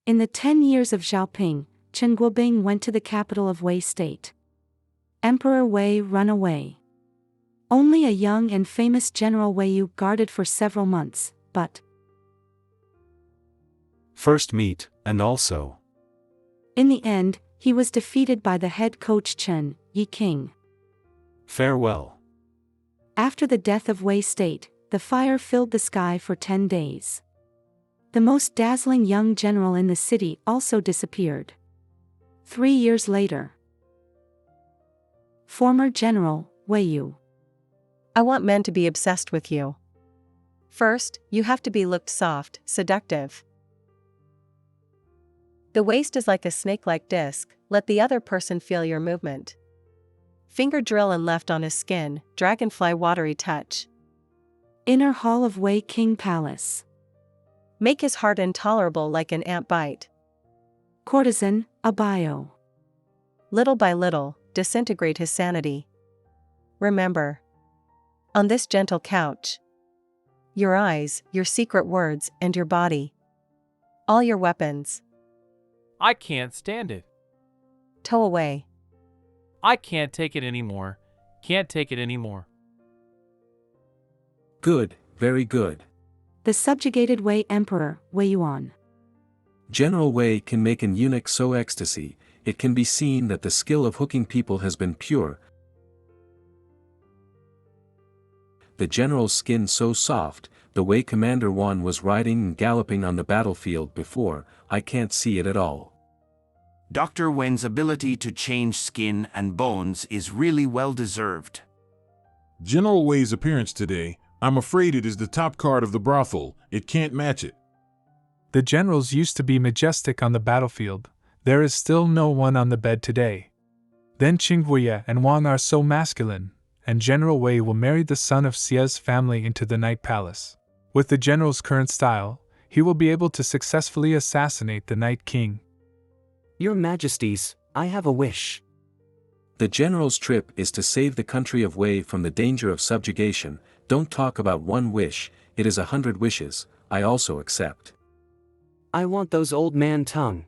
In the 10 years of Xiaoping, Chen Guobing went to the capital of Wei State. Emperor Wei run away. Only a young and famous General Wei Yu guarded for several months, but First meet, and also. in the end, he was defeated by the head coach Chen Yiking. Farewell. After the death of Wei State, the fire filled the sky for 10 days. The most dazzling young general in the city also disappeared. 3 years later. Former General Wei Yu. I want men to be obsessed with you. First, you have to be looked soft, seductive. The waist is like a snake-like disc, let the other person feel your movement. Finger drill and left on his skin, dragonfly watery touch. Inner hall of Wei King Palace. Make his heart intolerable like an ant bite. Courtesan, a bio. Little by little, disintegrate his sanity. Remember. On this gentle couch. Your eyes, your secret words, and your body. All your weapons. I can't stand it. Tow away. I can't take it anymore. Can't take it anymore. Good, very good. The subjugated Wei Emperor, Wei Yuan. General Wei can make an eunuch so ecstasy, it can be seen that the skill of hooking people has been pure. The general's skin so soft, the way Commander Wan was riding and galloping on the battlefield before, I can't see it at all. Dr. Wen's ability to change skin and bones is really well deserved. General Wei's appearance today, I'm afraid it is the top card of the brothel, it can't match it. The generals used to be majestic on the battlefield, there is still no one on the bed today. Then Qingguoye and Wang are so masculine, and General Wei will marry the son of Xia's family into the Night Palace. With the general's current style, he will be able to successfully assassinate the Night King. Your Majesties, I have a wish. The general's trip is to save the country of Wei from the danger of subjugation. Don't talk about one wish, it is 100 wishes, I also accept. I want those old man tongue.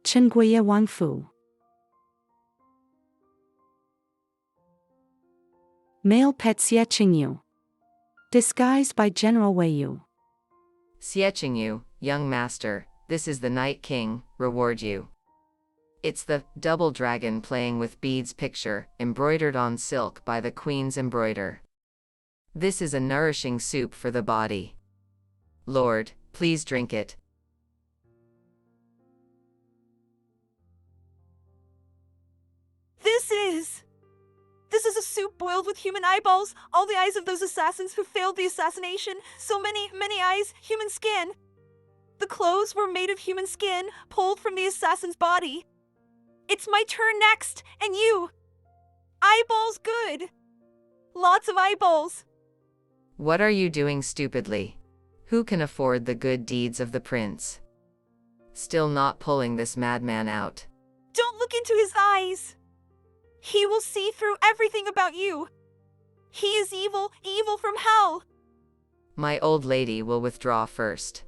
Chen Guoye Wang Fu. Male pet Xie Qingyu. Disguised by General Wei Yu. Xie Qingyu, young master, this is the Night King, reward you. It's the double dragon playing with beads picture, embroidered on silk by the Queen's embroider. This is a nourishing soup for the body. Lord, please drink it. This is a soup boiled with human eyeballs, all the eyes of those assassins who failed the assassination, so many eyes, human skin. The clothes were made of human skin, pulled from the assassin's body. It's my turn next, and you. Eyeballs good. Lots of eyeballs. What are you doing stupidly? Who can afford the good deeds of the prince? Still not pulling this madman out. Don't look into his eyes. He will see through everything about you. He is evil, evil from hell. My old lady will withdraw first.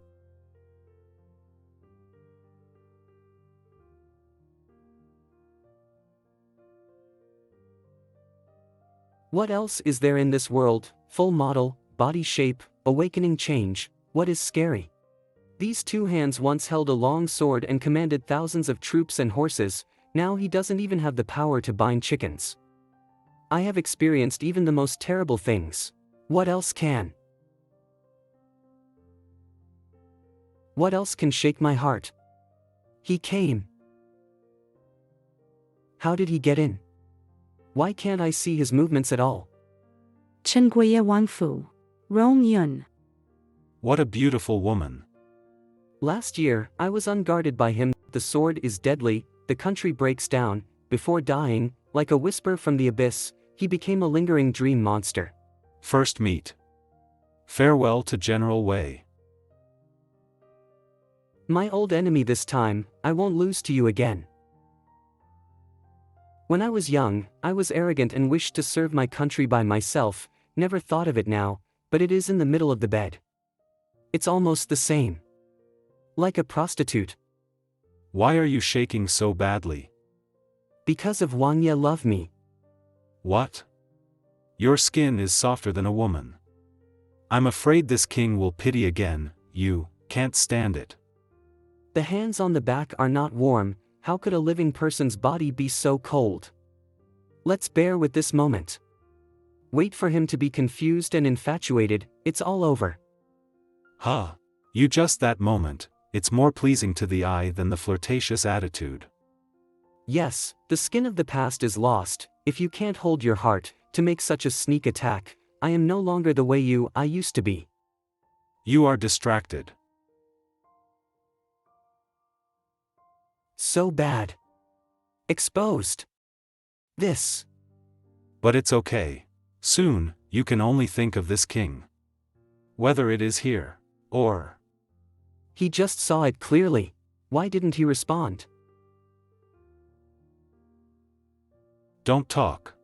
What else is there in this world? Full model, body shape, awakening change, what is scary? These two hands once held a long sword and commanded thousands of troops and horses, now he doesn't even have the power to bind chickens. I have experienced even the most terrible things. What else can? What else can shake my heart? He came. How did he get in? Why can't I see his movements at all? Chen Guoye Wang Fu. Rong Yun. What a beautiful woman. Last year, I was unguarded by him. The sword is deadly, the country breaks down. Before dying, like a whisper from the abyss, he became a lingering dream monster. First meet. Farewell to General Wei. My old enemy this time, I won't lose to you again. When I was young, I was arrogant and wished to serve my country by myself, never thought of it now, but it is in the middle of the bed. It's almost the same. Like a prostitute. Why are you shaking so badly? Because of Wang Ye love me. What? Your skin is softer than a woman. I'm afraid this king will pity again, you can't stand it. The hands on the back are not warm, how could a living person's body be so cold? Let's bear with this moment. Wait for him to be confused and infatuated, it's all over. Huh. You just that moment, it's more pleasing to the eye than the flirtatious attitude. Yes, the skin of the past is lost, if you can't hold your heart, to make such a sneak attack, I am no longer the way I used to be. You are distracted. So bad. Exposed. This. But it's okay. Soon, you can only think of this king. Whether it is here, or... He just saw it clearly. Why didn't he respond? Don't talk.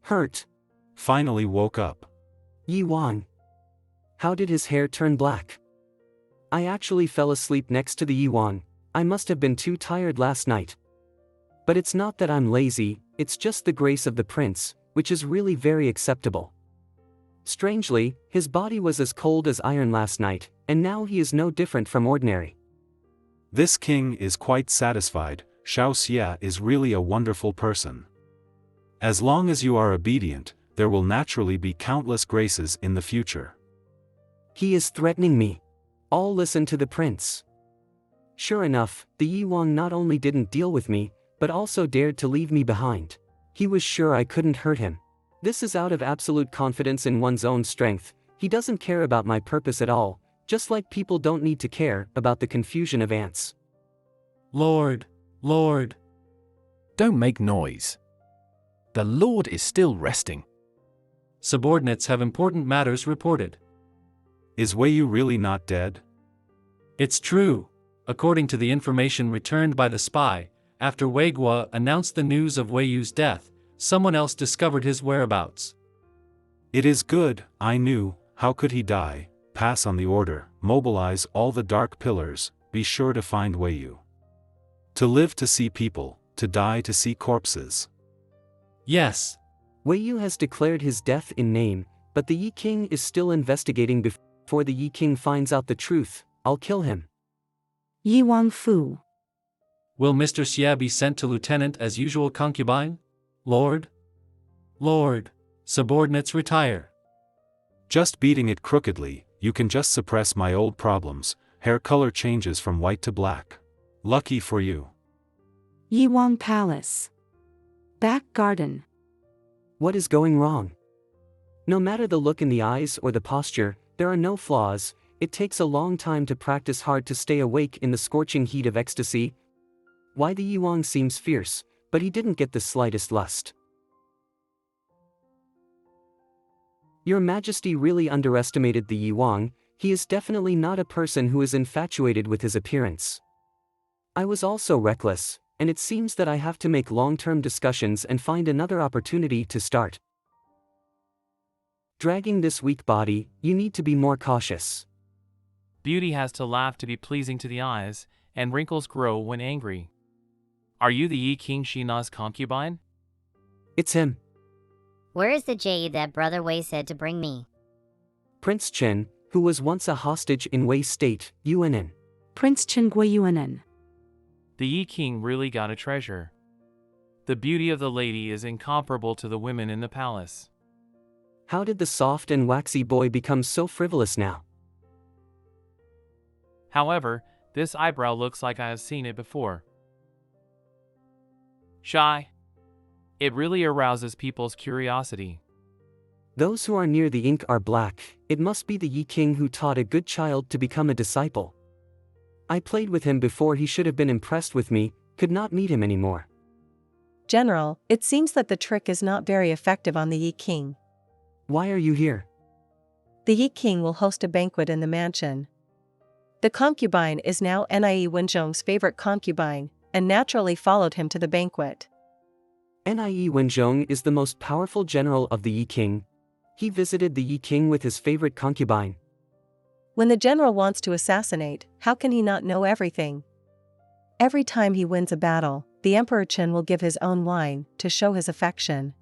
Hurt. Finally woke up. Yi Wang. How did his hair turn black? I actually fell asleep next to the Yi Wang. I must have been too tired last night. But it's not that I'm lazy, it's just the grace of the prince, which is really very acceptable. Strangely, his body was as cold as iron last night, and now he is no different from ordinary. This king is quite satisfied. Xiao Xia is really a wonderful person. As long as you are obedient, there will naturally be countless graces in the future. He is threatening me. All listen to the prince. Sure enough, the Yi Wang not only didn't deal with me, but also dared to leave me behind. He was sure I couldn't hurt him. This is out of absolute confidence in one's own strength. He doesn't care about my purpose at all, just like people don't need to care about the confusion of ants. Lord, Lord. Don't make noise. The Lord is still resting. Subordinates have important matters reported. Is Wei Yu really not dead? It's true. According to the information returned by the spy, after Wei Guo announced the news of Wei Yu's death, someone else discovered his whereabouts. It is good, I knew. How could he die? Pass on the order, mobilize all the dark pillars, be sure to find Wei Yu. To live to see people, to die to see corpses. Yes. Wei Yu has declared his death in name, but the Yi King is still investigating before the Yi King finds out the truth. I'll kill him. Yi Wang Fu. Will Mr. Xie be sent to lieutenant as usual concubine? Lord? Lord. Subordinates retire. Just beating it crookedly, you can just suppress my old problems. Hair color changes from white to black. Lucky for you. Yi Wang Palace. Back garden. What is going wrong? No matter the look in the eyes or the posture, there are no flaws. It takes a long time to practice hard to stay awake in the scorching heat of ecstasy. Why the Yi Wang seems fierce, but he didn't get the slightest lust. Your Majesty really underestimated the Yi Wang. He is definitely not a person who is infatuated with his appearance. I was also reckless, and it seems that I have to make long-term discussions and find another opportunity to start. Dragging this weak body, you need to be more cautious. Beauty has to laugh to be pleasing to the eyes, and wrinkles grow when angry. Are you the Yi King Shina's concubine? It's him. Where is the jade that Brother Wei said to bring me? Prince Chen, who was once a hostage in Wei State, Yuanan. Prince Chen Gui Yuanan. The Yi King really got a treasure. The beauty of the lady is incomparable to the women in the palace. How did the soft and waxy boy become so frivolous now? However, this eyebrow looks like I have seen it before. Shy. It really arouses people's curiosity. Those who are near the ink are black. It must be the Yi King who taught a good child to become a disciple. I played with him before he should have been impressed with me, could not meet him anymore. General, it seems that the trick is not very effective on the Yi King. Why are you here? The Yi King will host a banquet in the mansion. The concubine is now Nie Wenzhong's favorite concubine, and naturally followed him to the banquet. Nie Wenzhong is the most powerful general of the Yi King. He visited the Yi King with his favorite concubine. When the general wants to assassinate, how can he not know everything? Every time he wins a battle, the Emperor Chen will give his own wine to show his affection.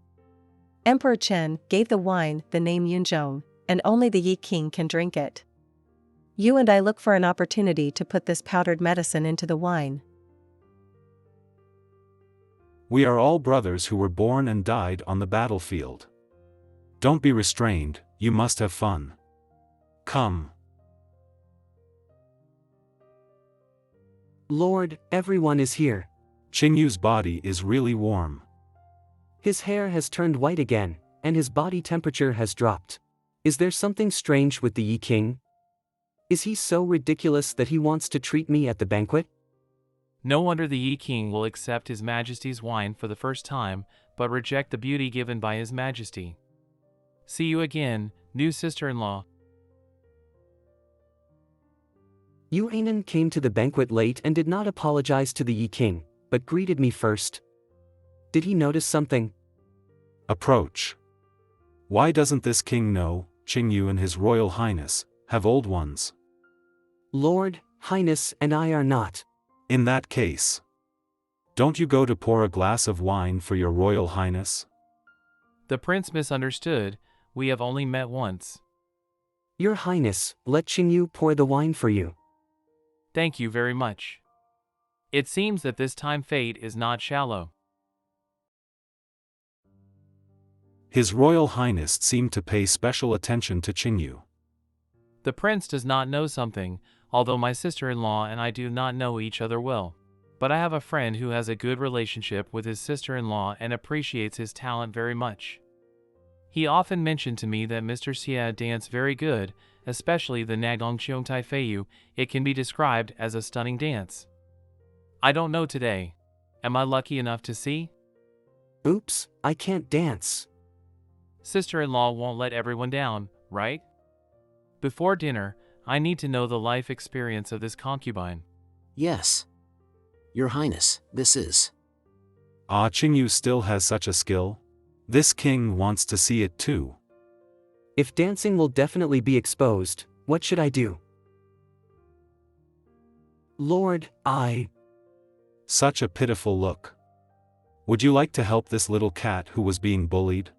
Emperor Chen gave the wine the name Yunzhong, and only the Yi King can drink it. You and I look for an opportunity to put this powdered medicine into the wine. We are all brothers who were born and died on the battlefield. Don't be restrained, you must have fun. Come. Lord, everyone is here. Qingyu's body is really warm. His hair has turned white again, and his body temperature has dropped. Is there something strange with the Yi King? Is he so ridiculous that he wants to treat me at the banquet? No wonder the Yi King will accept His Majesty's wine for the first time, but reject the beauty given by His Majesty. See you again, new sister-in-law. Yuanan came to the banquet late and did not apologize to the Yi King, but greeted me first. Did he notice something? Approach. Why doesn't this king know, Qingyu and His Royal Highness, have old ones? Lord, Highness and I are not. In that case, don't you go to pour a glass of wine for your Royal Highness? The prince misunderstood, we have only met once. Your Highness, let Qingyu pour the wine for you. Thank you very much. It seems that this time fate is not shallow. His Royal Highness seemed to pay special attention to Qingyu. The prince does not know something, although my sister-in-law and I do not know each other well. But I have a friend who has a good relationship with his sister-in-law and appreciates his talent very much. He often mentioned to me that Mr. Xie danced very good, especially the Nagong Qiong Tai Feiyu. It can be described as a stunning dance. I don't know today. Am I lucky enough to see? Oops, I can't dance. Sister-in-law won't let everyone down, right? Before dinner, I need to know the life experience of this concubine. Yes. Your Highness, this is. Ah, Qingyu still has such a skill. This king wants to see it too. If dancing will definitely be exposed, what should I do? Lord, I... Such a pitiful look. Would you like to help this little cat who was being bullied?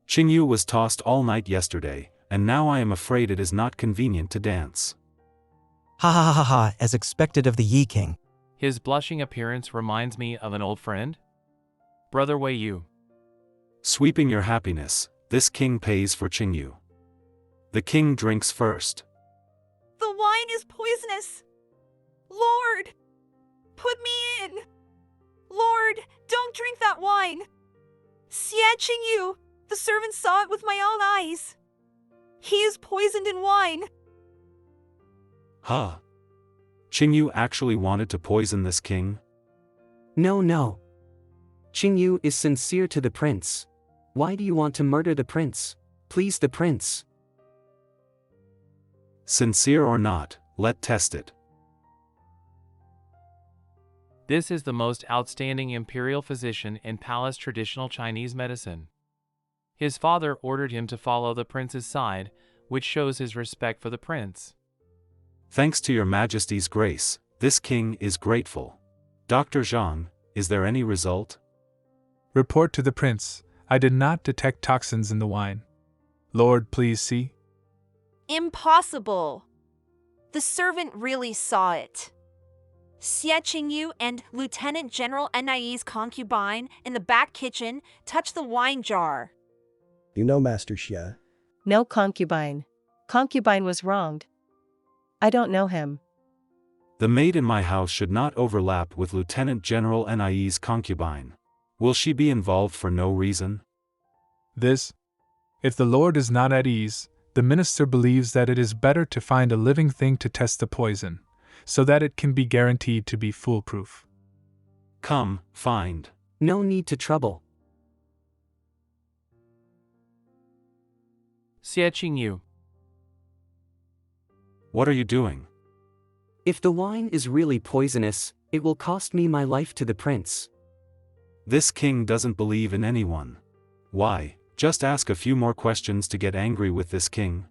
Qingyu was tossed all night yesterday, and now I am afraid it is not convenient to dance. Ha ha ha ha ha, as expected of the Yi King. His blushing appearance reminds me of an old friend. Brother Wei Yu. Sweeping your happiness, this king pays for Qingyu. The king drinks first. The wine is poisonous. Lord, put me in. Lord, don't drink that wine. Xie Qingyu, the servant saw it with my own eyes. He is poisoned in wine. Huh? Qingyu actually wanted to poison this king? No. Qingyu is sincere to the prince. Why do you want to murder the prince? Please the prince. Sincere or not, let's test it. This is the most outstanding imperial physician in palace traditional Chinese medicine. His father ordered him to follow the prince's side, which shows his respect for the prince. Thanks to your Majesty's grace, this king is grateful. Dr. Zhang, is there any result? Report to the prince. I did not detect toxins in the wine. Lord, please see. Impossible. The servant really saw it. Xie Qingyu and Lieutenant General Ni's concubine in the back kitchen touched the wine jar. You know Master Xie. No concubine. Concubine was wronged. I don't know him. The maid in my house should not overlap with Lieutenant General Ni's concubine. Will she be involved for no reason? If the Lord is not at ease, the minister believes that it is better to find a living thing to test the poison, so that it can be guaranteed to be foolproof. Come, find. No need to trouble. Xie Qingyu. What are you doing? If the wine is really poisonous, it will cost me my life to the prince. This king doesn't believe in anyone. Why, Just ask a few more questions to get angry with this king.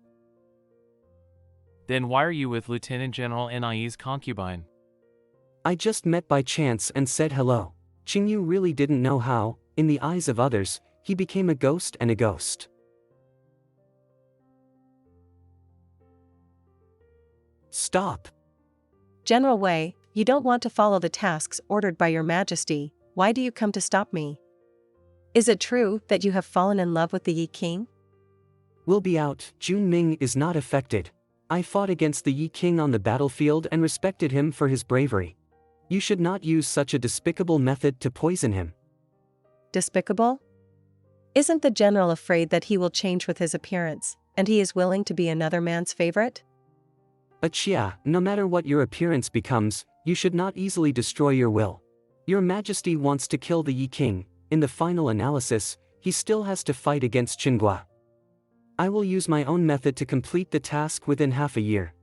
Then why are you with Lieutenant General Nie's concubine? I just met by chance and said hello. Qingyu really didn't know how, in the eyes of others, he became a ghost and a ghost. Stop. General Wei, you don't want to follow the tasks ordered by your majesty, why do you come to stop me? Is it true that you have fallen in love with the Yi King? We'll be out, Jun Ming is not affected. I fought against the Yi King on the battlefield and respected him for his bravery. You should not use such a despicable method to poison him. Despicable? Isn't the general afraid that he will change with his appearance, and he is willing to be another man's favorite? Achia, no matter what your appearance becomes, you should not easily destroy your will. Your Majesty wants to kill the Yi King. In the final analysis, he still has to fight against Qinghua. I will use my own method to complete the task within half a year.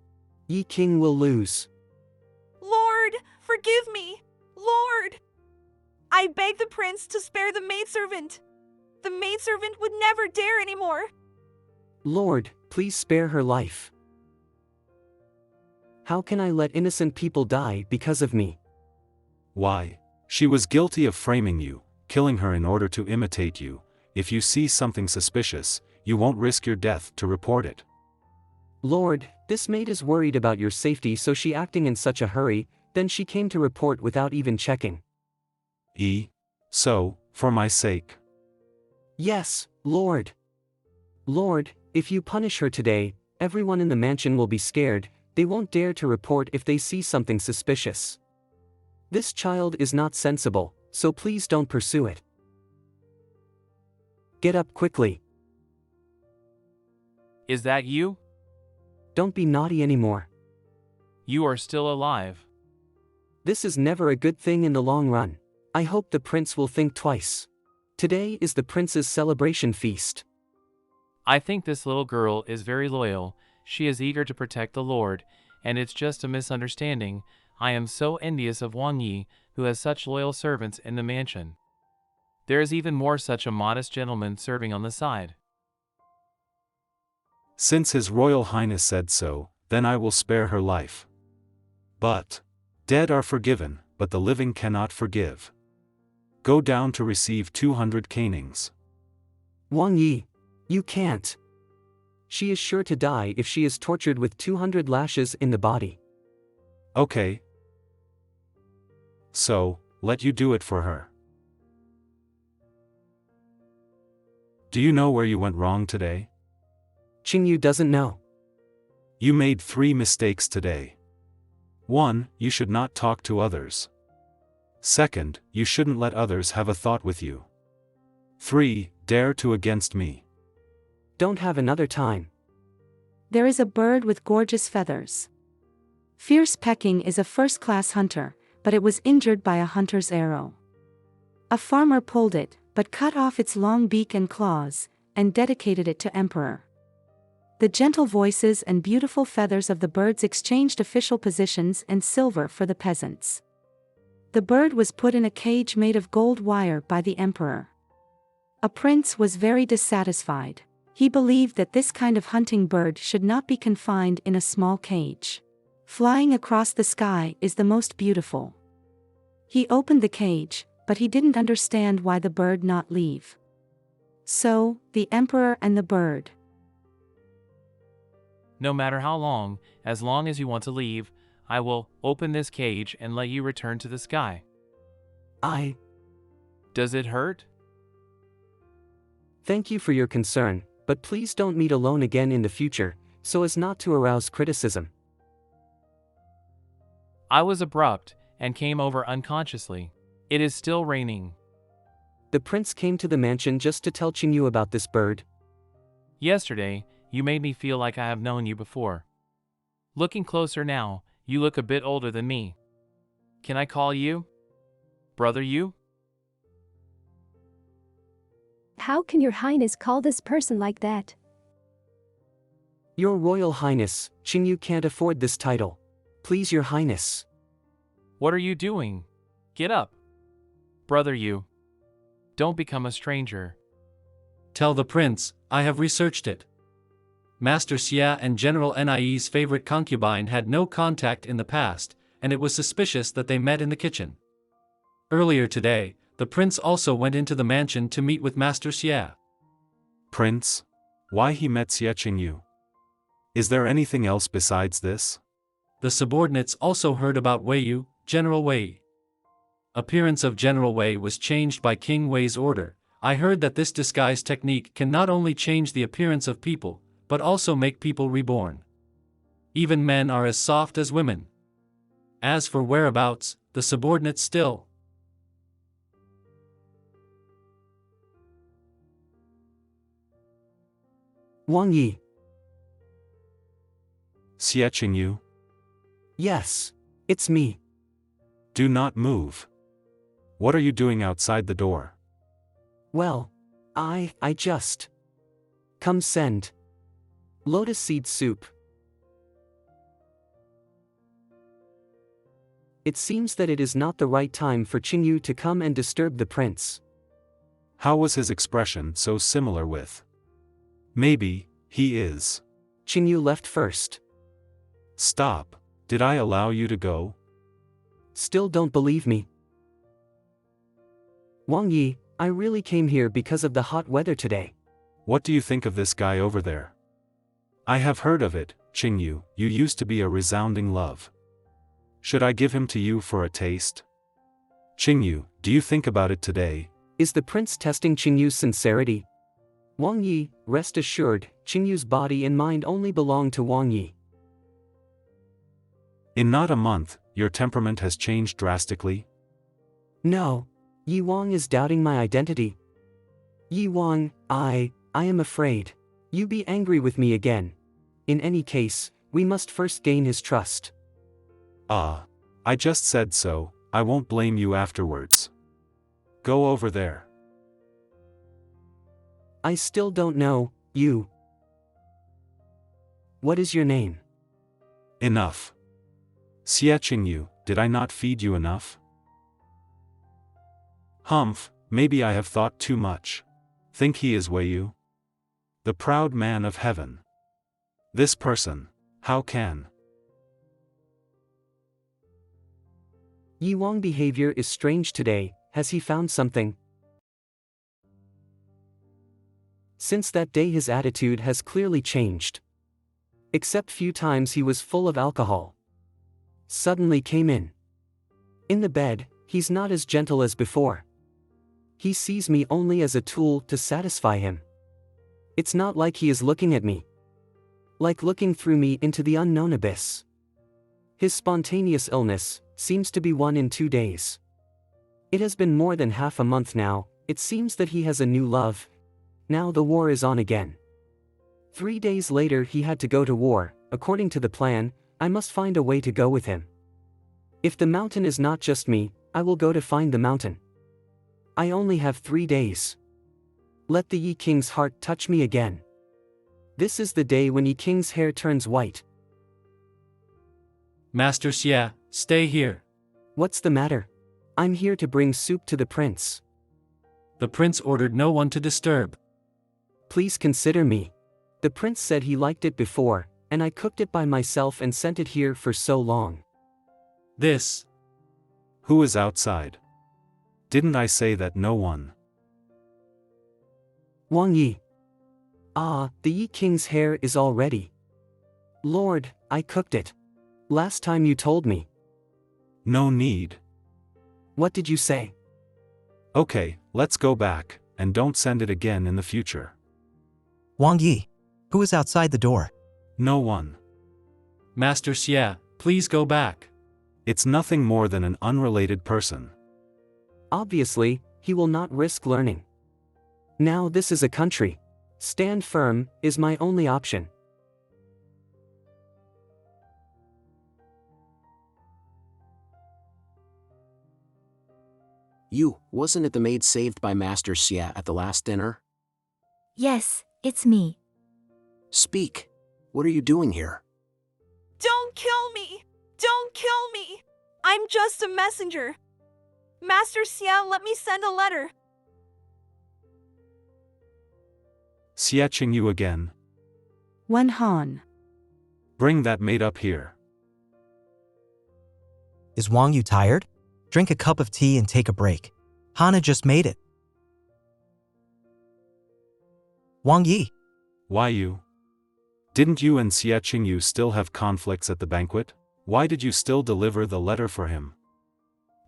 Yi King will lose. Lord, forgive me! Lord! I beg the prince to spare the maidservant. The maidservant would never dare anymore. Lord, please spare her life. How can I let innocent people die because of me? Why? She was guilty of framing you, killing her in order to imitate you. If you see something suspicious, you won't risk your death to report it. Lord, this maid is worried about your safety, so she acting in such a hurry, then she came to report without even checking. So, for my sake. Yes, Lord. Lord, if you punish her today, everyone in the mansion will be scared, they won't dare to report if they see something suspicious. This child is not sensible, so please don't pursue it. Get up quickly. Is that you? Don't be naughty anymore. You are still alive. This is never a good thing in the long run. I hope the prince will think twice. Today is the prince's celebration feast. I think this little girl is very loyal, she is eager to protect the Lord, and it's just a misunderstanding. I am so envious of Wang Yi, who has such loyal servants in the mansion. There is even more such a modest gentleman serving on the side. Since His Royal Highness said so, then I will spare her life. But dead are forgiven, but the living cannot forgive. Go down to receive 200 canings. Wang Yi, you can't. She is sure to die if she is tortured with 200 lashes in the body. Okay. So, let you do it for her. Do you know where you went wrong today? Qingyu doesn't know. You made 3 mistakes today. 1. You should not talk to others. 2. You shouldn't let others have a thought with you. 3. Dare to against me. Don't have another time. There is a bird with gorgeous feathers. Fierce Peking is a first-class hunter, but it was injured by a hunter's arrow. A farmer pulled it, but cut off its long beak and claws, and dedicated it to Emperor. The gentle voices and beautiful feathers of the birds exchanged official positions and silver for the peasants. The bird was put in a cage made of gold wire by the emperor. A prince was very dissatisfied. He believed that this kind of hunting bird should not be confined in a small cage. Flying across the sky is the most beautiful. He opened the cage, but he didn't understand why the bird not leave. So, the emperor and the bird. No matter how long, as long as you want to leave, I will open this cage and let you return to the sky. Does it hurt? Thank you for your concern, but please don't meet alone again in the future, so as not to arouse criticism. I was abrupt, and came over unconsciously. It is still raining. The prince came to the mansion just to tell Qingyu about this bird. Yesterday, you made me feel like I have known you before. Looking closer now, you look a bit older than me. Can I call you? Brother you? How can your highness call this person like that? Your Royal Highness, Qingyu can't afford this title. Please, your highness. What are you doing? Get up. Brother you. Don't become a stranger. Tell the prince, I have researched it. Master Xia and General Nie's favorite concubine had no contact in the past, and it was suspicious that they met in the kitchen. Earlier today, the prince also went into the mansion to meet with Master Xia. Prince? Why he met Xie Qingyu? Is there anything else besides this? The subordinates also heard about Wei Yu, General Wei. Appearance of General Wei was changed by King Wei's order. I heard that this disguise technique can not only change the appearance of people, but also make people reborn. Even men are as soft as women. As for whereabouts, the subordinates still. Wang Yi. Xie Qingyu? Yes, it's me. Do not move. What are you doing outside the door? Well, I just. Come send. Lotus seed soup. It seems that it is not the right time for Qingyu to come and disturb the prince. How was his expression so similar with? Maybe, he is. Qingyu left first. Stop, did I allow you to go? Still don't believe me. Wang Yi, I really came here because of the hot weather today. What do you think of this guy over there? I have heard of it, Qingyu, you used to be a resounding love. Should I give him to you for a taste? Qingyu, do you think about it today? Is the prince testing Qingyu's sincerity? Wang Yi, rest assured, Qingyu's body and mind only belong to Wang Yi. In not a month, your temperament has changed drastically? No. Yi Wang is doubting my identity. Yi Wang, I am afraid. You be angry with me again. In any case, we must first gain his trust. I just said so, I won't blame you afterwards. Go over there. I still don't know, you. What is your name? Enough. Xie Qingyu, did I not feed you enough? Humph, maybe I have thought too much. Think he is Wei Yu? The proud man of heaven. This person, how can? Yi Wang behavior is strange today, has he found something? Since that day his attitude has clearly changed. Except few times he was full of alcohol. Suddenly came in. In the bed, he's not as gentle as before. He sees me only as a tool to satisfy him. It's not like he is looking at me. Like looking through me into the unknown abyss. His spontaneous illness seems to be 1 in 2 days. It has been more than half a month now. It seems that he has a new love. Now the war is on again. 3 days later he had to go to war. According to the plan, I must find a way to go with him. If the mountain is not just me, I will go to find the mountain. I only have 3 days. Let the Yi King's heart touch me again. This is the day when Yi King's hair turns white. Master Xia, stay here. What's the matter? I'm here to bring soup to the prince. The prince ordered no one to disturb. Please consider me. The prince said he liked it before, and I cooked it by myself and sent it here for so long. This. Who is outside? Didn't I say that no one? Wang Yi. The Yi King's hair is all ready. Lord, I cooked it. Last time you told me. No need. What did you say? Okay, let's go back, and don't send it again in the future. Wang Yi. Who is outside the door? No one. Master Xia, please go back. It's nothing more than an unrelated person. Obviously, he will not risk learning. Now this is a country. Stand firm is my only option. You, wasn't it the maid saved by Master Xia at the last dinner? Yes, it's me. Speak. What are you doing here? Don't kill me! Don't kill me! I'm just a messenger. Master Xia let me send a letter. Xie Yu again. Wen Han. Bring that maid up here. Is Wang Yu tired? Drink a cup of tea and take a break. Hana just made it. Wang Yi. Why you? Didn't you and Xie Yu still have conflicts at the banquet? Why did you still deliver the letter for him?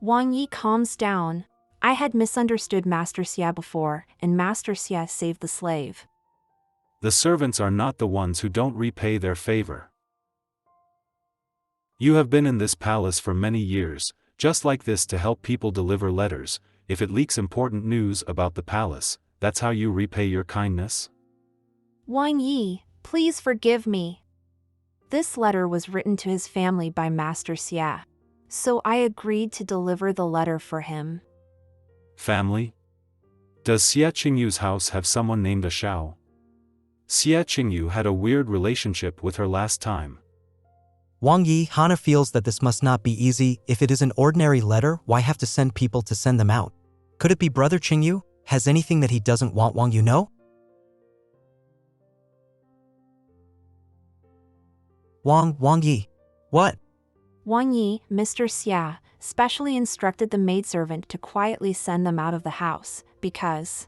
Wang Yi calms down. I had misunderstood Master Xia before, and Master Xia saved the slave. The servants are not the ones who don't repay their favor. You have been in this palace for many years, just like this, to help people deliver letters. If it leaks important news about the palace, that's how you repay your kindness? Wang Yi, please forgive me. This letter was written to his family by Master Xia, so I agreed to deliver the letter for him. Family? Does Xie Yu's house have someone named Ashao? Xie Yu had a weird relationship with her last time. Wang Yi, Hana feels that this must not be easy. If it is an ordinary letter, why have to send people to send them out? Could it be Brother Qingyu? Has anything that he doesn't want Wang Yu know? Wang Yi. What? Wang Yi, Mr. Xia, specially instructed the maidservant to quietly send them out of the house, because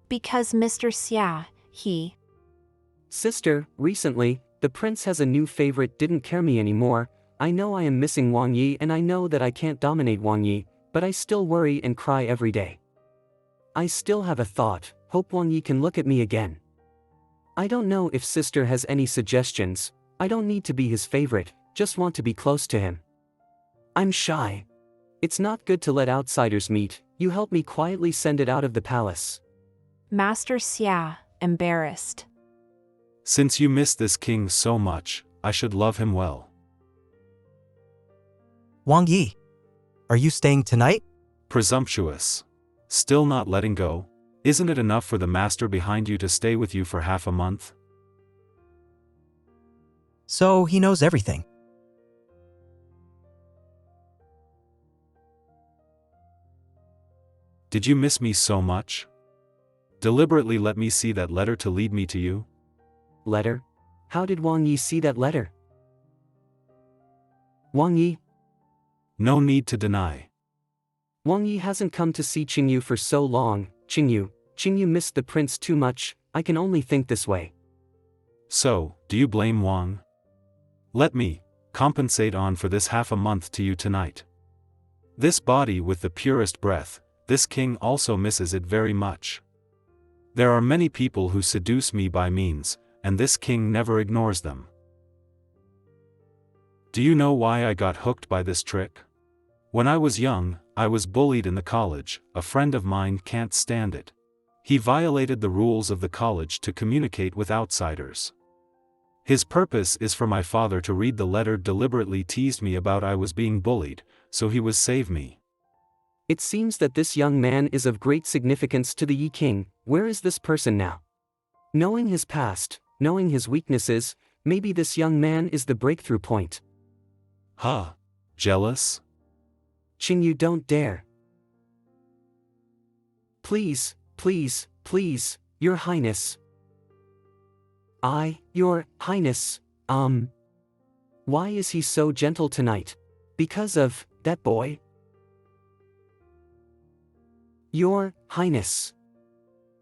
Mr. Xia, he... Sister, recently, the prince has a new favorite. Didn't care me anymore. I know I am missing Wang Yi and I know that I can't dominate Wang Yi, but I still worry and cry every day. I still have a thought, hope Wang Yi can look at me again. I don't know if sister has any suggestions. I don't need to be his favorite, just want to be close to him. I'm shy. It's not good to let outsiders meet. You help me quietly send it out of the palace. Master Xia, embarrassed. Since you miss this king so much, I should love him well. Wang Yi. Are you staying tonight? Presumptuous. Still not letting go? Isn't it enough for the master behind you to stay with you for half a month? So he knows everything. Did you miss me so much? Deliberately let me see that letter to lead me to you? Letter? How did Wang Yi see that letter? Wang Yi? No need to deny. Wang Yi hasn't come to see Qingyu for so long. Qingyu missed the prince too much. I can only think this way. So, do you blame Wang? Let me compensate on for this half a month to you tonight. This body with the purest breath, this king also misses it very much. There are many people who seduce me by means, and this king never ignores them. Do you know why I got hooked by this trick? When I was young, I was bullied in the college. A friend of mine can't stand it. He violated the rules of the college to communicate with outsiders. His purpose is for my father to read the letter. Deliberately teased me about I was being bullied, so he was save me. It seems that this young man is of great significance to the Yi King. Where is this person now? Knowing his past, knowing his weaknesses, maybe this young man is the breakthrough point. Huh? Jealous? Qingyu, don't dare. Please, Your Highness. Your Highness, Why is he so gentle tonight? Because of that boy? Your Highness.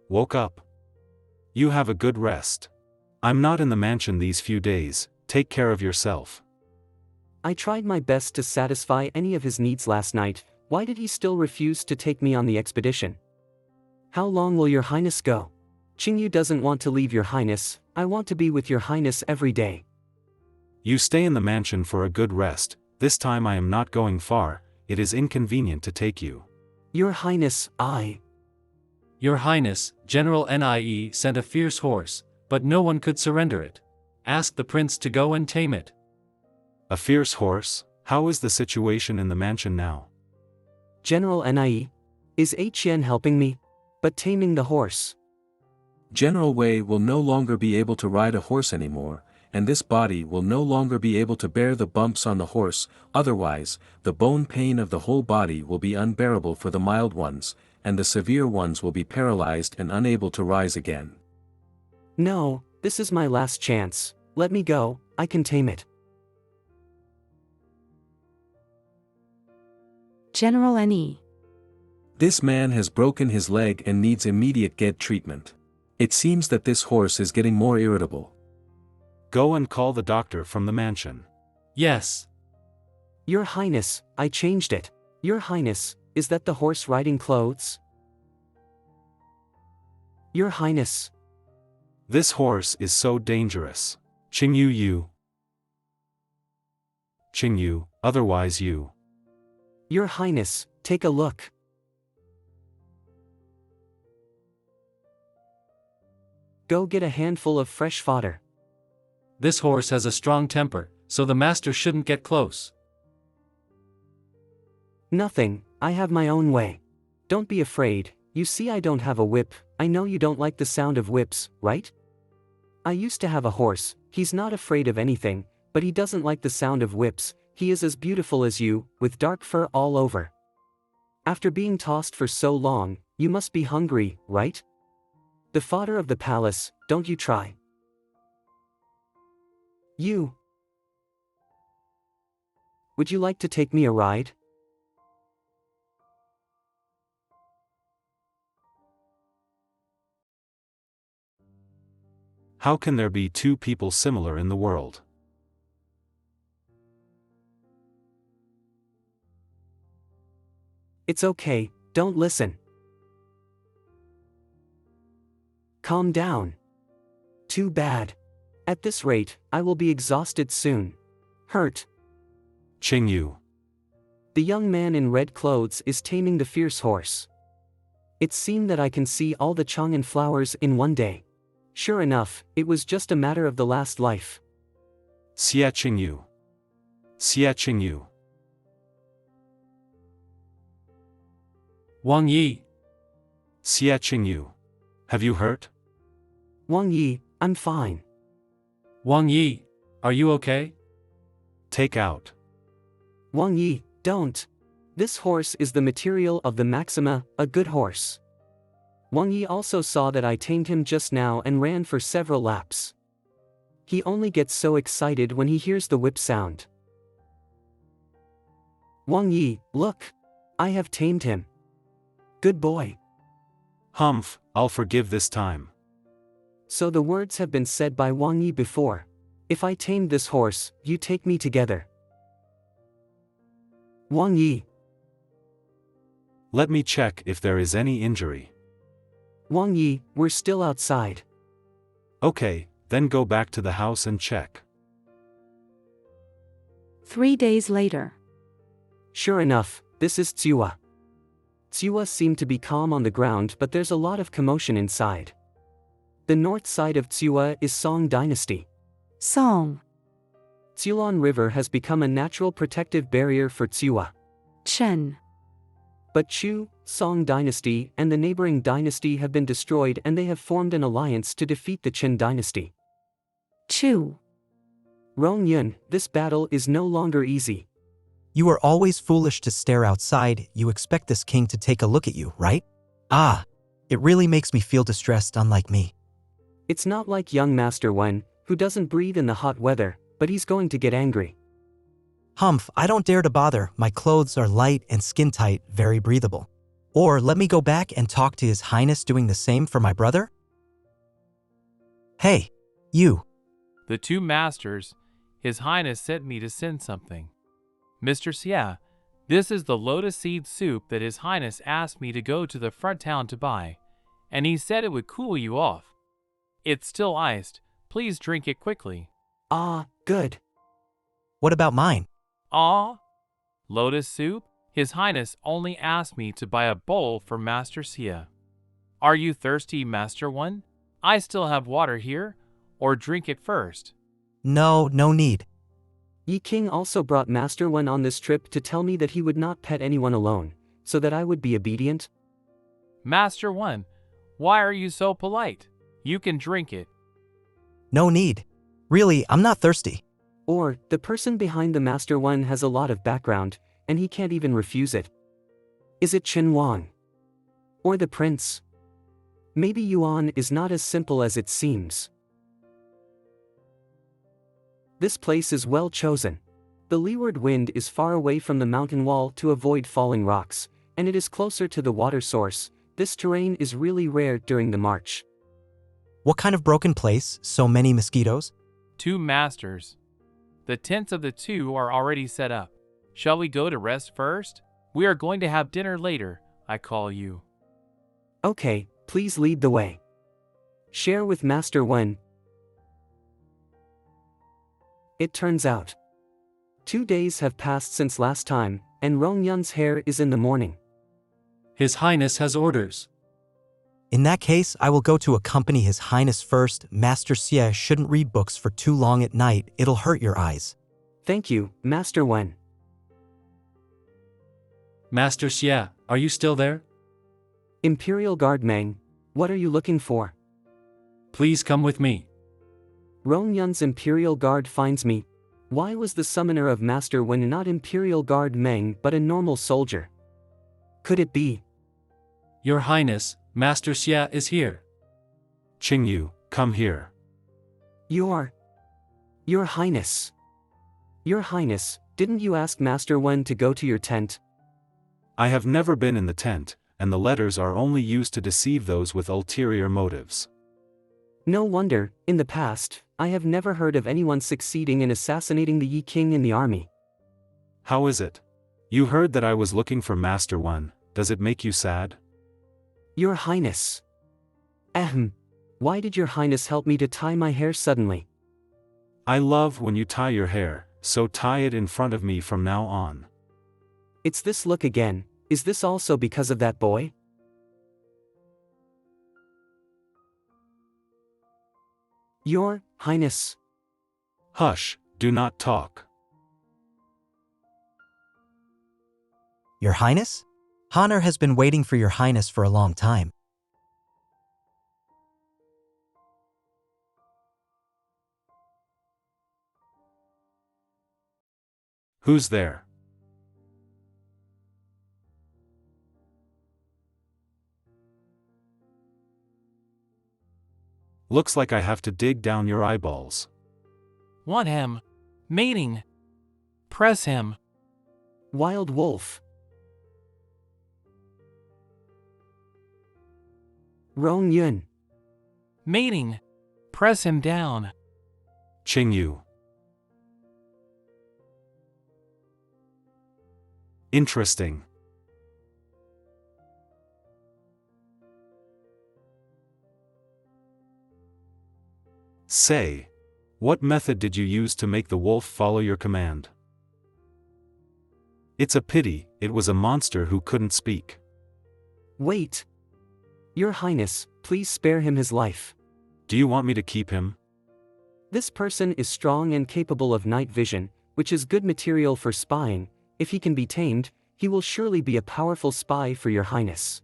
Woke up. You have a good rest. I'm not in the mansion these few days. Take care of yourself. I tried my best to satisfy any of his needs last night. Why did he still refuse to take me on the expedition? How long will Your Highness go? Qingyu doesn't want to leave Your Highness. I want to be with Your Highness every day. You stay in the mansion for a good rest. This time I am not going far. It is inconvenient to take you. Your Highness, Your Highness, General Nie sent a fierce horse, but no one could surrender it. Ask the prince to go and tame it. A fierce horse? How is the situation in the mansion now? General Nie, is Chen helping me? But taming the horse. General Wei will no longer be able to ride a horse anymore, and this body will no longer be able to bear the bumps on the horse. Otherwise, the bone pain of the whole body will be unbearable for the mild ones, and the severe ones will be paralyzed and unable to rise again. No, this is my last chance. Let me go, I can tame it. General NE. This man has broken his leg and needs immediate get treatment. It seems that this horse is getting more irritable. Go and call the doctor from the mansion. Yes. Your Highness, I changed it. Your Highness, is that the horse riding clothes? Your Highness. This horse is so dangerous. Qingyu you. Qingyu, otherwise you. Your Highness, take a look. Go get a handful of fresh fodder. This horse has a strong temper, so the master shouldn't get close. Nothing, I have my own way. Don't be afraid, you see I don't have a whip. I know you don't like the sound of whips, right? I used to have a horse, he's not afraid of anything, but he doesn't like the sound of whips. He is as beautiful as you, with dark fur all over. After being tossed for so long, you must be hungry, right? The fodder of the palace, don't you try. You. Would you like to take me a ride? How can there be two people similar in the world? It's okay, don't listen. Calm down. Too bad. At this rate, I will be exhausted soon. Hurt. Qingyu. The young man in red clothes is taming the fierce horse. It seemed that I can see all the Chang'an flowers in one day. Sure enough, it was just a matter of the last life. Xie Qingyu. Xie Qingyu. Wang Yi. Xie Qingyu. Have you hurt? Wang Yi, I'm fine. Wang Yi, are you okay? Take out. Wang Yi, don't. This horse is the material of the Maxima, a good horse. Wang Yi also saw that I tamed him just now and ran for several laps. He only gets so excited when he hears the whip sound. Wang Yi, look. I have tamed him. Good boy. Humph, I'll forgive this time. So the words have been said by Wang Yi before. If I tamed this horse, you take me together. Wang Yi. Let me check if there is any injury. Wang Yi, we're still outside. Okay, then go back to the house and check. 3 days later. Sure enough, this is Tsiua. Tsiua seemed to be calm on the ground, but there's a lot of commotion inside. The north side of Tsiua is Song Dynasty. Song. Tsiulan River has become a natural protective barrier for Tsiua. Chen. But Chu, Song Dynasty, and the neighboring dynasty have been destroyed, and they have formed an alliance to defeat the Qin Dynasty. Chu. Rong Yun, this battle is no longer easy. You are always foolish to stare outside. You expect this king to take a look at you, right? Ah, it really makes me feel distressed, unlike me. It's not like young Master Wen, who doesn't breathe in the hot weather, but he's going to get angry. Humph, I don't dare to bother. My clothes are light and skin tight, very breathable. Or let me go back and talk to His Highness doing the same for my brother? Hey, you. The two masters, His Highness sent me to send something. Mr. Xia, this is the lotus seed soup that His Highness asked me to go to the front town to buy, and he said it would cool you off. It's still iced. Please drink it quickly. Ah, good. What about mine? Ah, lotus soup? His Highness only asked me to buy a bowl for Master Xia. Are you thirsty, Master One? I still have water here, or drink it first. No, no need. Yi King also brought Master Wen on this trip to tell me that he would not pet anyone alone, so that I would be obedient. Master One, why are you so polite? You can drink it. No need. Really, I'm not thirsty. Or, the person behind the Master Wen has a lot of background, and he can't even refuse it. Is it Chen Wang? Or the prince? Maybe Yuan is not as simple as it seems. This place is well chosen. The leeward wind is far away from the mountain wall to avoid falling rocks, and it is closer to the water source. This terrain is really rare during the march. What kind of broken place? So many mosquitoes? 2 masters. The tents of the 2 are already set up. Shall we go to rest first? We are going to have dinner later, I call you. Okay, please lead the way. Share with Master Wen. It turns out 2 days have passed since last time, and Rong Yun's hair is in the morning. His Highness has orders. In that case, I will go to accompany His Highness first. Master Xie shouldn't read books for too long at night, it'll hurt your eyes. Thank you, Master Wen. Master Xie, are you still there? Imperial Guard Meng, what are you looking for? Please come with me. Rong Yun's Imperial Guard finds me. Why was the summoner of Master Wen not Imperial Guard Meng but a normal soldier? Could it be? Your Highness, Master Xie is here. Qingyu, come here. Your Highness. Your Highness, didn't you ask Master Wen to go to your tent? I have never been in the tent, and the letters are only used to deceive those with ulterior motives. No wonder, in the past, I have never heard of anyone succeeding in assassinating the Yi King in the army. How is it? You heard that I was looking for Master Wen, does it make you sad? Your Highness. Ahem. Why did your Highness help me to tie my hair suddenly? I love when you tie your hair, so tie it in front of me from now on. It's this look again. Is this also because of that boy? Your Highness. Hush, do not talk. Your Highness? Honor has been waiting for Your Highness for a long time. Who's there? Looks like I have to dig down your eyeballs. Want him. Mating. Press him. Wild wolf. Rong Yun. Mating. Press him down. Qingyu. Interesting. Say, what method did you use to make the wolf follow your command? It's a pity, it was a monster who couldn't speak. Wait. Your Highness, please spare him his life. Do you want me to keep him? This person is strong and capable of night vision, which is good material for spying. If he can be tamed, he will surely be a powerful spy for your Highness.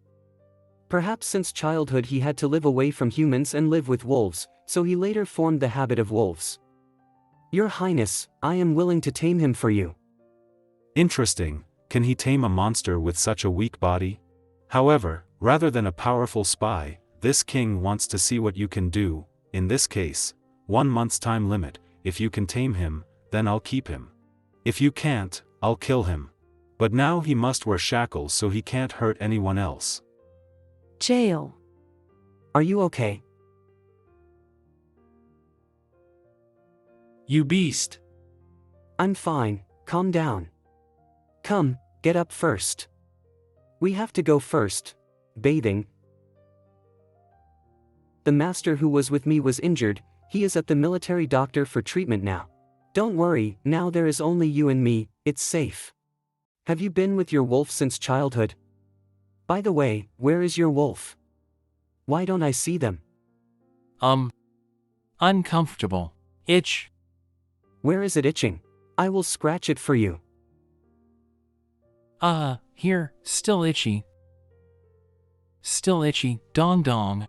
Perhaps since childhood he had to live away from humans and live with wolves, so he later formed the habit of wolves. Your Highness, I am willing to tame him for you. Interesting, can he tame a monster with such a weak body? However, rather than a powerful spy, this king wants to see what you can do. In this case, 1 month's time limit. If you can tame him, then I'll keep him. If you can't, I'll kill him. But now he must wear shackles so he can't hurt anyone else. Jail. Are you okay? You beast. I'm fine, calm down. Come, get up first. We have to go first. Bathing. The master who was with me was injured, he is at the military doctor for treatment now. Don't worry, now there is only you and me, it's safe. Have you been with your wolf since childhood? By the way, where is your wolf? Why don't I see them? Uncomfortable. Itch. Where is it itching? I will scratch it for you. Here, still itchy. Still itchy, dong dong.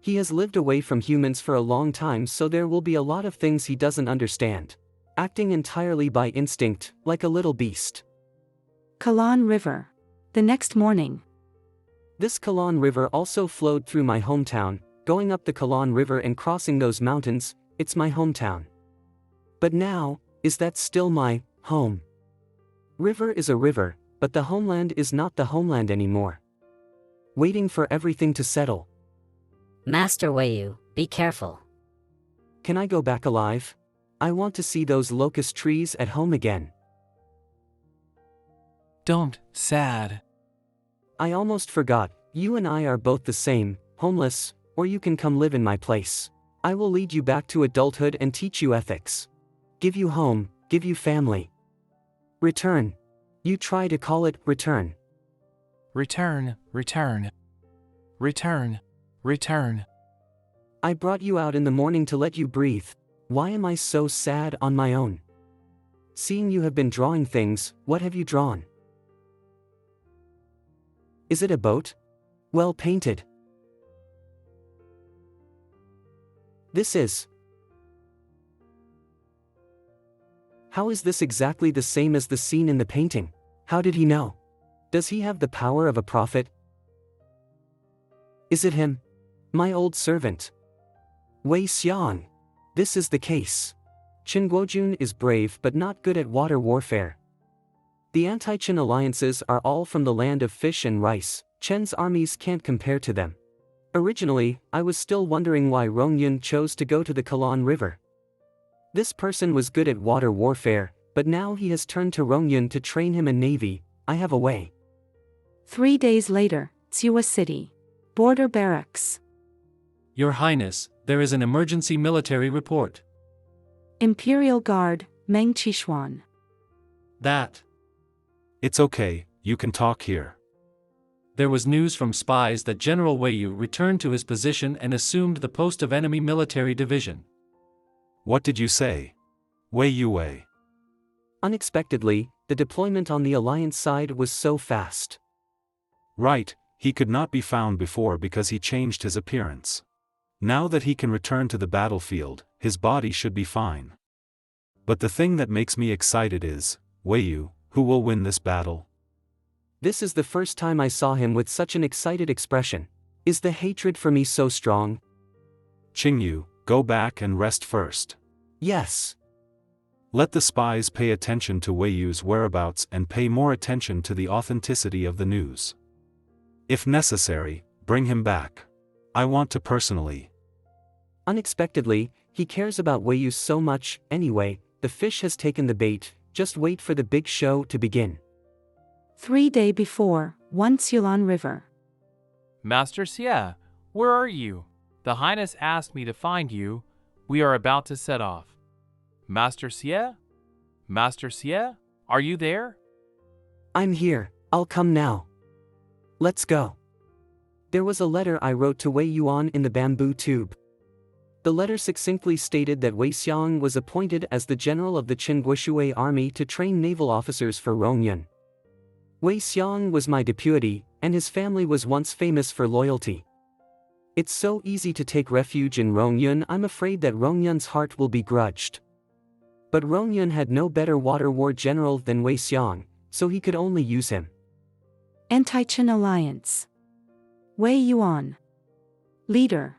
He has lived away from humans for a long time, so there will be a lot of things he doesn't understand. Acting entirely by instinct, like a little beast. Kalan River. The next morning. This Kalon River also flowed through my hometown, going up the Kalon River and crossing those mountains, it's my hometown. But now, is that still my home? River is a river, but the homeland is not the homeland anymore. Waiting for everything to settle. Master Weiyu, be careful. Can I go back alive? I want to see those locust trees at home again. Don't, sad. I almost forgot, you and I are both the same, homeless, or you can come live in my place. I will lead you back to adulthood and teach you ethics. Give you home, give you family. Return. You try to call it return. Return, return. Return, return. I brought you out in the morning to let you breathe. Why am I so sad on my own? Seeing you have been drawing things, what have you drawn? Is it a boat? Well painted. This is. How is this exactly the same as the scene in the painting? How did he know? Does he have the power of a prophet? Is it him? My old servant. Wei Xiang. This is the case. Qin Guojun is brave but not good at water warfare. The anti-Qin alliances are all from the land of fish and rice. Chen's armies can't compare to them. Originally, I was still wondering why Rongyun chose to go to the Kalon River. This person was good at water warfare, but now he has turned to Rongyun to train him in navy. I have a way. 3 days later, Tsiwa City. Border barracks. Your Highness, there is an emergency military report. Imperial Guard, Meng Qishuan. That. It's okay, you can talk here. There was news from spies that General Weiyu returned to his position and assumed the post of enemy military division. What did you say? Wei Yue. Unexpectedly, the deployment on the alliance side was so fast. Right, he could not be found before because he changed his appearance. Now that he can return to the battlefield, his body should be fine. But the thing that makes me excited is, Weiyu, who will win this battle? This is the first time I saw him with such an excited expression. Is the hatred for me so strong? Qingyu, go back and rest first. Yes. Let the spies pay attention to Weiyu's whereabouts and pay more attention to the authenticity of the news. If necessary, bring him back. I want to personally. Unexpectedly, he cares about Weiyu so much. Anyway, the fish has taken the bait, just wait for the big show to begin. 3 days before, one Tsiulan River. Master Xie, where are you? The Highness asked me to find you. We are about to set off. Master Xie? Master Xie, are you there? I'm here, I'll come now. Let's go. There was a letter I wrote to Wei Yuan in the bamboo tube. The letter succinctly stated that Wei Xiang was appointed as the general of the Qin Guishui army to train naval officers for Rongyun. Wei Xiang was my deputy, and his family was once famous for loyalty. It's so easy to take refuge in Rongyun, I'm afraid that Rongyun's heart will be grudged. But Rongyun had no better water war general than Wei Xiang, so he could only use him. Anti-Qin alliance. Wei Yuan. Leader.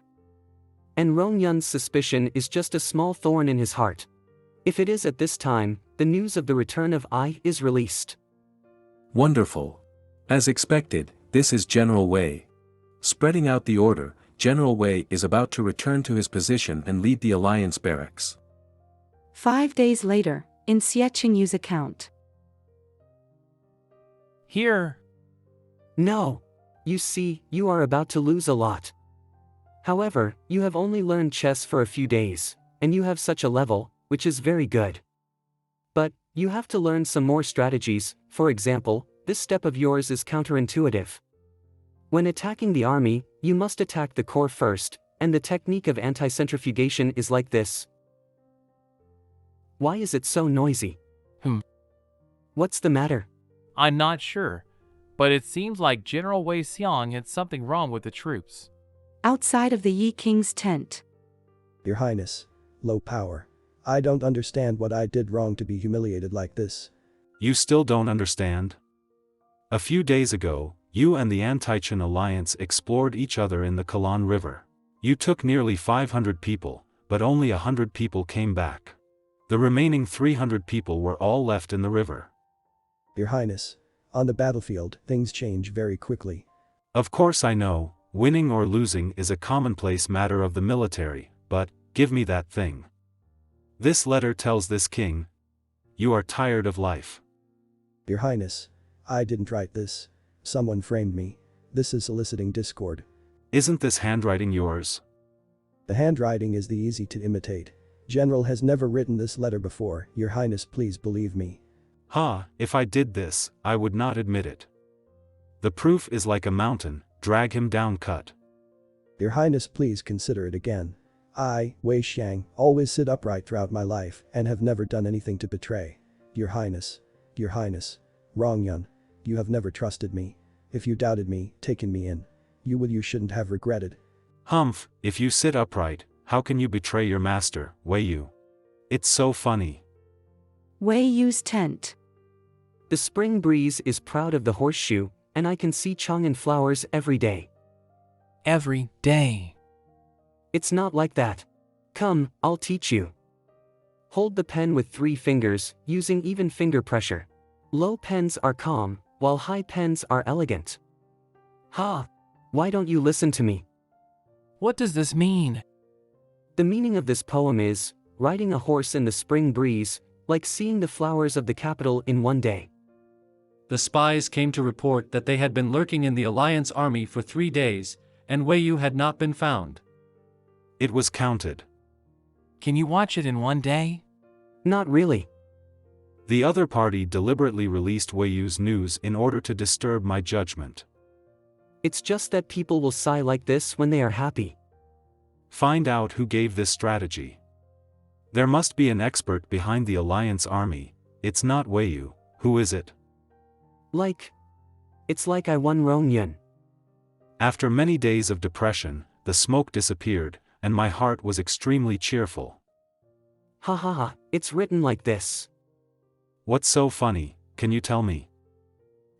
And Rongyun's suspicion is just a small thorn in his heart. If it is at this time, the news of the return of I is released. Wonderful. As expected, this is General Wei. Spreading out the order, General Wei is about to return to his position and lead the alliance barracks. 5 days later, in Xie Qingyu's account. Here. No. You see, you are about to lose a lot. However, you have only learned chess for a few days, and you have such a level, which is very good. But, you have to learn some more strategies. For example, this step of yours is counterintuitive. When attacking the army, you must attack the core first, and the technique of anti-centrifugation is like this. Why is it so noisy? What's the matter? I'm not sure, but it seems like General Wei Xiang had something wrong with the troops. Outside of the Yi King's tent. Your Highness, low power. I don't understand what I did wrong to be humiliated like this. You still don't understand? A few days ago, You and the Anti-Chan alliance explored each other in the Kalan River. You took nearly 500 people, but only 100 people came back. The remaining 300 people were all left in the river. Your Highness, on the battlefield, things change very quickly. Of course I know, winning or losing is a commonplace matter of the military, but, give me that thing. This letter tells this king, you are tired of life. Your Highness, I didn't write this. Someone framed me. This is soliciting discord. Isn't this handwriting yours? The handwriting is the easy to imitate. General has never written this letter before, Your Highness, please believe me. If I did this, I would not admit it. The proof is like a mountain, drag him down cut. Your Highness, please consider it again. I, Wei Xiang, always sit upright throughout my life and have never done anything to betray. Your Highness, Wrong Yun. You have never trusted me. If you doubted me, taken me in. You shouldn't have regretted. Humph, if you sit upright, how can you betray your master, Wei Yu? It's so funny. Wei Yu's tent. The spring breeze is proud of the horseshoe, and I can see Chang'an flowers every day. Every day. It's not like that. Come, I'll teach you. Hold the pen with 3 fingers, using even finger pressure. Low pens are calm, while high pens are elegant. Why don't you listen to me? What does this mean? The meaning of this poem is, riding a horse in the spring breeze, like seeing the flowers of the capital in one day. The spies came to report that they had been lurking in the Alliance army for 3 days, and Wei Yu had not been found. It was counted. Can you watch it in one day? Not really. The other party deliberately released Wei Yu's news in order to disturb my judgment. It's just that people will sigh like this when they are happy. Find out who gave this strategy. There must be an expert behind the Alliance army. It's not Wei Yu. Who is it? It's like I won Rong Yun. After many days of depression, the smoke disappeared, and my heart was extremely cheerful. It's written like this. What's so funny, can you tell me?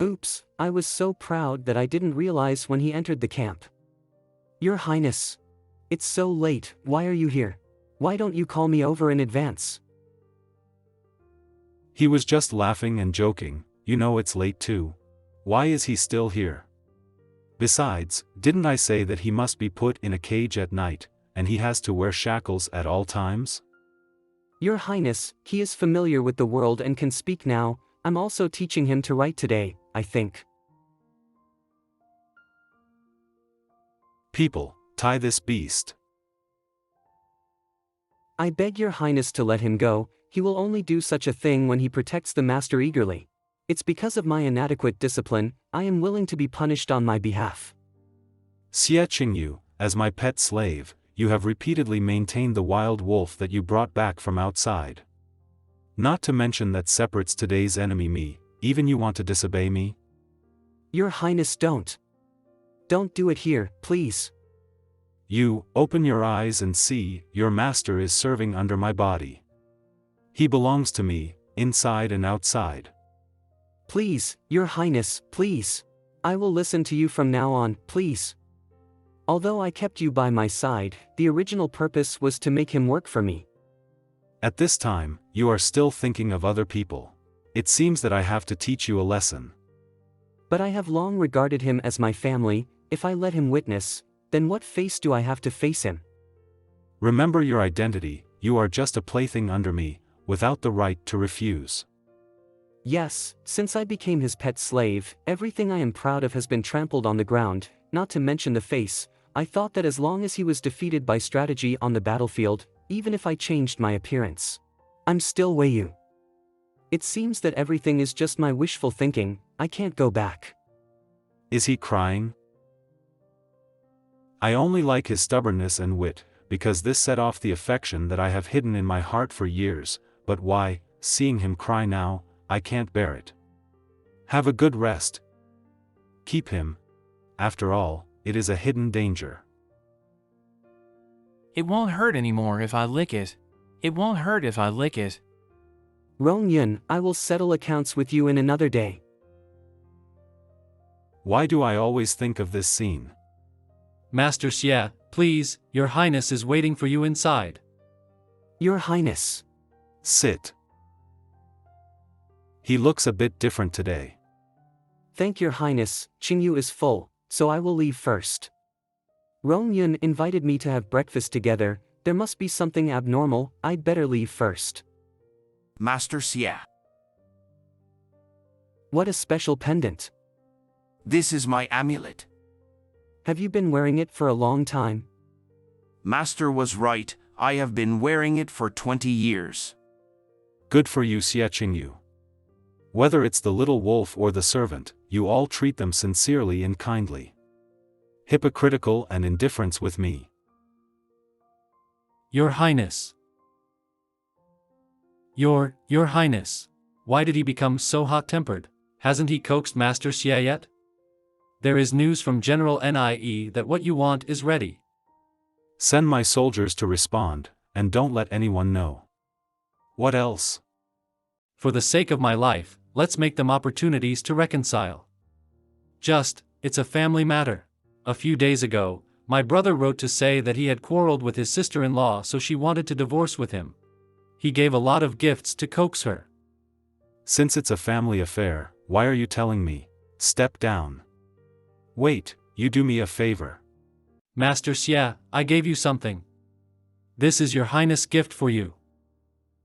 Oops, I was so proud that I didn't realize when he entered the camp. Your Highness. It's so late, why are you here? Why don't you call me over in advance? He was just laughing and joking, you know it's late too. Why is he still here? Besides, didn't I say that he must be put in a cage at night, and he has to wear shackles at all times? Your Highness, he is familiar with the world and can speak now. I'm also teaching him to write today, I think. People, tie this beast. I beg your Highness to let him go. He will only do such a thing when he protects the master eagerly. It's because of my inadequate discipline, I am willing to be punished on my behalf. Xie Qingyu, as my pet slave, you have repeatedly maintained the wild wolf that you brought back from outside. Not to mention that separates today's enemy me, even you want to disobey me? Your Highness, don't. Don't do it here, please. You, open your eyes and see, your master is serving under my body. He belongs to me, inside and outside. Please, Your Highness, please. I will listen to you from now on, please. Although I kept you by my side, the original purpose was to make him work for me. At this time, you are still thinking of other people. It seems that I have to teach you a lesson. But I have long regarded him as my family. If I let him witness, then what face do I have to face him? Remember your identity, you are just a plaything under me, without the right to refuse. Yes, since I became his pet slave, everything I am proud of has been trampled on the ground, not to mention the face. I thought that as long as he was defeated by strategy on the battlefield, even if I changed my appearance, I'm still Wei Yu. It seems that everything is just my wishful thinking. I can't go back. Is he crying? I only like his stubbornness and wit, because this set off the affection that I have hidden in my heart for years, but why, seeing him cry now, I can't bear it. Have a good rest. Keep him. After all, it is a hidden danger. It won't hurt anymore if I lick it. It won't hurt if I lick it. Rong Yun, I will settle accounts with you in another day. Why do I always think of this scene? Master Xie, please, Your Highness is waiting for you inside. Your Highness. Sit. He looks a bit different today. Thank Your Highness, Qingyu is full, so I will leave first. Rong Yun invited me to have breakfast together, there must be something abnormal, I'd better leave first. Master Xie. What a special pendant. This is my amulet. Have you been wearing it for a long time? Master was right, I have been wearing it for 20 years. Good for you, Xie Qingyu. Whether it's the little wolf or the servant, you all treat them sincerely and kindly. Hypocritical and indifference with me. Your Highness. Your Highness. Why did he become so hot-tempered? Hasn't he coaxed Master Xie yet? There is news from General Nie that what you want is ready. Send my soldiers to respond, and don't let anyone know. What else? For the sake of my life, let's make them opportunities to reconcile. It's a family matter. A few days ago, my brother wrote to say that he had quarreled with his sister-in-law, so she wanted to divorce with him. He gave a lot of gifts to coax her. Since it's a family affair, why are you telling me? Step down. Wait, you do me a favor. Master Xie, I gave you something. This is Your Highness' gift for you.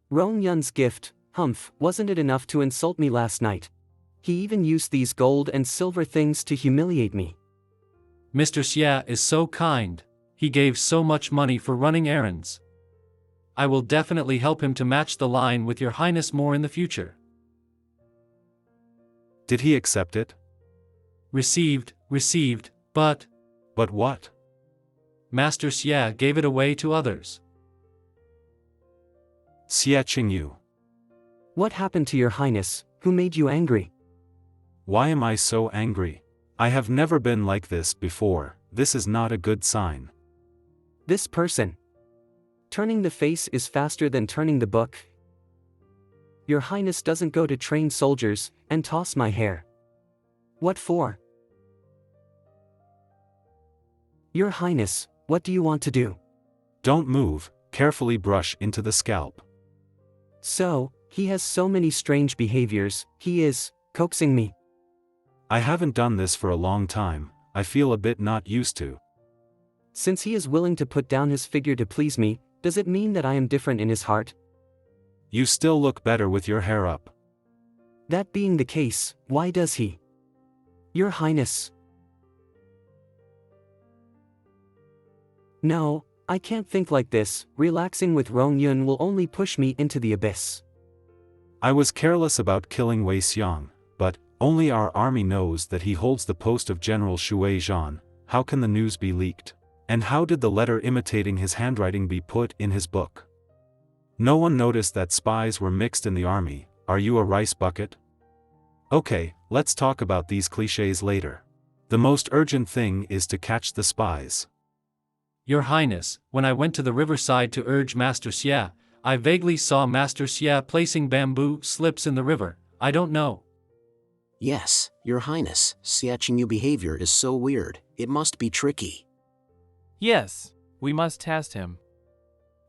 Rong Yun's gift, humph, wasn't it enough to insult me last night? He even used these gold and silver things to humiliate me. Mr. Xie is so kind. He gave so much money for running errands. I will definitely help him to match the line with Your Highness more in the future. Did he accept it? Received, but... But what? Master Xie gave it away to others. Xie Qingyu. What happened to Your Highness? Who made you angry? Why am I so angry? I have never been like this before, this is not a good sign. This person. Turning the face is faster than turning the book. Your Highness doesn't go to train soldiers, and toss my hair. What for? Your Highness, what do you want to do? Don't move, carefully brush into the scalp. So, he has so many strange behaviors, he is coaxing me. I haven't done this for a long time, I feel a bit not used to. Since he is willing to put down his figure to please me, does it mean that I am different in his heart? You still look better with your hair up. That being the case, why does he? Your Highness. No, I can't think like this, relaxing with Rong Yun will only push me into the abyss. I was careless about killing Wei Xiang, but only our army knows that he holds the post of General Shui Zhan. How can the news be leaked? And how did the letter imitating his handwriting be put in his book? No one noticed that spies were mixed in the army. Are you a rice bucket? Okay, let's talk about these clichés later. The most urgent thing is to catch the spies. Your Highness, when I went to the riverside to urge Master Xie, I vaguely saw Master Xie placing bamboo slips in the river. I don't know. Yes, Your Highness, Xie Qingyu behavior is so weird, it must be tricky. Yes, we must test him.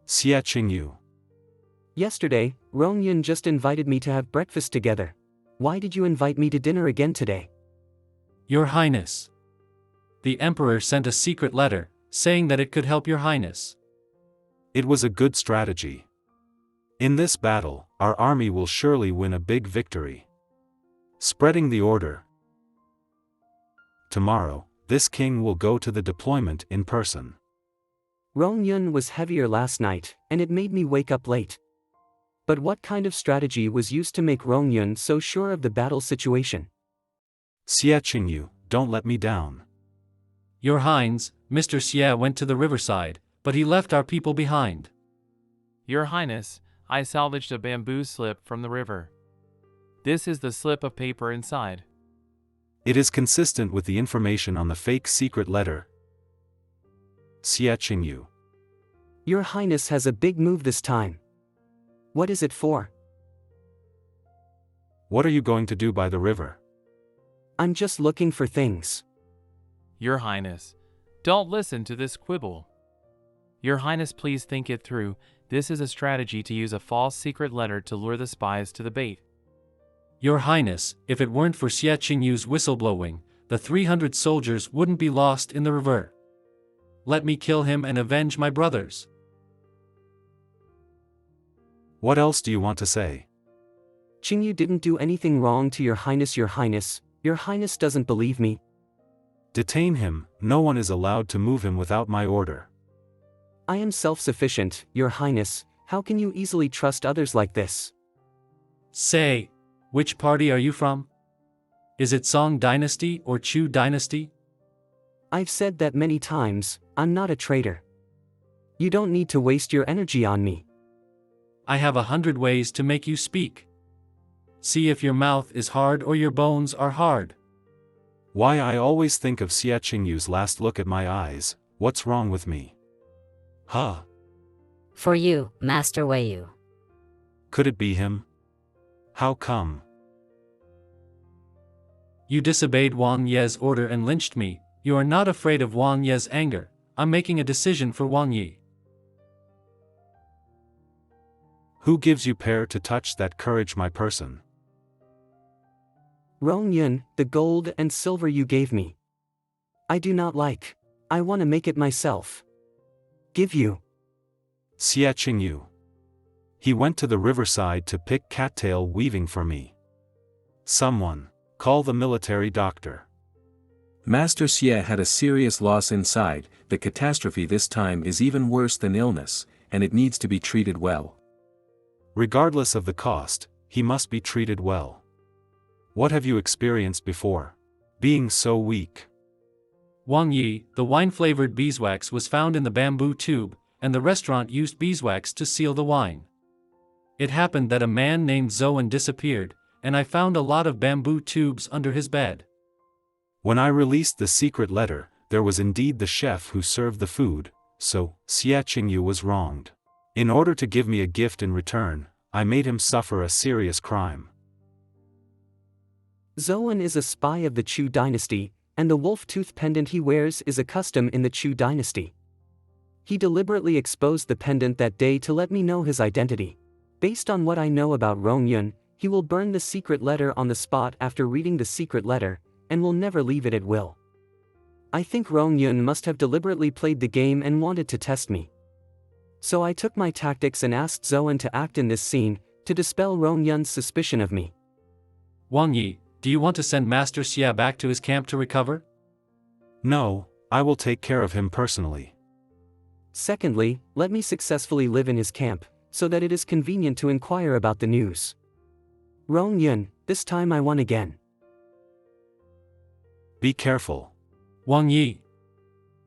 Xie Qingyu. Yesterday, Rong Yun just invited me to have breakfast together. Why did you invite me to dinner again today? Your Highness. The Emperor sent a secret letter, saying that it could help Your Highness. It was a good strategy. In this battle, our army will surely win a big victory. Spreading the order. Tomorrow, this king will go to the deployment in person. Rong Yun was heavier last night, and it made me wake up late. But what kind of strategy was used to make Rong Yun so sure of the battle situation? Xie Qingyu, don't let me down. Your Highness, Mr. Xie went to the riverside, but he left our people behind. Your Highness, I salvaged a bamboo slip from the river. This is the slip of paper inside. It is consistent with the information on the fake secret letter. Xie Qingyu. Your Highness has a big move this time. What is it for? What are you going to do by the river? I'm just looking for things. Your Highness, don't listen to this quibble. Your Highness, please think it through. This is a strategy to use a false secret letter to lure the spies to the bait. Your Highness, if it weren't for Xie Qingyu's whistleblowing, the 300 soldiers wouldn't be lost in the river. Let me kill him and avenge my brothers. What else do you want to say? Qingyu didn't do anything wrong to Your Highness. Your Highness. Your Highness doesn't believe me. Detain him, no one is allowed to move him without my order. I am self-sufficient, Your Highness. How can you easily trust others like this? Say, which party are you from? Is it Song Dynasty or Chu Dynasty? I've said that many times, I'm not a traitor. You don't need to waste your energy on me. I have 100 ways to make you speak. See if your mouth is hard or your bones are hard. Why, I always think of Xie Qingyu's last look at my eyes. What's wrong with me? Huh? For you, Master Weiyu. Could it be him? How come? You disobeyed Wang Ye's order and lynched me. You are not afraid of Wang Ye's anger. I'm making a decision for Wang Yi. Who gives you power to touch that courage, my person? Rong Yun, the gold and silver you gave me. I do not like. I want to make it myself. Give you. Xie Qingyu. He went to the riverside to pick cattail weaving for me. Someone, call the military doctor. Master Xie had a serious loss inside. The catastrophe this time is even worse than illness, and it needs to be treated well. Regardless of the cost, he must be treated well. What have you experienced before? Being so weak. Wang Yi, the wine-flavored beeswax was found in the bamboo tube, and the restaurant used beeswax to seal the wine. It happened that a man named Zoan disappeared, and I found a lot of bamboo tubes under his bed. When I released the secret letter, there was indeed the chef who served the food, so Xie Qingyu was wronged. In order to give me a gift in return, I made him suffer a serious crime. Zoan is a spy of the Chu dynasty, and the wolf-tooth pendant he wears is a custom in the Chu dynasty. He deliberately exposed the pendant that day to let me know his identity. Based on what I know about Rong Yun, he will burn the secret letter on the spot after reading the secret letter, and will never leave it at will. I think Rong Yun must have deliberately played the game and wanted to test me. So I took my tactics and asked Zoan to act in this scene, to dispel Rong Yun's suspicion of me. Wang Yi, do you want to send Master Xie back to his camp to recover? No, I will take care of him personally. Secondly, let me successfully live in his camp, so that it is convenient to inquire about the news. Rong Yun, this time I won again. Be careful. Wang Yi.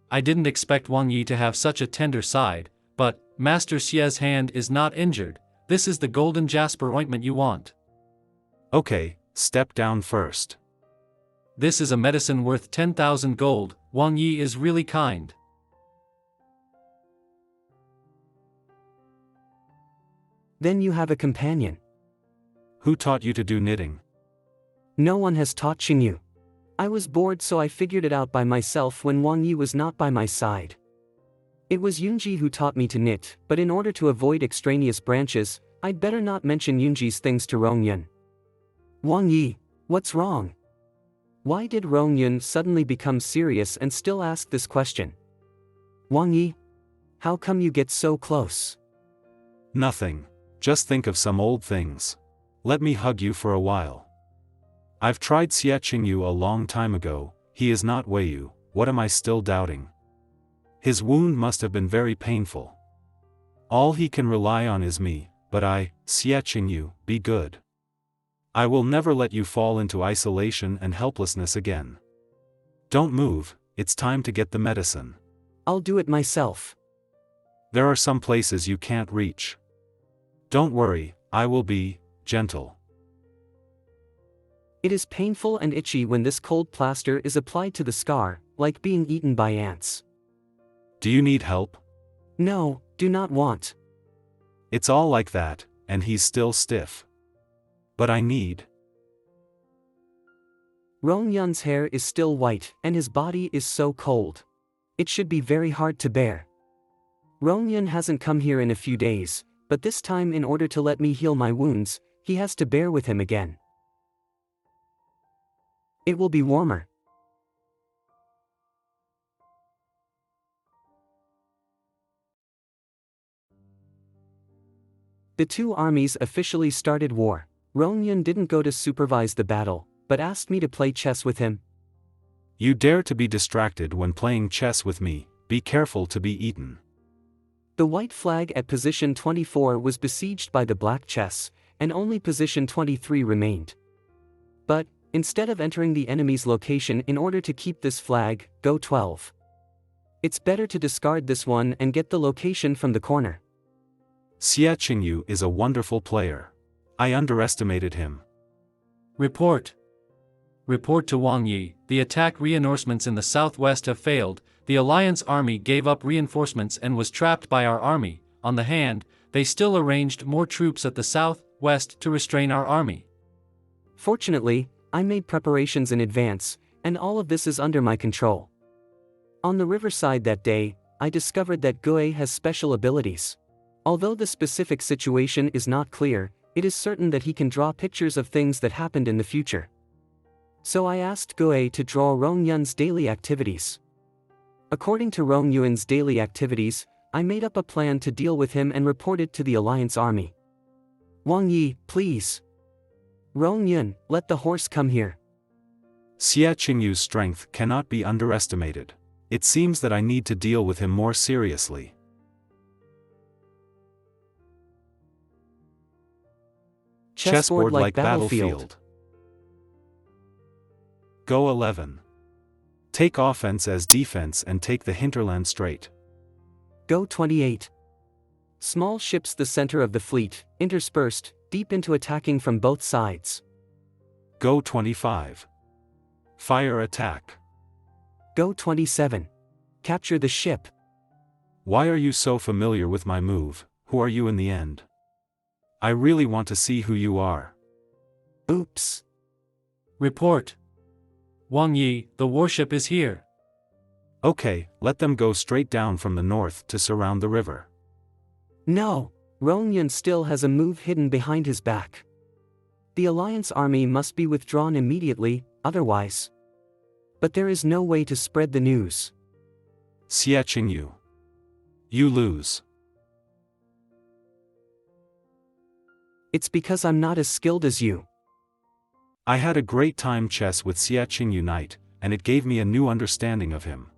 I didn't expect Wang Yi to have such a tender side, but Master Xie's hand is not injured. This is the golden jasper ointment you want. Okay, step down first. This is a medicine worth 10,000 gold. Wang Yi is really kind. Then you have a companion. Who taught you to do knitting? No one has taught Qingyu. I was bored, so I figured it out by myself when Wang Yi was not by my side. It was Yunji who taught me to knit, but in order to avoid extraneous branches, I'd better not mention Yunji's things to Rong Yun. Wang Yi, what's wrong? Why did Rong Yun suddenly become serious and still ask this question? Wang Yi, how come you get so close? Nothing. Just think of some old things. Let me hug you for a while. I've tried Xie Qingyu a long time ago. He is not Weiyu. What am I still doubting? His wound must have been very painful. All he can rely on is me, but I, Xie Qingyu, be good. I will never let you fall into isolation and helplessness again. Don't move, it's time to get the medicine. I'll do it myself. There are some places you can't reach. Don't worry, I will be gentle. It is painful and itchy when this cold plaster is applied to the scar, like being eaten by ants. Do you need help? No, do not want. It's all like that, and he's still stiff. But I need. Rong Yun's hair is still white and his body is so cold. It should be very hard to bear. Rong Yun hasn't come here in a few days, but this time in order to let me heal my wounds, he has to bear with him again. It will be warmer. The two armies officially started war. Rong Yun didn't go to supervise the battle, but asked me to play chess with him. You dare to be distracted when playing chess with me, be careful to be eaten. The white flag at position 24 was besieged by the black chess, and only position 23 remained. But, instead of entering the enemy's location in order to keep this flag, go 12. It's better to discard this one and get the location from the corner. Xie Qingyu is a wonderful player. I underestimated him. Report. Report to Wang Yi, the attack reinforcements in the southwest have failed. The Alliance army gave up reinforcements and was trapped by our army. On the hand, they still arranged more troops at the southwest to restrain our army. Fortunately, I made preparations in advance, and all of this is under my control. On the riverside that day, I discovered that Gue has special abilities. Although the specific situation is not clear, it is certain that he can draw pictures of things that happened in the future. So I asked Gue to draw Rong Yun's daily activities. According to Rong Yun's daily activities, I made up a plan to deal with him and report it to the Alliance army. Wang Yi, please. Rong Yun, let the horse come here. Xie Qingyu's strength cannot be underestimated. It seems that I need to deal with him more seriously. Chessboard like battlefield. Go 11. Take offense as defense and take the hinterland straight. Go 28. Small ships the center of the fleet, interspersed, deep into attacking from both sides. Go 25. Fire attack. Go 27. Capture the ship. Why are you so familiar with my move? Who are you in the end? I really want to see who you are. Oops. Report. Wang Yi, the warship is here. Okay, let them go straight down from the north to surround the river. No, Rong Yun still has a move hidden behind his back. The Alliance army must be withdrawn immediately, otherwise. But there is no way to spread the news. Xie Qingyu. You lose. It's because I'm not as skilled as you. I had a great time chess with Xie Qingyu Knight, and it gave me a new understanding of him.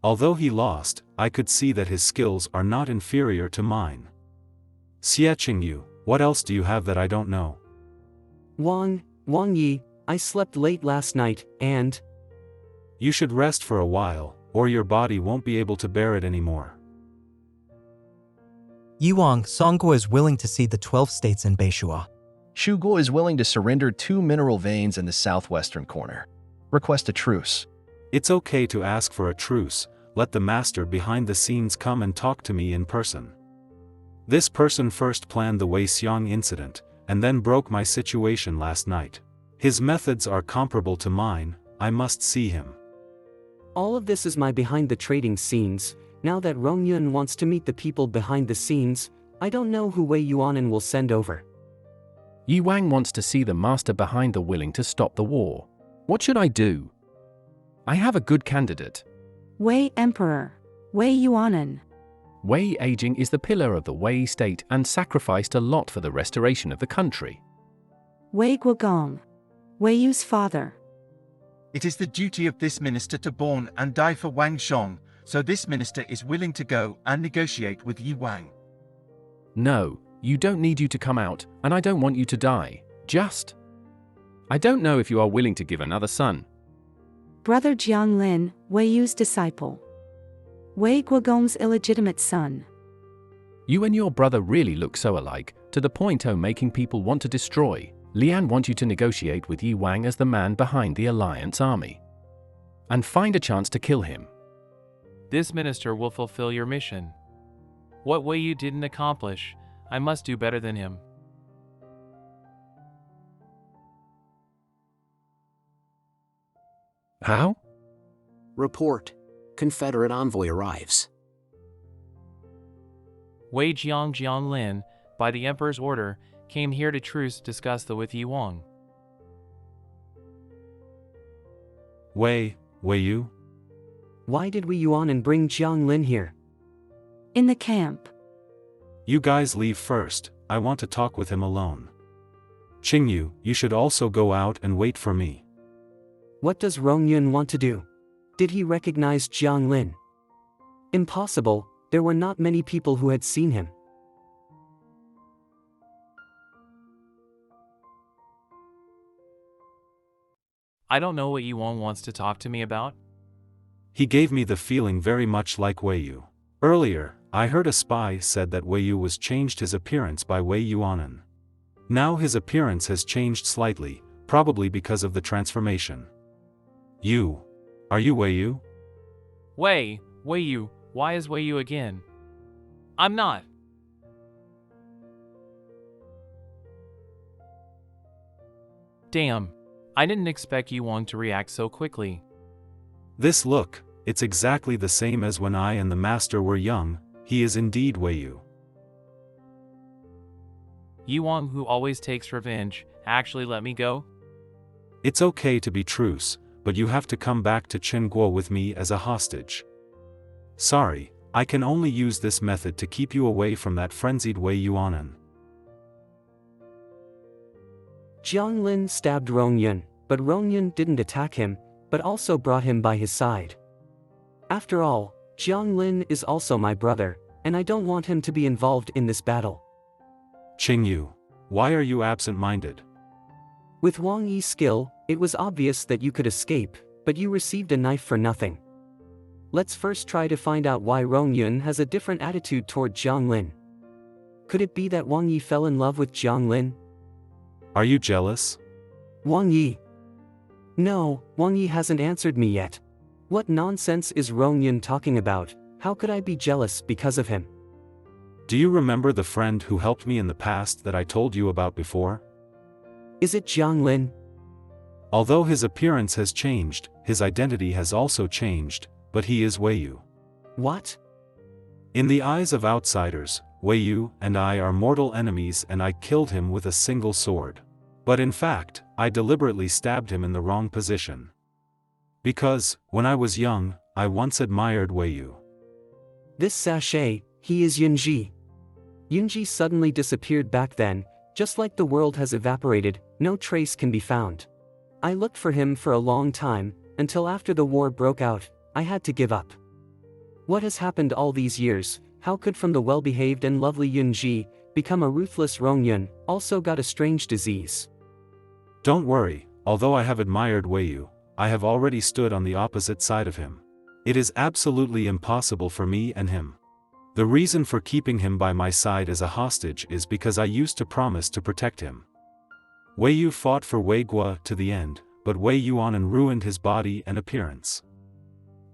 Although he lost, I could see that his skills are not inferior to mine. Xie Qingyu, what else do you have that I don't know? Wang Yi, I slept late last night, and... You should rest for a while, or your body won't be able to bear it anymore. Yuang Songguo is willing to cede the 12 states in Beishua. Shuguo is willing to surrender 2 mineral veins in the southwestern corner. Request a truce. It's okay to ask for a truce, let the master behind the scenes come and talk to me in person. This person first planned the Wei Xiong incident, and then broke my situation last night. His methods are comparable to mine, I must see him. All of this is my behind the trading scenes. Now that Rong Yun wants to meet the people behind the scenes, I don't know who Wei Yuanan will send over. Yi Wang wants to see the master behind the willing to stop the war. What should I do? I have a good candidate. Wei Emperor. Wei Yuanan. Wei aging is the pillar of the Wei state and sacrificed a lot for the restoration of the country. Wei Guogong. Wei Yu's father. It is the duty of this minister to born and die for Wang Shong, so this minister is willing to go and negotiate with Yi Wang. No, you don't need you to come out, and I don't want you to die. Just. I don't know if you are willing to give another son. Brother Jiang Lin, Wei Yu's disciple. Wei Guogong's illegitimate son. You and your brother really look so alike, to the point of making people want to destroy. Lian wants you to negotiate with Yi Wang as the man behind the Alliance army. And find a chance to kill him. This minister will fulfill your mission. What Wei Yu didn't accomplish, I must do better than him. How? Report. Confederate envoy arrives. Wei Jianglin, by the Emperor's order, came here to truce discuss the with Yi Wang. Wei Yu? Why did Wei Yuan bring Jianglin here? In the camp. You guys leave first, I want to talk with him alone. Qingyu, you should also go out and wait for me. What does Rongyun want to do? Did he recognize Jianglin? Impossible, there were not many people who had seen him. I don't know what Yi Wang wants to talk to me about. He gave me the feeling very much like Wei Yu. Earlier, I heard a spy said that Wei Yu was changed his appearance by Wei Yuanan. Now his appearance has changed slightly, probably because of the transformation. You. Are you Wei Yu? Wei Yu, why is Wei Yu again? I'm not. Damn. I didn't expect Yi Wang to react so quickly. This look, it's exactly the same as when I and the master were young, he is indeed Wei Yu. Yi Wang, who always takes revenge, actually let me go? It's okay to be truce, but you have to come back to Qinguo with me as a hostage. Sorry, I can only use this method to keep you away from that frenzied Wei Yuanan. Jianglin stabbed Rongyun, but Rongyun didn't attack him, but also brought him by his side. After all, Jianglin is also my brother, and I don't want him to be involved in this battle. Qingyu, why are you absent-minded? With Wang Yi's skill, it was obvious that you could escape, but you received a knife for nothing. Let's first try to find out why Rongyun has a different attitude toward Jianglin. Could it be that Wang Yi fell in love with Jianglin? Are you jealous? Wang Yi. No, Wang Yi hasn't answered me yet. What nonsense is Rongyun talking about? How could I be jealous because of him? Do you remember the friend who helped me in the past that I told you about before? Is it Jianglin? Although his appearance has changed, his identity has also changed, but he is Wei Yu. What? In the eyes of outsiders, Wei Yu and I are mortal enemies, and I killed him with a single sword. But in fact, I deliberately stabbed him in the wrong position. Because, when I was young, I once admired Wei Yu. This sachet, he is Yunji. Yunji suddenly disappeared back then, just like the world has evaporated, no trace can be found. I looked for him for a long time, until after the war broke out, I had to give up. What has happened all these years? How could from the well-behaved and lovely Yunji become a ruthless Rongyun, also got a strange disease? Don't worry, although I have admired Wei Yu, I have already stood on the opposite side of him. It is absolutely impossible for me and him. The reason for keeping him by my side as a hostage is because I used to promise to protect him. Wei Yu fought for Wei Guo to the end, but Wei Yuanan ruined his body and appearance.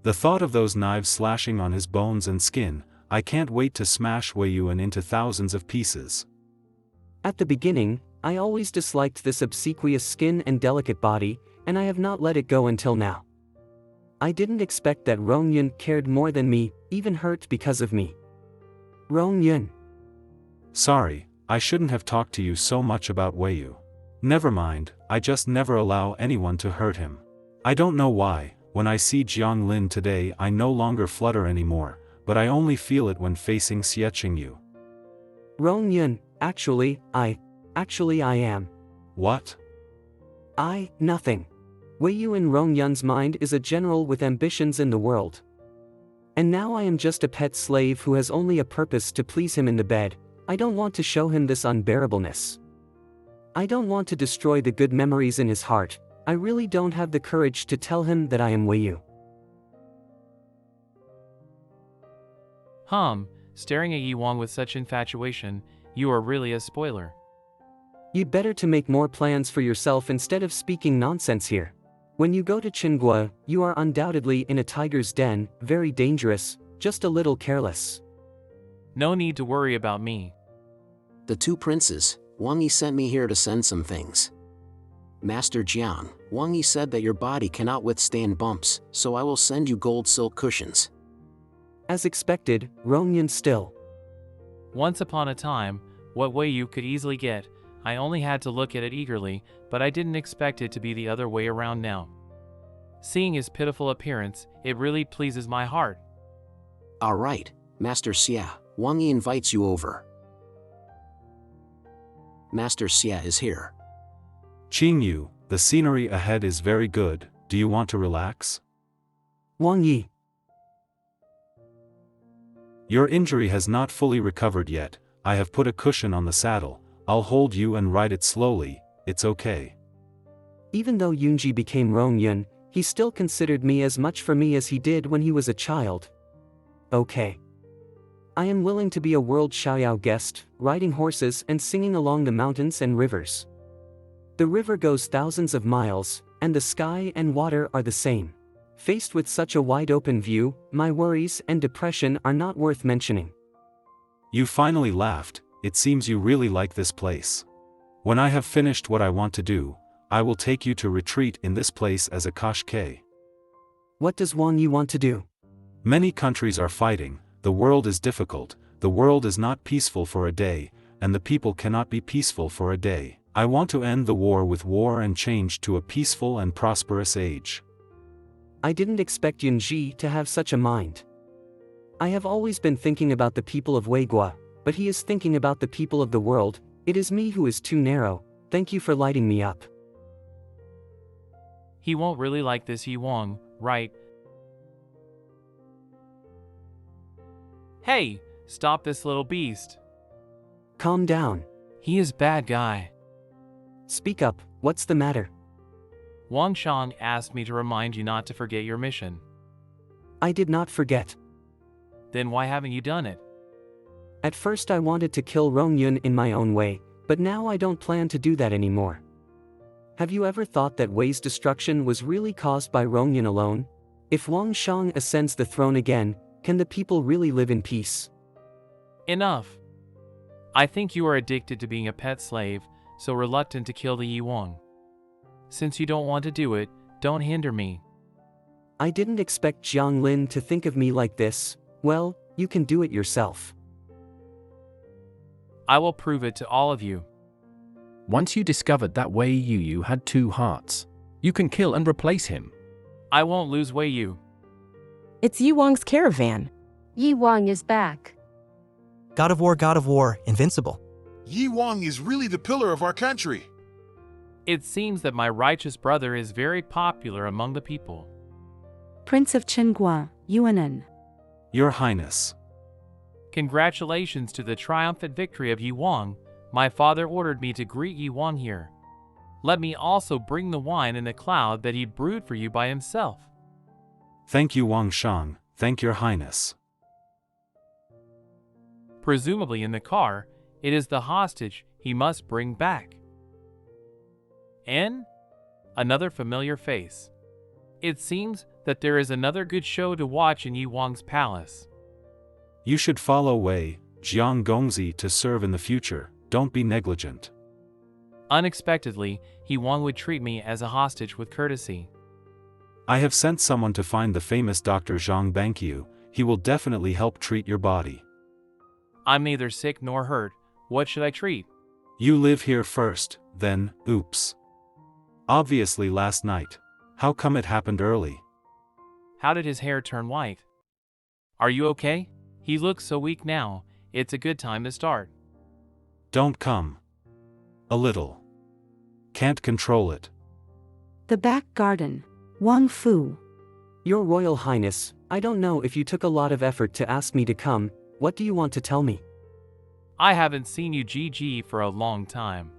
The thought of those knives slashing on his bones and skin, I can't wait to smash Wei Yuan into thousands of pieces. At the beginning, I always disliked this obsequious skin and delicate body, and I have not let it go until now. I didn't expect that Rongyun cared more than me, even hurt because of me. Rongyun. Sorry, I shouldn't have talked to you so much about Wei Yu. Never mind, I just never allow anyone to hurt him. I don't know why, when I see Jianglin today I no longer flutter anymore, but I only feel it when facing Xie Qingyu. Rongyun, actually I am. What? Nothing. Wei Yu in Rongyun's mind is a general with ambitions in the world. And now I am just a pet slave who has only a purpose to please him in the bed. I don't want to show him this unbearableness. I don't want to destroy the good memories in his heart. I really don't have the courage to tell him that I am Wei Yu. Staring at Yi Wang with such infatuation, you are really a spoiler. You'd better to make more plans for yourself instead of speaking nonsense here. When you go to Qinguo, you are undoubtedly in a tiger's den, very dangerous, just a little careless. No need to worry about me. The two princes, Wang Yi sent me here to send some things. Master Jiang, Wang Yi said that your body cannot withstand bumps, so I will send you gold silk cushions. As expected, Rongyun still. Once upon a time, what Wei Yu could easily get, I only had to look at it eagerly, but I didn't expect it to be the other way around now. Seeing his pitiful appearance, it really pleases my heart. Alright, Master Xia, Wang Yi invites you over. Master Xia is here. Qing Yu, the scenery ahead is very good, do you want to relax? Wang Yi. Your injury has not fully recovered yet, I have put a cushion on the saddle, I'll hold you and ride it slowly, it's okay. Even though Yunji became Rongyun, he still considered me as much for me as he did when he was a child. Okay. I am willing to be a world Xiaoyao guest, riding horses and singing along the mountains and rivers. The river goes thousands of miles, and the sky and water are the same. Faced with such a wide open view, my worries and depression are not worth mentioning. You finally laughed, it seems you really like this place. When I have finished what I want to do, I will take you to retreat in this place as a Koshkei. What does Wang Yi want to do? Many countries are fighting, the world is difficult, the world is not peaceful for a day, and the people cannot be peaceful for a day. I want to end the war with war and change to a peaceful and prosperous age. I didn't expect Yunji to have such a mind. I have always been thinking about the people of Weigua, but he is thinking about the people of the world. It is me who is too narrow. Thank you for lighting me up. He won't really like this Yi Wang, right? Hey, stop this little beast. Calm down. He is bad guy. Speak up, what's the matter? Wang Shang asked me to remind you not to forget your mission. I did not forget. Then why haven't you done it? At first I wanted to kill Rongyun in my own way, but now I don't plan to do that anymore. Have you ever thought that Wei's destruction was really caused by Rongyun alone? If Wang Shang ascends the throne again, can the people really live in peace? Enough. I think you are addicted to being a pet slave, so reluctant to kill the Yi Wang. Since you don't want to do it, don't hinder me. I didn't expect Jiang Lin to think of me like this. Well, you can do it yourself. I will prove it to all of you. Once you discovered that Wei Yu had two hearts, you can kill and replace him. I won't lose Wei Yu. It's Yi Wang's caravan. Yi Wang is back. God of War, invincible. Yi Wang is really the pillar of our country. It seems that my righteous brother is very popular among the people. Prince of Qinghua, Yuanen. Your Highness. Congratulations to the triumphant victory of Yi Wang. My father ordered me to greet Yi Wang here. Let me also bring the wine in the cloud that he brewed for you by himself. Thank you, Wang Shang. Thank your Highness. Presumably in the car, it is the hostage he must bring back. And another familiar face. It seems that there is another good show to watch in Yi Wang's palace. You should follow Wei Jiang Gongzi to serve in the future. Don't be negligent. Unexpectedly, Yi Wang would treat me as a hostage with courtesy. I have sent someone to find the famous Dr. Zhang Banqiu. He will definitely help treat your body. I'm neither sick nor hurt. What should I treat? You live here first, then, oops. Obviously last night. How come it happened early? How did his hair turn white? Are you okay? He looks so weak now. It's a good time to start. Don't come. A little. Can't control it. The back garden. Wang Fu. Your Royal Highness, I don't know if you took a lot of effort to ask me to come. What do you want to tell me? I haven't seen you GG for a long time.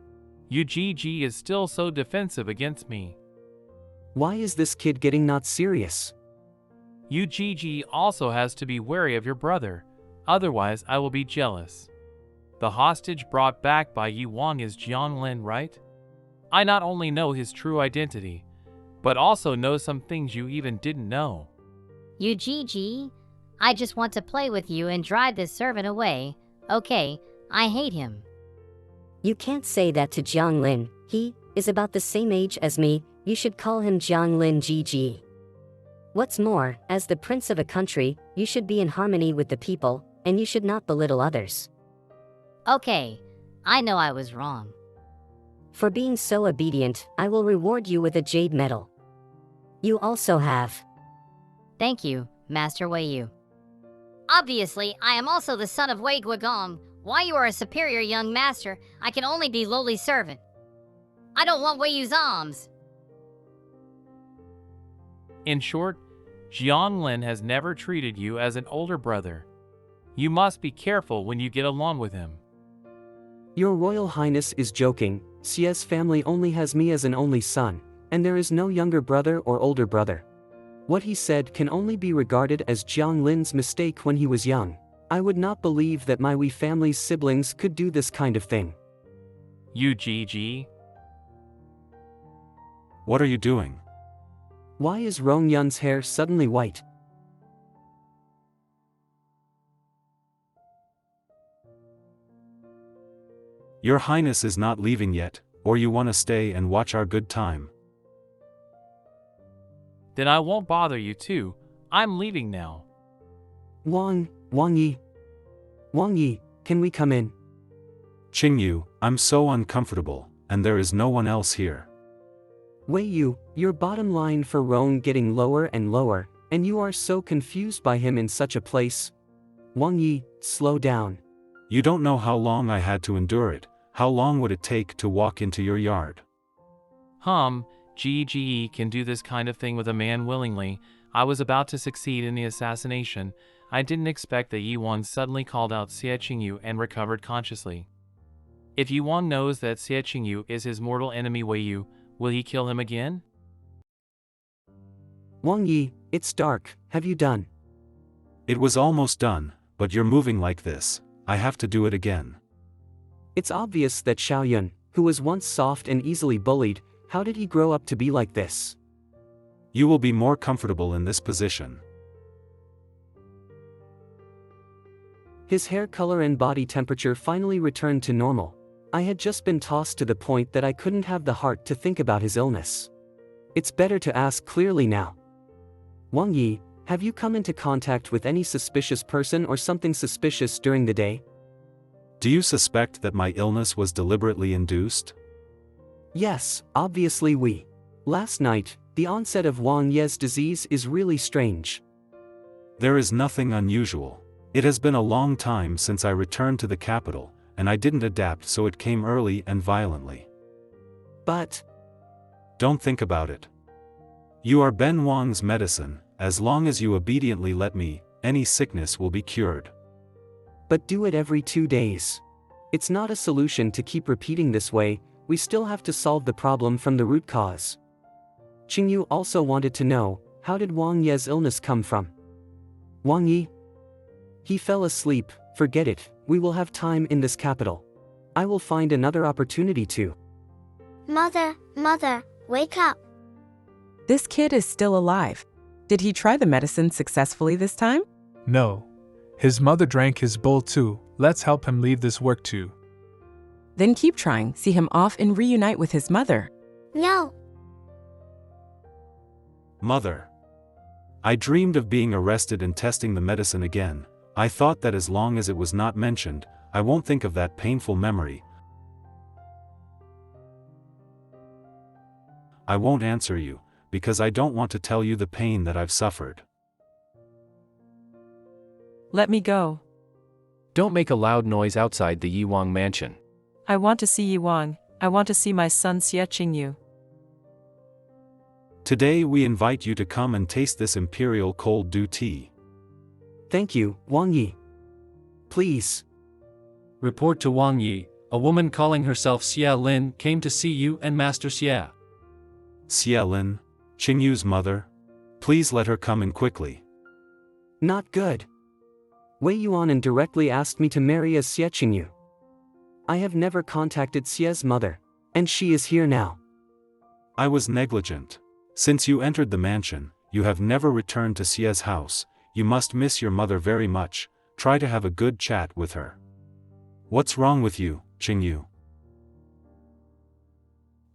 You GG is still so defensive against me. Why is this kid getting not serious? You GG also has to be wary of your brother, otherwise I will be jealous. The hostage brought back by Yi Wang is Jiang Lin, right? I not only know his true identity, but also know some things you even didn't know. You GG? I just want to play with you and drive this servant away. Okay, I hate him. You can't say that to Jiang Lin. is about the same age as me, you should call him Jianglin Gigi. What's more, as the prince of a country, you should be in harmony with the people, and you should not belittle others. Okay, I know I was wrong. For being so obedient, I will reward you with a jade medal. You also have. Thank you, Master Wei Yu. Obviously, I am also the son of Wei Guigong. Why you are a superior young master, I can only be lowly servant. I don't want Wei Yu's alms. In short, Jianglin has never treated you as an older brother. You must be careful when you get along with him. Your Royal Highness is joking. Xie's family only has me as an only son, and there is no younger brother or older brother. What he said can only be regarded as Jianglin's mistake when he was young. I would not believe that my Wei family's siblings could do this kind of thing. You Gigi? What are you doing? Why is Rongyun's hair suddenly white? Your Highness is not leaving yet, or you want to stay and watch our good time. Then I won't bother you too. I'm leaving now. Wang Yi, can we come in? Qingyu, I'm so uncomfortable, and there is no one else here. Wei Yu, your bottom line for Rong getting lower and lower, and you are so confused by him in such a place. Wang Yi, slow down. You don't know how long I had to endure it. How long would it take to walk into your yard? Gigi can do this kind of thing with a man willingly. I was about to succeed in the assassination. I didn't expect that Yi Wang suddenly called out Xie Qingyu and recovered consciously. If Yi Wang knows that Xie Qingyu is his mortal enemy Wei Yu, will he kill him again? Wang Yi, it's dark. Have you done? It was almost done, but you're moving like this. I have to do it again. It's obvious that Xiaoyun, who was once soft and easily bullied, how did he grow up to be like this? You will be more comfortable in this position. His hair color and body temperature finally returned to normal. I had just been tossed to the point that I couldn't have the heart to think about his illness. It's better to ask clearly now. Wang Yi, have you come into contact with any suspicious person or something suspicious during the day? Do you suspect that my illness was deliberately induced? Yes, obviously we. Last night, the onset of Wang Ye's disease is really strange. There is nothing unusual. It has been a long time since I returned to the capital, and I didn't adapt, so it came early and violently. But don't think about it. You are Ben Wang's medicine. As long as you obediently let me, any sickness will be cured. But do it every 2 days. It's not a solution to keep repeating this way. We still have to solve the problem from the root cause. Qingyu also wanted to know, how did Wang Ye's illness come from? Wang Yi? He fell asleep. Forget it, we will have time in this capital. I will find another opportunity to. Mother, wake up. This kid is still alive. Did he try the medicine successfully this time? No. His mother drank his bowl too. Let's help him leave this work too. Then keep trying, see him off and reunite with his mother. No. Mother. I dreamed of being arrested and testing the medicine again. I thought that as long as it was not mentioned, I won't think of that painful memory. I won't answer you, because I don't want to tell you the pain that I've suffered. Let me go. Don't make a loud noise outside the Yi Wang mansion. I want to see Yi Wang. I want to see my son Xie Qingyu. Today we invite you to come and taste this imperial cold dew tea. Thank you, Wang Yi. Please. Report to Wang Yi, a woman calling herself Xia Lin came to see you and Master Xia. Xia Lin, Qingyu's mother? Please let her come in quickly. Not good. Wei Yuan directly asked me to marry as Xie Qingyu. I have never contacted Xia's mother, and she is here now. I was negligent. Since you entered the mansion, you have never returned to Xia's house. You must miss your mother very much. Try to have a good chat with her. What's wrong with you, Qingyu?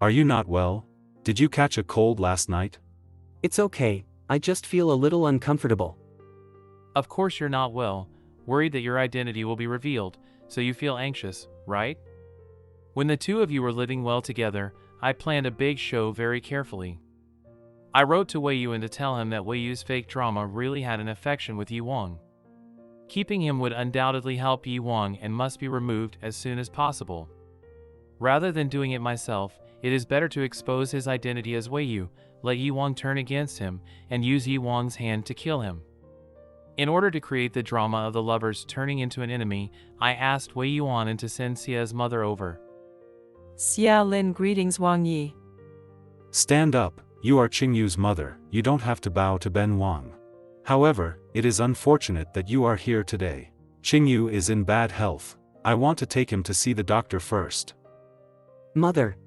Are you not well? Did you catch a cold last night? It's okay, I just feel a little uncomfortable. Of course you're not well, worried that your identity will be revealed, so you feel anxious, right? When the two of you were living well together, I planned a big show very carefully. I wrote to Wei Yuan to tell him that Wei Yu's fake drama really had an affection with Yi Wang. Keeping him would undoubtedly help Yi Wang and must be removed as soon as possible. Rather than doing it myself, it is better to expose his identity as Wei Yu, let Yi Wang turn against him, and use Yi Wang's hand to kill him. In order to create the drama of the lovers turning into an enemy, I asked Wei Yuan to send Xia's mother over. Xia Lin, greetings Wang Yi. Stand up, you are Qingyu's mother, you don't have to bow to Ben Wang. However, it is unfortunate that you are here today. Qingyu is in bad health. I want to take him to see the doctor first. Mother.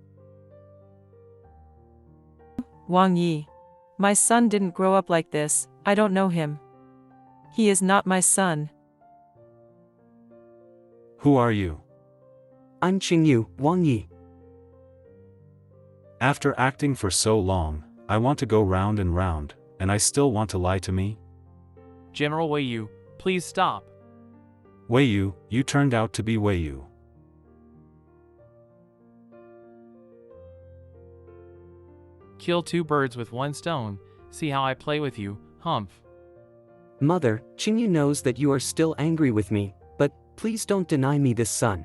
Wang Yi. My son didn't grow up like this, I don't know him. He is not my son. Who are you? I'm Qingyu, Wang Yi. After acting for so long, I want to go round and round, and I still want to lie to me? General Wei Yu, please stop. Wei Yu, you turned out to be Wei Yu. Kill two birds with one stone, see how I play with you, humph. Mother, Qingyu knows that you are still angry with me, but please don't deny me this son.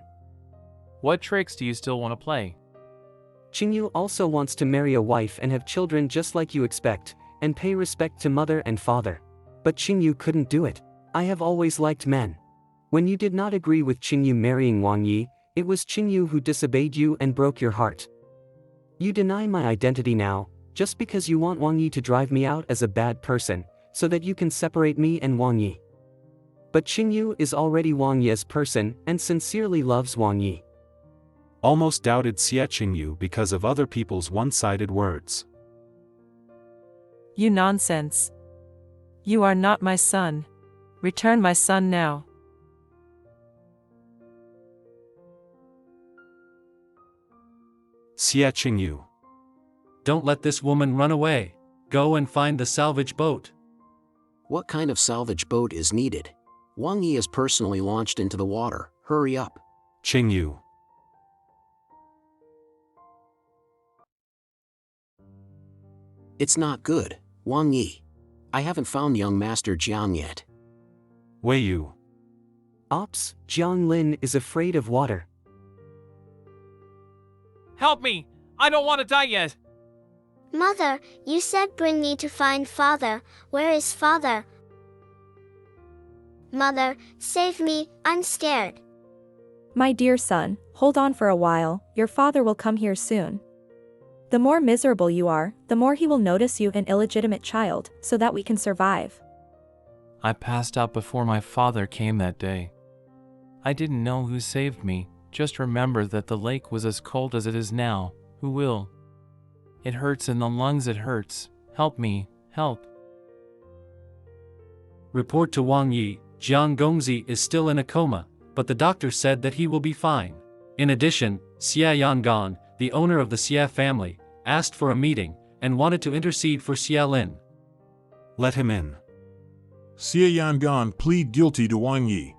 What tricks do you still want to play? Qingyu also wants to marry a wife and have children just like you expect, and pay respect to mother and father. But Qingyu couldn't do it. I have always liked men. When you did not agree with Qingyu marrying Wang Yi, it was Qingyu who disobeyed you and broke your heart. You deny my identity now, just because you want Wang Yi to drive me out as a bad person, so that you can separate me and Wang Yi. But Qingyu is already Wang Yi's person and sincerely loves Wang Yi. Almost doubted Xie Qingyu because of other people's one-sided words. You nonsense. You are not my son. Return my son now. Xie Qingyu. Don't let this woman run away. Go and find the salvage boat. What kind of salvage boat is needed? Wang Yi is personally launched into the water. Hurry up. Qingyu. It's not good, Wang Yi. I haven't found young Master Jiang yet. Wei Yu. Ops, Jiang Lin is afraid of water. Help me! I don't want to die yet! Mother, you said bring me to find father. Where is father? Mother, save me, I'm scared. My dear son, hold on for a while, your father will come here soon. The more miserable you are, the more he will notice you an illegitimate child, so that we can survive. I passed out before my father came that day. I didn't know who saved me, just remember that the lake was as cold as it is now. Who will? It hurts in the lungs, it hurts. Help me, help. Report to Wang Yi, Jiang Gongzi is still in a coma, but the doctor said that he will be fine. In addition, Xia Yangan, the owner of the Xia family, asked for a meeting, and wanted to intercede for Xia Lin. Let him in. Xie Yangan plead guilty to Wang Yi.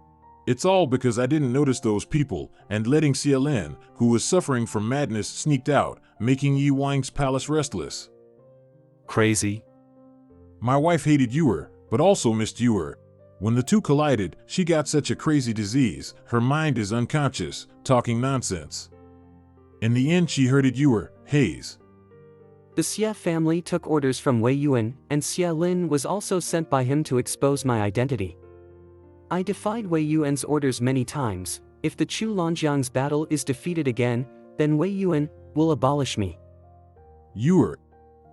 It's all because I didn't notice those people, and letting Xia Lin, who was suffering from madness, sneaked out, making Yi Wang's palace restless. Crazy. My wife hated Yuer, but also missed Yuer. When the two collided, she got such a crazy disease, her mind is unconscious, talking nonsense. In the end she hurted Yuer, Hayes. The Xia family took orders from Wei Yuan, and Xia Lin was also sent by him to expose my identity. I defied Wei Yuan's orders many times. If the Chu Lanjiang's battle is defeated again, then Wei Yuan will abolish me. Yuer.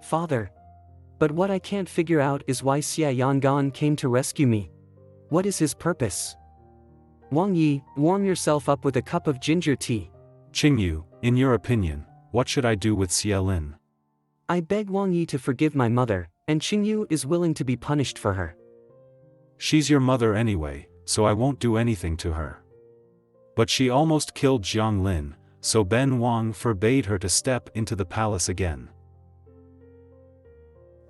Father. But what I can't figure out is why Xia Yangan came to rescue me. What is his purpose? Wang Yi, warm yourself up with a cup of ginger tea. Qingyu, in your opinion, what should I do with Xia Lin? I beg Wang Yi to forgive my mother, and Qingyu is willing to be punished for her. She's your mother anyway, so I won't do anything to her. But she almost killed Jiang Lin, so Ben Wang forbade her to step into the palace again.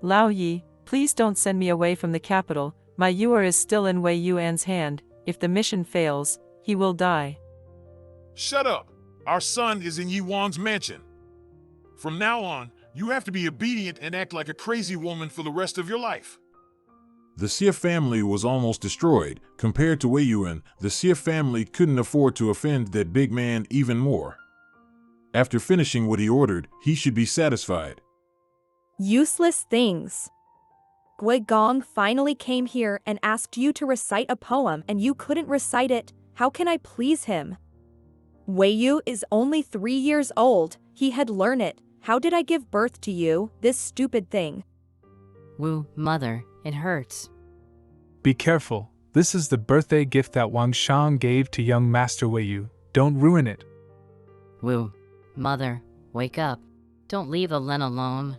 Lao Yi, please don't send me away from the capital. My Yuer is still in Wei Yuan's hand. If the mission fails, he will die. Shut up! Our son is in Yi Wang's mansion. From now on, you have to be obedient and act like a crazy woman for the rest of your life. The Xie family was almost destroyed. Compared to Wei Yuan, the Xie family couldn't afford to offend that big man even more. After finishing what he ordered, he should be satisfied. Useless things. Gui Gong finally came here and asked you to recite a poem and you couldn't recite it. How can I please him? Wei Yu is only 3 years old. He had learned it. How did I give birth to you, this stupid thing? Wu, mother, it hurts. Be careful. This is the birthday gift that Wang Shang gave to young Master Wei Yu. Don't ruin it. Wu, mother, wake up. Don't leave Len alone.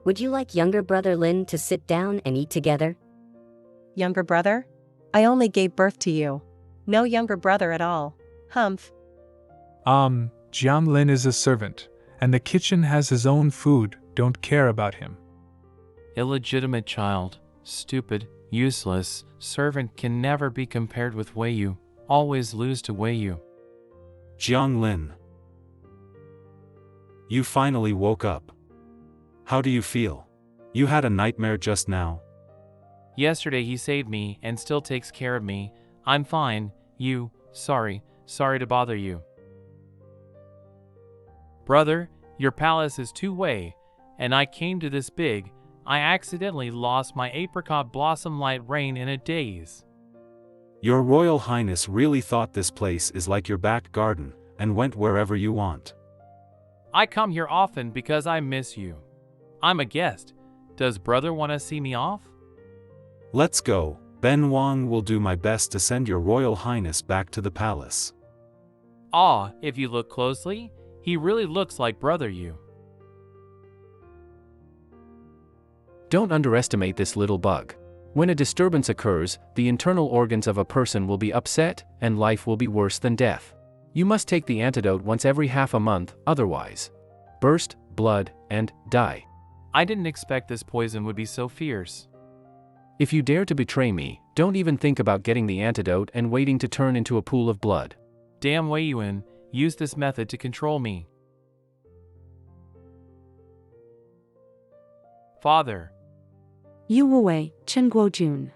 Would you like younger brother Lin to sit down and eat together? Younger brother? I only gave birth to you. No younger brother at all. Humph. Jiang Lin is a servant, and the kitchen has his own food. Don't care about him. Illegitimate child, stupid, useless, servant can never be compared with Wei Yu, always lose to Wei Yu. Jiang Lin. You finally woke up. How do you feel? You had a nightmare just now. Yesterday he saved me and still takes care of me. I'm fine. Sorry to bother you. Brother, your palace is 2 Wei, and I came to this big. I accidentally lost my apricot blossom light rain in a daze. Your Royal Highness really thought this place is like your back garden, and went wherever you want. I come here often because I miss you. I'm a guest. Does brother want to see me off? Let's go. Ben Wang will do my best to send your Royal Highness back to the palace. If you look closely, he really looks like brother Yu. Don't underestimate this little bug. When a disturbance occurs, the internal organs of a person will be upset, and life will be worse than death. You must take the antidote once every half a month, otherwise burst, blood, and die. I didn't expect this poison would be so fierce. If you dare to betray me, don't even think about getting the antidote and waiting to turn into a pool of blood. Damn Wei Yuan, use this method to control me. Father. Yu Wei, Chen Guojun.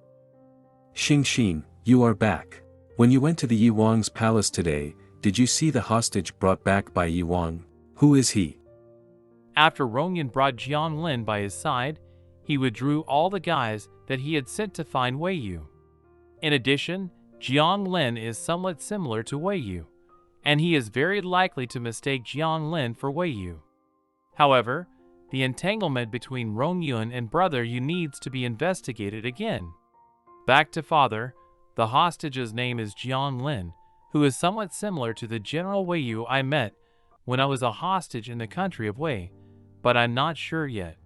Xing, you are back. When you went to the Yi Wang's palace today, did you see the hostage brought back by Yi Wang? Who is he? After Rongyuan brought Jiang Lin by his side, he withdrew all the guys that he had sent to find Wei Yu. In addition, Jiang Lin is somewhat similar to Wei Yu, and he is very likely to mistake Jiang Lin for Wei Yu. However, the entanglement between Rongyuan and brother Yu needs to be investigated again. Back to father, the hostage's name is Jiang Lin, who is somewhat similar to the General Wei Yu I met when I was a hostage in the country of Wei, but I'm not sure yet.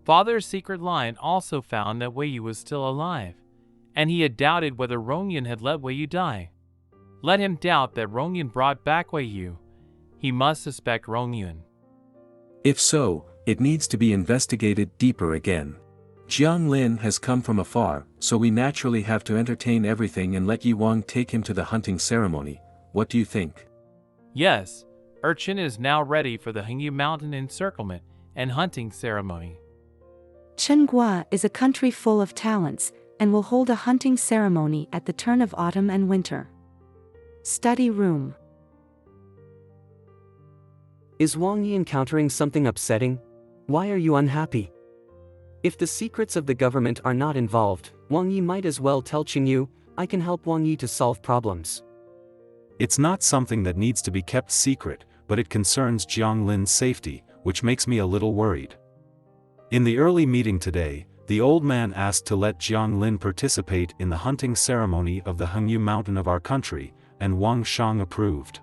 Father's secret line also found that Wei Yu was still alive, and he had doubted whether Rongyuan had let Wei Yu die. Let him doubt that Rongyuan brought back Wei Yu. He must suspect Rongyuan. If so, it needs to be investigated deeper again. Jiang Lin has come from afar, so we naturally have to entertain everything and let Yi Wang take him to the hunting ceremony. What do you think? Yes, Urchin is now ready for the Hengyu Mountain encirclement and hunting ceremony. Chenghua is a country full of talents, and will hold a hunting ceremony at the turn of autumn and winter. Study room. Is Wang Yi encountering something upsetting? Why are you unhappy? If the secrets of the government are not involved, Wang Yi might as well tell Qingyu, I can help Wang Yi to solve problems. It's not something that needs to be kept secret, but it concerns Jiang Lin's safety, which makes me a little worried. In the early meeting today, the old man asked to let Jiang Lin participate in the hunting ceremony of the Hengyu Mountain of our country, and Wang Shang approved.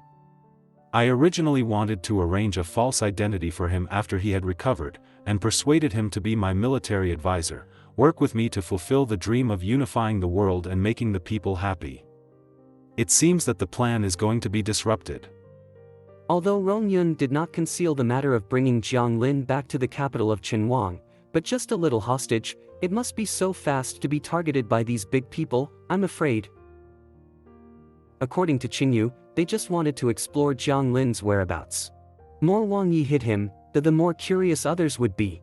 I originally wanted to arrange a false identity for him after he had recovered, and persuaded him to be my military advisor, work with me to fulfill the dream of unifying the world and making the people happy. It seems that the plan is going to be disrupted. Although Rong Yun did not conceal the matter of bringing Jiang Lin back to the capital of Qinhuang, but just a little hostage, it must be so fast to be targeted by these big people, I'm afraid. According to Qingyu, they just wanted to explore Jiang Lin's whereabouts. More Wang Yi hit him, the more curious others would be.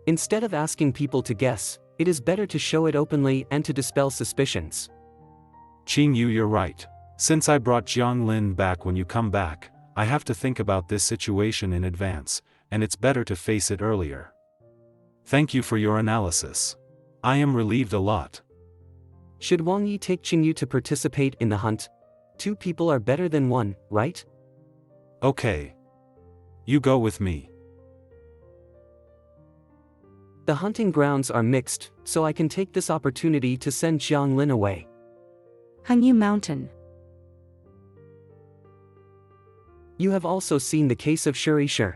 Instead of asking people to guess, it is better to show it openly and to dispel suspicions. Qingyu, you're right. Since I brought Jiang Lin back when you come back, I have to think about this situation in advance, and it's better to face it earlier. Thank you for your analysis. I am relieved a lot. Should Wang Yi take Qingyu to participate in the hunt? 2 people are better than 1, right? Okay. You go with me. The hunting grounds are mixed, so I can take this opportunity to send Jiang Lin away. Hangyu Mountain. You have also seen the case of Shuri Shi.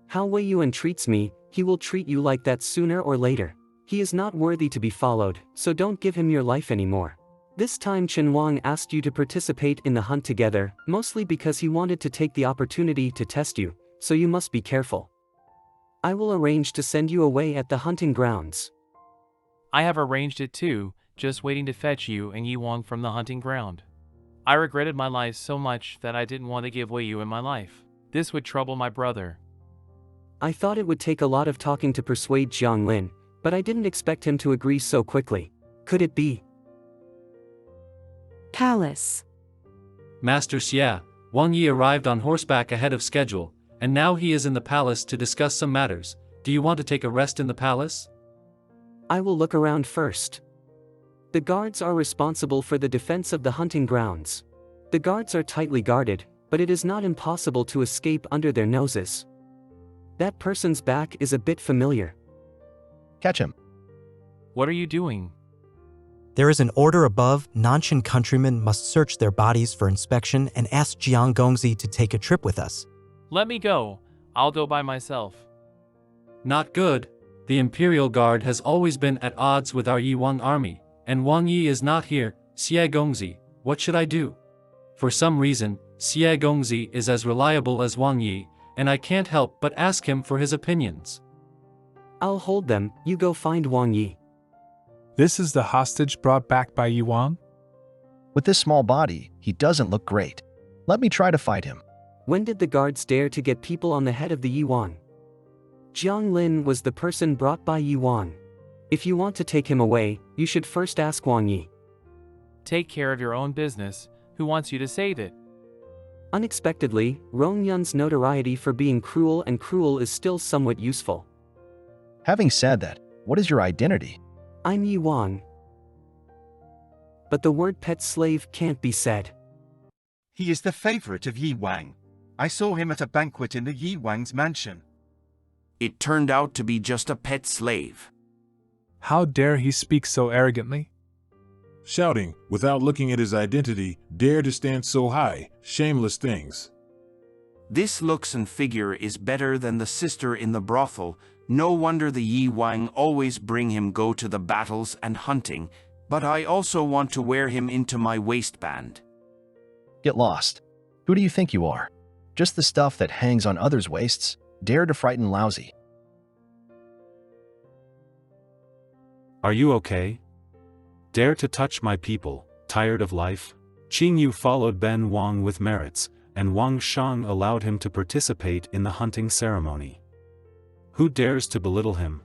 How Wei Yuan treats me, he will treat you like that sooner or later. He is not worthy to be followed, so don't give him your life anymore. This time Qinhuang asked you to participate in the hunt together, mostly because he wanted to take the opportunity to test you, so you must be careful. I will arrange to send you away at the hunting grounds. I have arranged it too, just waiting to fetch you and Yi Wang from the hunting ground. I regretted my life so much that I didn't want to give Wei Yu in my life. This would trouble my brother. I thought it would take a lot of talking to persuade Jiang Lin, but I didn't expect him to agree so quickly. Could it be? Palace. Master Xia, Wang Yi arrived on horseback ahead of schedule, and now he is in the palace to discuss some matters. Do you want to take a rest in the palace? I will look around first. The guards are responsible for the defense of the hunting grounds. The guards are tightly guarded, but it is not impossible to escape under their noses. That person's back is a bit familiar. Catch him. What are you doing? There is an order above. Nanshan countrymen must search their bodies for inspection and ask Jiang Gongzi to take a trip with us. Let me go. I'll go by myself. Not good. The Imperial Guard has always been at odds with our Yi Wang army, and Wang Yi is not here. Xie Gongzi, what should I do? For some reason, Xie Gongzi is as reliable as Wang Yi, and I can't help but ask him for his opinions. I'll hold them, you go find Wang Yi. This is the hostage brought back by Yi Wang? With this small body, he doesn't look great. Let me try to fight him. When did the guards dare to get people on the head of the Yi Wang? Jiang Lin was the person brought by Yi Wang. If you want to take him away, you should first ask Wang Yi. Take care of your own business. Who wants you to save it? Unexpectedly, Rong Yun's notoriety for being cruel is still somewhat useful. Having said that, what is your identity? I'm Yi Wang. But the word pet slave can't be said. He is the favorite of Yi Wang. I saw him at a banquet in the Yi Wang's mansion. It turned out to be just a pet slave. How dare he speak so arrogantly? Shouting, without looking at his identity, dare to stand so high, shameless things. This looks and figure is better than the sister in the brothel. No wonder the Yi Wang always bring him go to the battles and hunting, but I also want to wear him into my waistband. Get lost. Who do you think you are? Just the stuff that hangs on others' waists. Dare to frighten lousy. Are you okay? Dare to touch my people, tired of life? Qingyu followed Ben Wang with merits, and Wang Shang allowed him to participate in the hunting ceremony. Who dares to belittle him?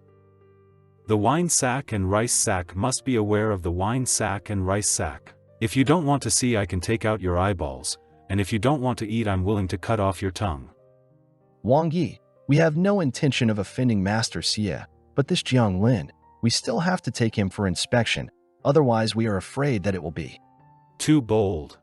The wine sack and rice sack must be aware of the wine sack and rice sack. If you don't want to see, I can take out your eyeballs, and if you don't want to eat, I'm willing to cut off your tongue. Wang Yi, we have no intention of offending Master Xie, but this Jiang Lin, we still have to take him for inspection, otherwise we are afraid that it will be too bold.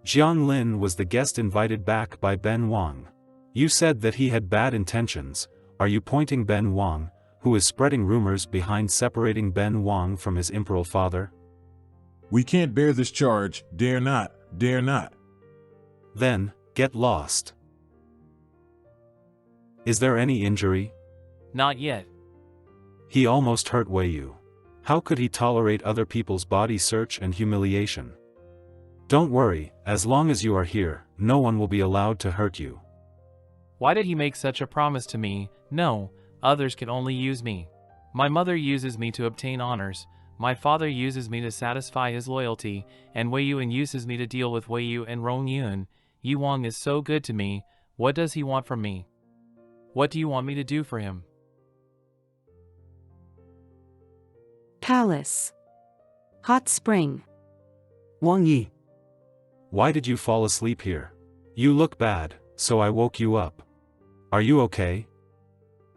Jiang Lin was the guest invited back by Ben Wang. You said that he had bad intentions. Are you pointing Ben Wang, who is spreading rumors behind separating Ben Wang from his imperial father? We can't bear this charge, dare not, dare not. Then, get lost. Is there any injury? Not yet. He almost hurt Wei Yu. How could he tolerate other people's body search and humiliation? Don't worry, as long as you are here, no one will be allowed to hurt you. Why did he make such a promise to me? No, others can only use me. My mother uses me to obtain honors. My father uses me to satisfy his loyalty, and Wei Yuan uses me to deal with Wei Yu and Rong Yun. Yi Wang is so good to me. What does he want from me? What do you want me to do for him? Palace. Hot spring. Wang Yi. Why did you fall asleep here? You look bad, so I woke you up. Are you okay?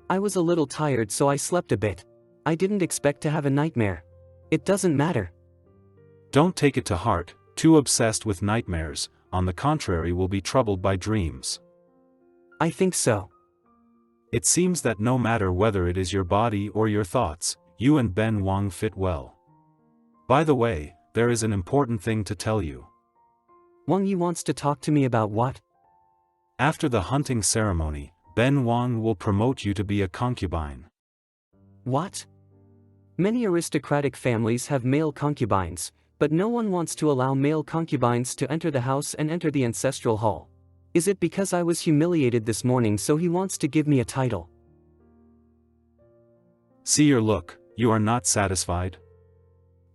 I was a little tired, so I slept a bit. I didn't expect to have a nightmare. It doesn't matter. Don't take it to heart. Too obsessed with nightmares, on the contrary, will be troubled by dreams. I think so. It seems that no matter whether it is your body or your thoughts, you and Ben Wang fit well. By the way, there is an important thing to tell you. Wang Yi wants to talk to me about what? After the hunting ceremony, Ben Wang will promote you to be a concubine. What? Many aristocratic families have male concubines, but no one wants to allow male concubines to enter the house and enter the ancestral hall. Is it because I was humiliated this morning, so he wants to give me a title? See your look, you are not satisfied?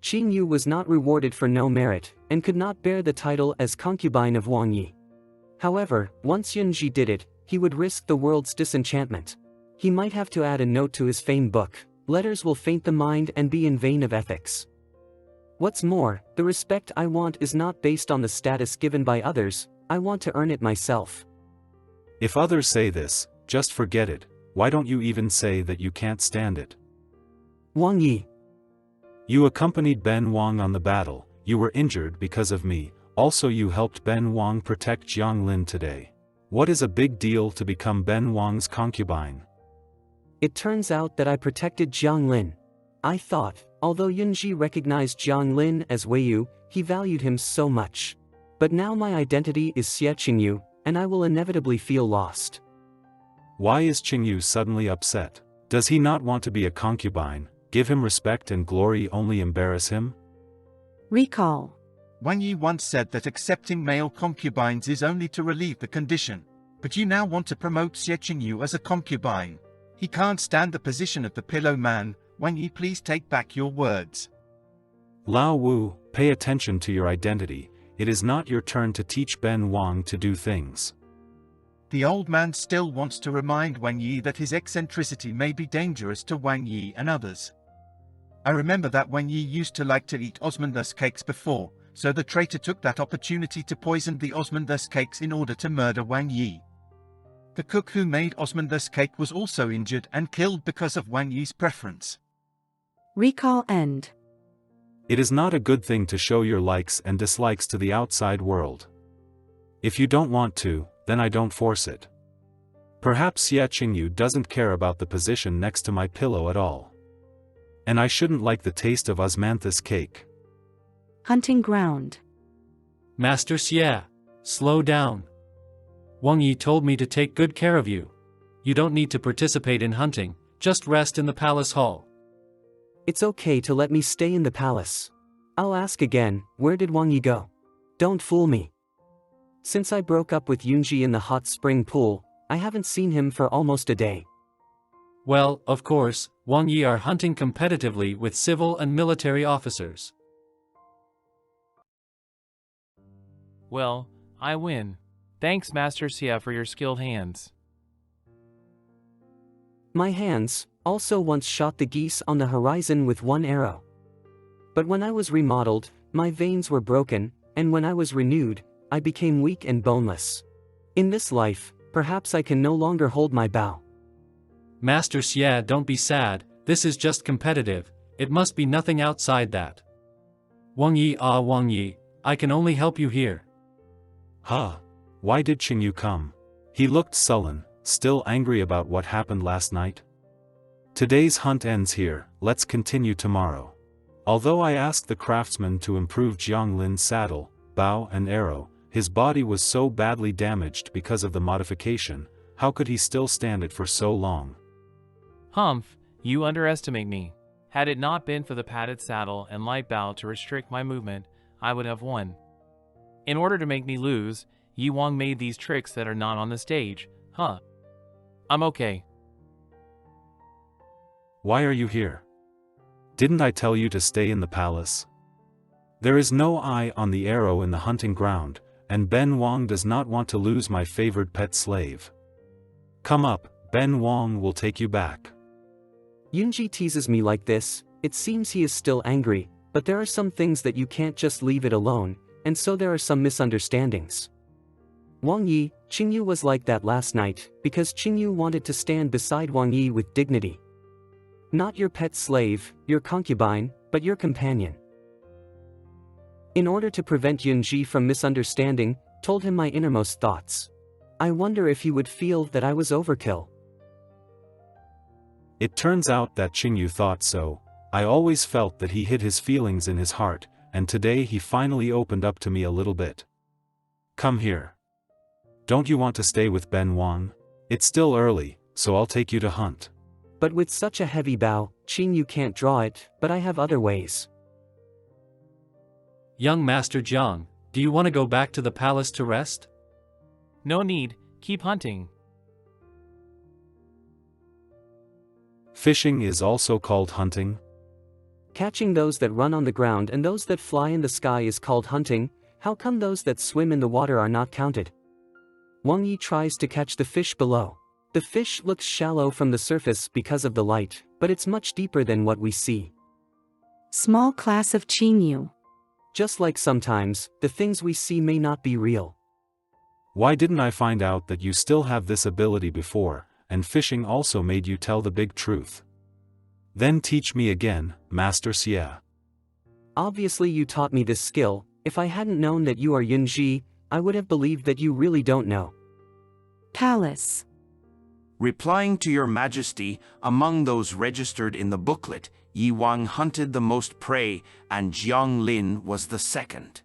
Qing Yu was not rewarded for no merit, and could not bear the title as concubine of Wang Yi. However, once Yunji did it, he would risk the world's disenchantment. He might have to add a note to his fame book: letters will faint the mind and be in vain of ethics. What's more, the respect I want is not based on the status given by others, I want to earn it myself. If others say this, just forget it. Why don't you even say that you can't stand it? Wang Yi. You accompanied Ben Wang on the battle, you were injured because of me, also you helped Ben Wang protect Jiang Lin today. What is a big deal to become Ben Wang's concubine? It turns out that I protected Jiang Lin. I thought, although Yunji recognized Jiang Lin as Wei Yu, he valued him so much. But now my identity is Xie Qingyu, and I will inevitably feel lost. Why is Qingyu suddenly upset? Does he not want to be a concubine? Give him respect and glory only embarrass him? Recall. Wang Yi once said that accepting male concubines is only to relieve the condition. But you now want to promote Xie Qingyu as a concubine. He can't stand the position of the pillow man. Wang Yi, please take back your words. Lao Wu, pay attention to your identity. It is not your turn to teach Ben Wang to do things. The old man still wants to remind Wang Yi that his eccentricity may be dangerous to Wang Yi and others. I remember that Wang Yi used to like to eat osmanthus cakes before, so the traitor took that opportunity to poison the osmanthus cakes in order to murder Wang Yi. The cook who made osmanthus cake was also injured and killed because of Wang Yi's preference. Recall end. It is not a good thing to show your likes and dislikes to the outside world. If you don't want to, then I don't force it. Perhaps Xie Qingyu doesn't care about the position next to my pillow at all. And I shouldn't like the taste of osmanthus cake. Hunting ground. Master Xie, slow down. Wang Yi told me to take good care of you. You don't need to participate in hunting, just rest in the palace hall. It's okay to let me stay in the palace. I'll ask again, where did Wang Yi go? Don't fool me. Since I broke up with Yunji in the hot spring pool, I haven't seen him for almost a day. Well, of course, Wang Yi are hunting competitively with civil and military officers. Well, I win. Thanks, Master Xie, for your skilled hands. My hands also once shot the geese on the horizon with one arrow. But when I was remodeled, my veins were broken, and when I was renewed, I became weak and boneless. In this life, perhaps I can no longer hold my bow. Master Xie, don't be sad, this is just competitive, it must be nothing outside that. Wang Yi, Wang Yi, I can only help you here. Huh? Why did Qingyu come? He looked sullen, still angry about what happened last night. Today's hunt ends here, let's continue tomorrow. Although I asked the craftsman to improve Jiang Lin's saddle, bow and arrow, his body was so badly damaged because of the modification, how could he still stand it for so long? Humph, you underestimate me. Had it not been for the padded saddle and light bow to restrict my movement, I would have won. In order to make me lose, Yi Wang made these tricks that are not on the stage, huh? I'm okay. Why are you here? Didn't I tell you to stay in the palace? There is no eye on the arrow in the hunting ground, and Ben Wong does not want to lose my favored pet slave. Come up, Ben Wong will take you back. Yunji teases me like this. It seems he is still angry, but there are some things that you can't just leave it alone, and so there are some misunderstandings. Wang Yi, Qingyu was like that last night, because Qingyu wanted to stand beside Wang Yi with dignity. Not your pet slave, your concubine, but your companion. In order to prevent Yunji from misunderstanding, told him my innermost thoughts. I wonder if he would feel that I was overkill. It turns out that Qingyu thought so. I always felt that he hid his feelings in his heart, and today he finally opened up to me a little bit. Come here. Don't you want to stay with Ben Wang? It's still early, so I'll take you to hunt. But with such a heavy bow, Qingyu can't draw it, but I have other ways. Young Master Jiang, do you want to go back to the palace to rest? No need, keep hunting. Fishing is also called hunting. Catching those that run on the ground and those that fly in the sky is called hunting. How come those that swim in the water are not counted? Wang Yi tries to catch the fish below. The fish looks shallow from the surface because of the light, but it's much deeper than what we see. Small class of Qingyu. Just like sometimes, the things we see may not be real. Why didn't I find out that you still have this ability before, and fishing also made you tell the big truth? Then teach me again, Master Xie. Obviously you taught me this skill. If I hadn't known that you are Yunji, I would have believed that you really don't know. Palace. Replying to your majesty, among those registered in the booklet, Yi Wang hunted the most prey, and Jiang Lin was the second.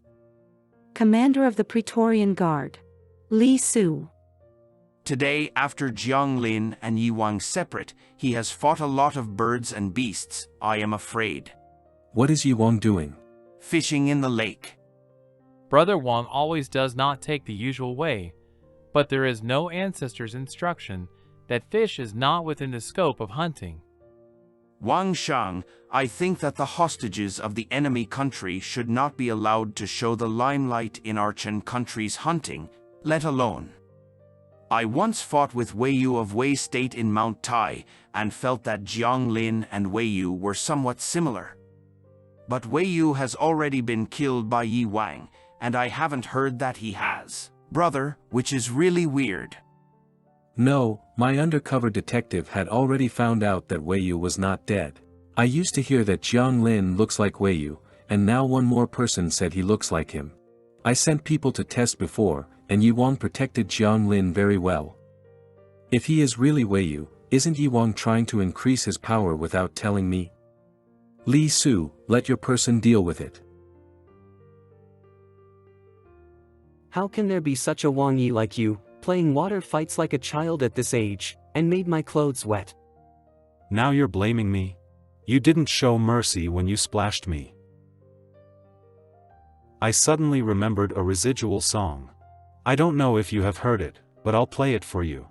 Commander of the Praetorian Guard. Li Su. Today, after Jiang Lin and Yi Wang separate, he has fought a lot of birds and beasts, I am afraid. What is Yi Wang doing? Fishing in the lake. Brother Wang always does not take the usual way, but there is no ancestor's instruction that fish is not within the scope of hunting. Wang Shang, I think that the hostages of the enemy country should not be allowed to show the limelight in our Chen country's hunting, let alone. I once fought with Wei Yu of Wei State in Mount Tai, and felt that Jiang Lin and Wei Yu were somewhat similar. But Wei Yu has already been killed by Yi Wang, and I haven't heard that he has, brother, which is really weird. No, my undercover detective had already found out that Wei Yu was not dead. I used to hear that Jiang Lin looks like Wei Yu, and now one more person said he looks like him. I sent people to test before, and Yi Wang protected Jiang Lin very well. If he is really Wei Yu, isn't Yi Wang trying to increase his power without telling me? Li Su, let your person deal with it. How can there be such a Wang Yi like you, playing water fights like a child at this age, and made my clothes wet? Now you're blaming me? You didn't show mercy when you splashed me. I suddenly remembered a residual song. I don't know if you have heard it, but I'll play it for you.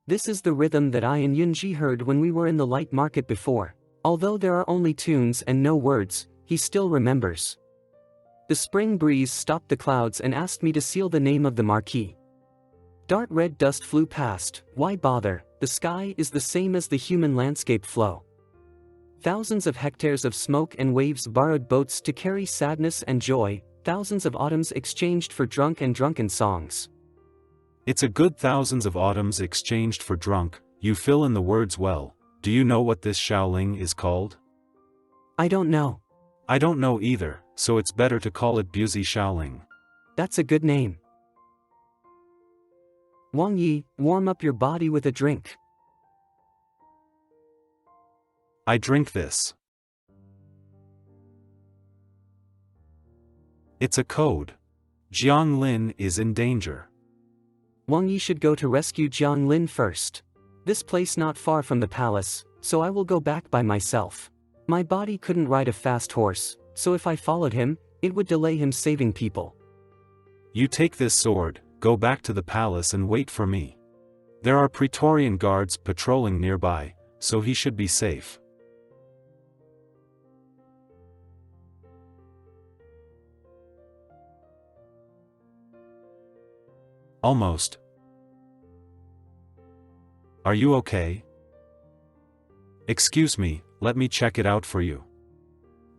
This is the rhythm that I and Yunji heard when we were in the light market before. Although there are only tunes and no words, he still remembers. The spring breeze stopped the clouds and asked me to seal the name of the marquis. Dark red dust flew past, why bother, the sky is the same as the human landscape flow. Thousands of hectares of smoke and waves borrowed boats to carry sadness and joy, thousands of autumns exchanged for drunk and drunken songs. It's a good thousands of autumns exchanged for drunk, you fill in the words well. Do you know what this Shaoling is called? I don't know. I don't know either, so it's better to call it Buzi Shaoling. That's a good name. Wang Yi, warm up your body with a drink. I drink this. It's a code. Jiang Lin is in danger. Wang Yi should go to rescue Jiang Lin first. This place not far from the palace, so I will go back by myself. My body couldn't ride a fast horse, so if I followed him, it would delay him saving people. You take this sword, go back to the palace and wait for me. There are Praetorian guards patrolling nearby, so he should be safe. Almost. Are you okay? Excuse me, let me check it out for you.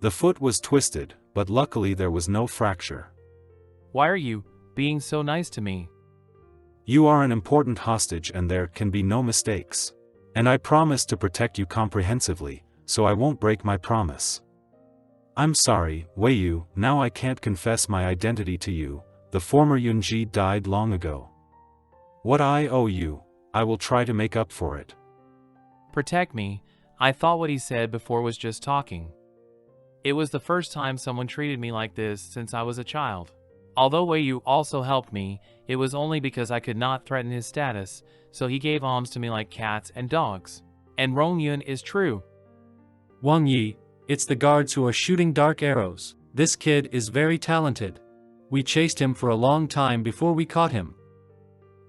The foot was twisted, but luckily there was no fracture. Why are you being so nice to me? You are an important hostage and there can be no mistakes. And I promise to protect you comprehensively, so I won't break my promise. I'm sorry, Wei Yu, now I can't confess my identity to you. The former Yunji died long ago. What I owe you, I will try to make up for it. Protect me. I thought what he said before was just talking. It was the first time someone treated me like this since I was a child. Although Wei Yu also helped me, it was only because I could not threaten his status, so he gave alms to me like cats and dogs. And Rong Yun is true. Wang Yi, it's the guards who are shooting dark arrows. This kid is very talented. We chased him for a long time before we caught him.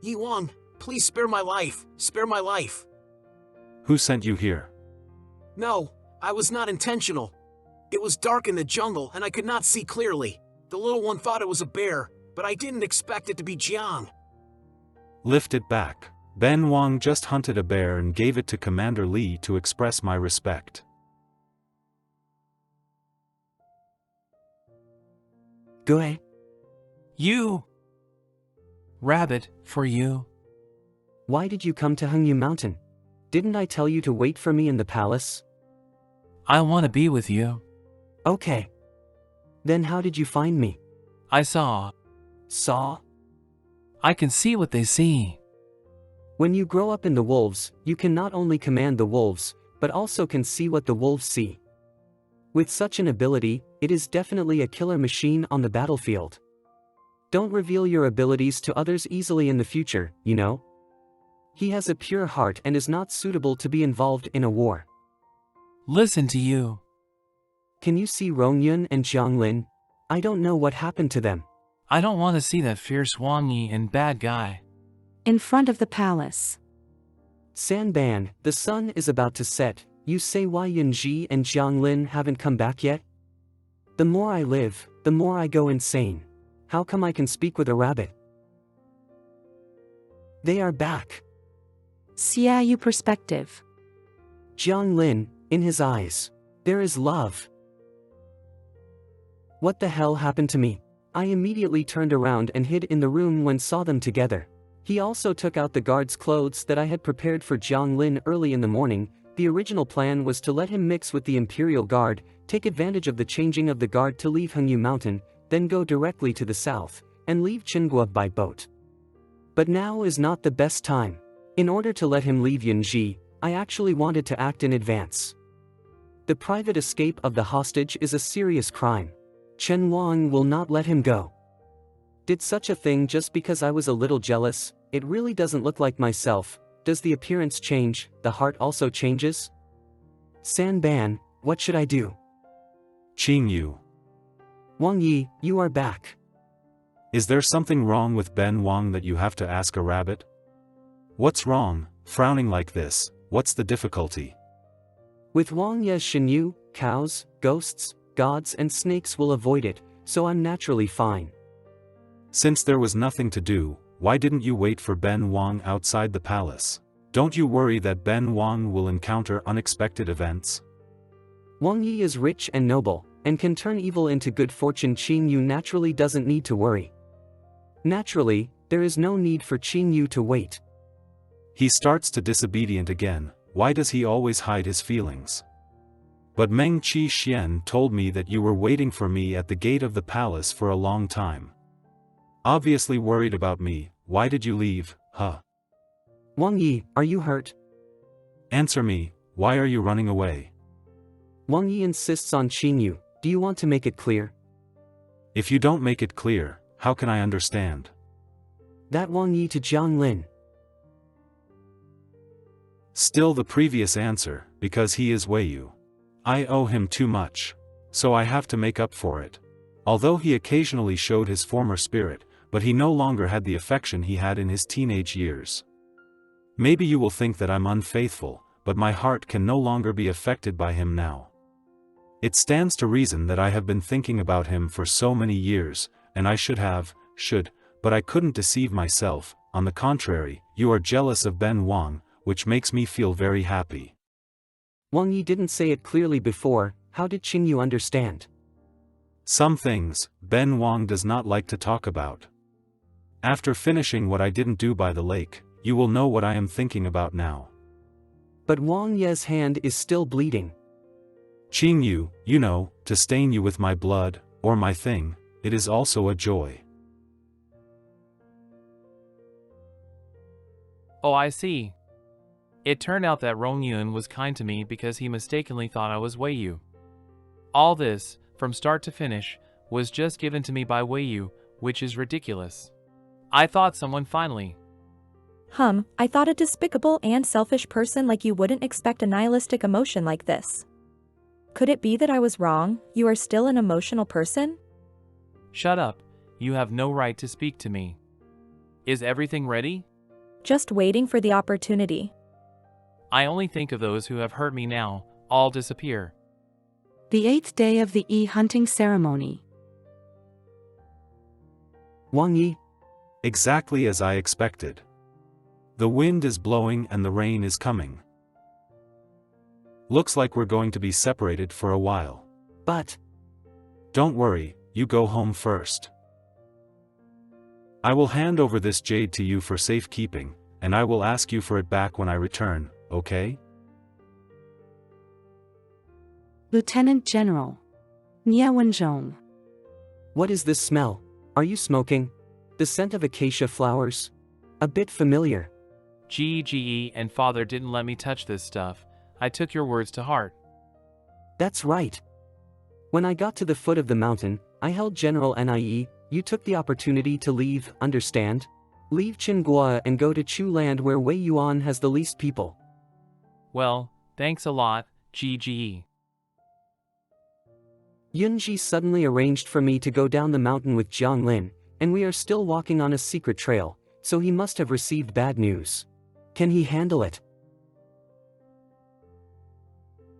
Yi Wang, please spare my life. Spare my life. Who sent you here? No, I was not intentional. It was dark in the jungle and I could not see clearly. The little one thought it was a bear, but I didn't expect it to be Jiang. Lift it back. Ben Wang just hunted a bear and gave it to Commander Li to express my respect. Go ahead. You! Rabbit, for you. Why did you come to Hengyu Mountain? Didn't I tell you to wait for me in the palace? I want to be with you. Okay. Then how did you find me? I saw. Saw? I can see what they see. When you grow up in the wolves, you can not only command the wolves, but also can see what the wolves see. With such an ability, it is definitely a killer machine on the battlefield. Don't reveal your abilities to others easily in the future, you know? He has a pure heart and is not suitable to be involved in a war. Listen to you. Can you see Rong Yun and Jiang Lin? I don't know what happened to them. I don't want to see that fierce Wang Yi and bad guy. In front of the palace. San Ban, the sun is about to set. You say why Yunji and Jiang Lin haven't come back yet? The more I live, the more I go insane. How come I can speak with a rabbit? They are back. Xiaoyu perspective. Jiang Lin, in his eyes, there is love. What the hell happened to me? I immediately turned around and hid in the room when saw them together. He also took out the guard's clothes that I had prepared for Jiang Lin early in the morning. The original plan was to let him mix with the Imperial Guard, take advantage of the changing of the guard to leave Hengyu Mountain, then go directly to the south, and leave Qinghua by boat. But now is not the best time. In order to let him leave Yunji, I actually wanted to act in advance. The private escape of the hostage is a serious crime. Chen Wang will not let him go. Did such a thing just because I was a little jealous? It really doesn't look like myself. Does the appearance change, the heart also changes? San Ban, what should I do? Qing Yu. Wang Yi, you are back. Is there something wrong with Ben Wang that you have to ask a rabbit? What's wrong, frowning like this, what's the difficulty? With Wang Ye's Shinyu, cows, ghosts, gods and snakes will avoid it, so I'm naturally fine. Since there was nothing to do, why didn't you wait for Ben Wang outside the palace? Don't you worry that Ben Wang will encounter unexpected events? Wang Yi is rich and noble, and can turn evil into good fortune. Qing Yu naturally doesn't need to worry. Naturally, there is no need for Qing Yu to wait. He starts to disobedient again. Why does he always hide his feelings? But Meng Qi Xian told me that you were waiting for me at the gate of the palace for a long time. Obviously worried about me, why did you leave, huh? Wang Yi, are you hurt? Answer me, why are you running away? Wang Yi insists on Qing Yu, do you want to make it clear? If you don't make it clear, how can I understand? That Wang Yi to Jiang Lin. Still the previous answer, because he is Wei Yu. I owe him too much. So I have to make up for it. Although he occasionally showed his former spirit, but he no longer had the affection he had in his teenage years. Maybe you will think that I'm unfaithful, but my heart can no longer be affected by him now. It stands to reason that I have been thinking about him for so many years, and I should, but I couldn't deceive myself. On the contrary, you are jealous of Ben Wang, which makes me feel very happy. Wang Yi didn't say it clearly before. How did Qingyu understand? Some things, Ben Wang does not like to talk about. After finishing what I didn't do by the lake, you will know what I am thinking about now. But Wang Ye's hand is still bleeding. Qingyu, you know, to stain you with my blood, or my thing, it is also a joy. Oh, I see. It turned out that Rong Yun was kind to me because he mistakenly thought I was Wei Yu. All this, from start to finish, was just given to me by Wei Yu, which is ridiculous. I thought someone finally. I thought a despicable and selfish person like you wouldn't expect a nihilistic emotion like this. Could it be that I was wrong? You are still an emotional person? Shut up, you have no right to speak to me. Is everything ready? Just waiting for the opportunity. I only think of those who have hurt me now, all disappear. The 8th day of the hunting ceremony. Wang Yi. Exactly as I expected. The wind is blowing and the rain is coming. Looks like we're going to be separated for a while. But... Don't worry, you go home first. I will hand over this jade to you for safekeeping, and I will ask you for it back when I return, okay? Lieutenant General Nie Wenzhong. What is this smell? Are you smoking? The scent of acacia flowers? A bit familiar. GGE and father didn't let me touch this stuff. I took your words to heart. That's right. When I got to the foot of the mountain, I held General Nie. You took the opportunity to leave, understand? Leave Qinghua and go to Chu Land where Wei Yuan has the least people. Well, thanks a lot, GGE. Yunji suddenly arranged for me to go down the mountain with Jiang Lin, and we are still walking on a secret trail, so he must have received bad news. Can he handle it?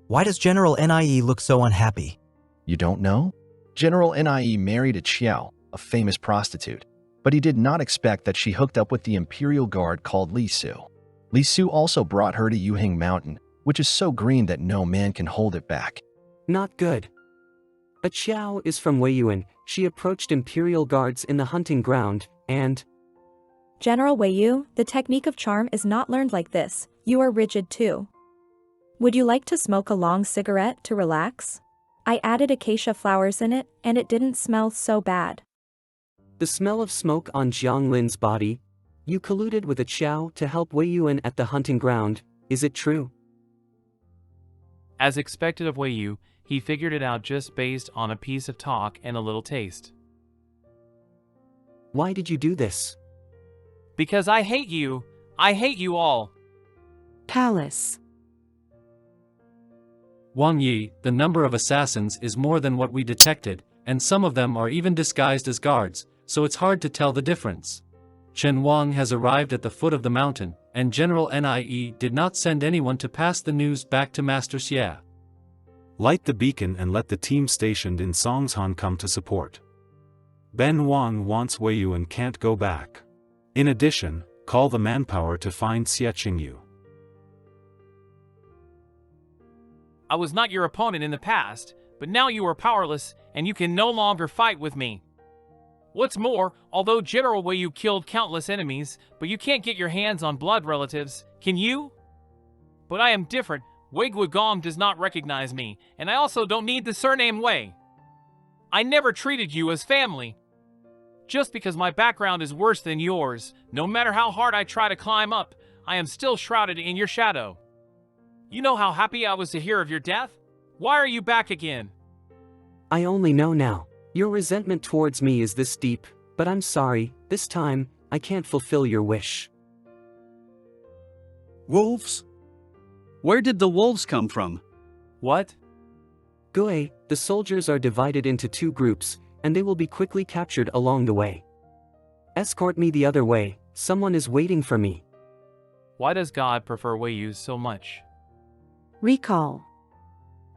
Why does General Nie look so unhappy? You don't know? General Nie married a Qiao, a famous prostitute, but he did not expect that she hooked up with the imperial guard called Li Su. Li Su also brought her to Yuhing Mountain, which is so green that no man can hold it back. Not good. A Qiao is from Wei Yuan. She approached imperial guards in the hunting ground, and... General Wei Yu, the technique of charm is not learned like this. You are rigid too. Would you like to smoke a long cigarette to relax? I added acacia flowers in it, and it didn't smell so bad. The smell of smoke on Jiang Lin's body? You colluded with a Qiao to help Wei Yuan at the hunting ground, is it true? As expected of Wei Yu, he figured it out just based on a piece of talk and a little taste. Why did you do this? Because I hate you. I hate you all. Palace. Wang Yi, the number of assassins is more than what we detected, and some of them are even disguised as guards, so it's hard to tell the difference. Chen Wang has arrived at the foot of the mountain, and General Nie did not send anyone to pass the news back to Master Xie. Light the beacon and let the team stationed in Songshan come to support. Ben Wang wants Wei Yu and can't go back. In addition, call the manpower to find Xie Qingyu. I was not your opponent in the past, but now you are powerless, and you can no longer fight with me. What's more, although General Wei Yu killed countless enemies, but you can't get your hands on blood relatives, can you? But I am different. Wei Guigong does not recognize me, and I also don't need the surname Wei. I never treated you as family. Just because my background is worse than yours, no matter how hard I try to climb up, I am still shrouded in your shadow. You know how happy I was to hear of your death? Why are you back again? I only know now. Your resentment towards me is this deep, but I'm sorry, this time, I can't fulfill your wish. Wolves? Where did the wolves come from? What? Gui, the soldiers are divided into two groups, and they will be quickly captured along the way. Escort me the other way, someone is waiting for me. Why does God prefer Wei Yu so much? Recall.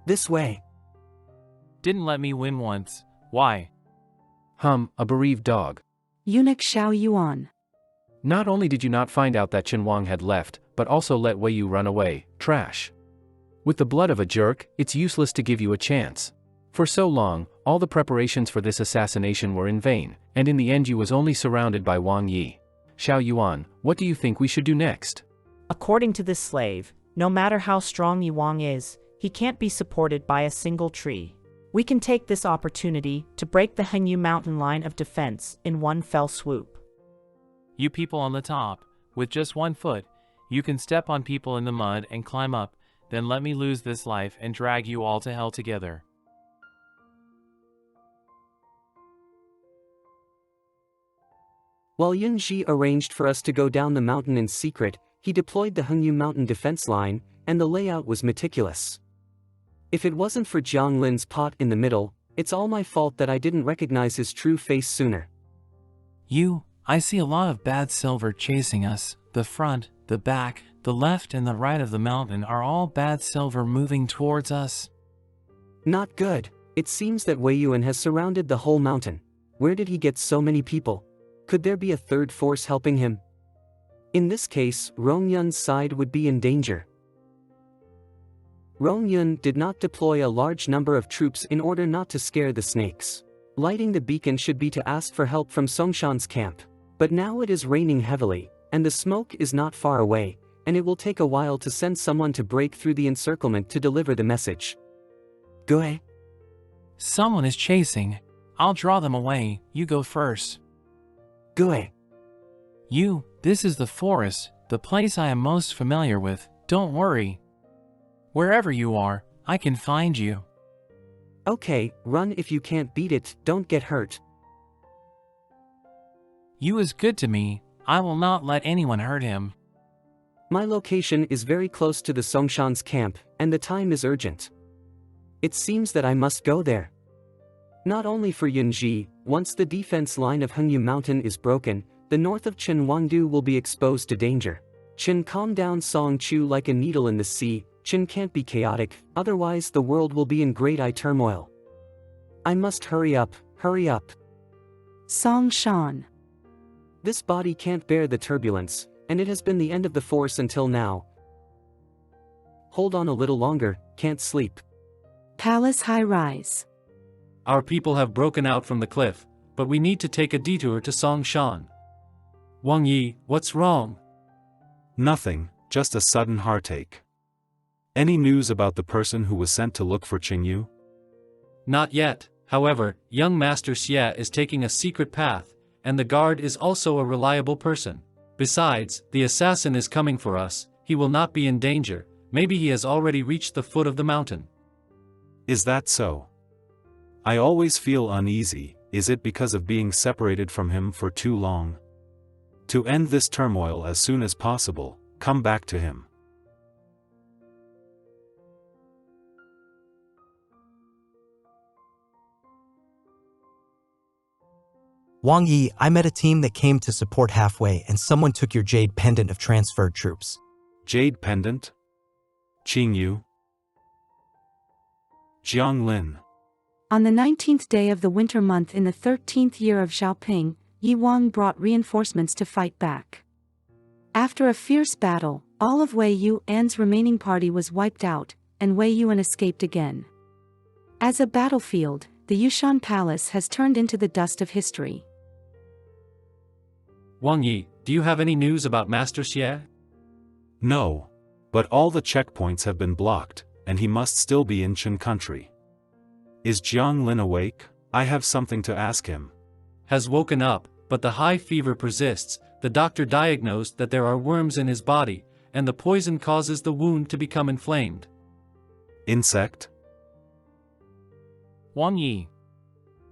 This way. Didn't let me win once. Why? A bereaved dog. Eunuch Xiao Yuan. Not only did you not find out that Chen Wang had left, but also let Wei Yu run away, trash. With the blood of a jerk, it's useless to give you a chance. For so long, all the preparations for this assassination were in vain, and in the end you was only surrounded by Wang Yi. Xiao Yuan, what do you think we should do next? According to this slave, no matter how strong Yi Wang is, he can't be supported by a single tree. We can take this opportunity to break the Hengyu mountain line of defense in one fell swoop. You people on the top, with just 1 foot, you can step on people in the mud and climb up, then let me lose this life and drag you all to hell together. While Yun Ji arranged for us to go down the mountain in secret, he deployed the Hengyu mountain defense line, and the layout was meticulous. If it wasn't for Jiang Lin's pot in the middle, it's all my fault that I didn't recognize his true face sooner. I see a lot of bad silver chasing us. The front, the back, the left and the right of the mountain are all bad silver moving towards us. Not good. It seems that Wei Yuan has surrounded the whole mountain. Where did he get so many people? Could there be a third force helping him? In this case, Rong Yun's side would be in danger. Rong Yun did not deploy a large number of troops in order not to scare the snakes. Lighting the beacon should be to ask for help from Songshan's camp. But now it is raining heavily, and the smoke is not far away, and it will take a while to send someone to break through the encirclement to deliver the message. Gui. Someone is chasing. I'll draw them away. You go first. Gui. This is the forest, the place I am most familiar with. Don't worry. Wherever you are, I can find you. Okay, run if you can't beat it, don't get hurt. You is good to me. I will not let anyone hurt him. My location is very close to the Songshan's camp, and the time is urgent. It seems that I must go there. Not only for Yunji, once the defense line of Hengyu Mountain is broken, the north of Chen Wangdu will be exposed to danger. Chen, calm down. Song Chu like a needle in the sea. Chen can't be chaotic, otherwise the world will be in great turmoil. I must hurry up, hurry up. Song Shan. This body can't bear the turbulence, and it has been the end of the force until now. Hold on a little longer, can't sleep. Palace High Rise. Our people have broken out from the cliff, but we need to take a detour to Songshan. Wang Yi, what's wrong? Nothing, just a sudden heartache. Any news about the person who was sent to look for Qingyu? Not yet. However, young Master Xie is taking a secret path, and the guard is also a reliable person. Besides, the assassin is coming for us. He will not be in danger. Maybe he has already reached the foot of the mountain. Is that so? I always feel uneasy. Is it because of being separated from him for too long? To end this turmoil as soon as possible, come back to him. Wang Yi, I met a team that came to support halfway and someone took your jade pendant of transferred troops. Jade pendant? Qingyu? Jiang Lin. On the 19th day of the winter month in the 13th year of Xiaoping, Yi Wang brought reinforcements to fight back. After a fierce battle, all of Wei Yuan's remaining party was wiped out, and Wei Yuan escaped again. As a battlefield, the Yushan Palace has turned into the dust of history. Wang Yi, do you have any news about Master Xie? No. But all the checkpoints have been blocked, and he must still be in Chen country. Is Jiang Lin awake? I have something to ask him. Has woken up, but the high fever persists. The doctor diagnosed that there are worms in his body, and the poison causes the wound to become inflamed. Insect? Wang Yi.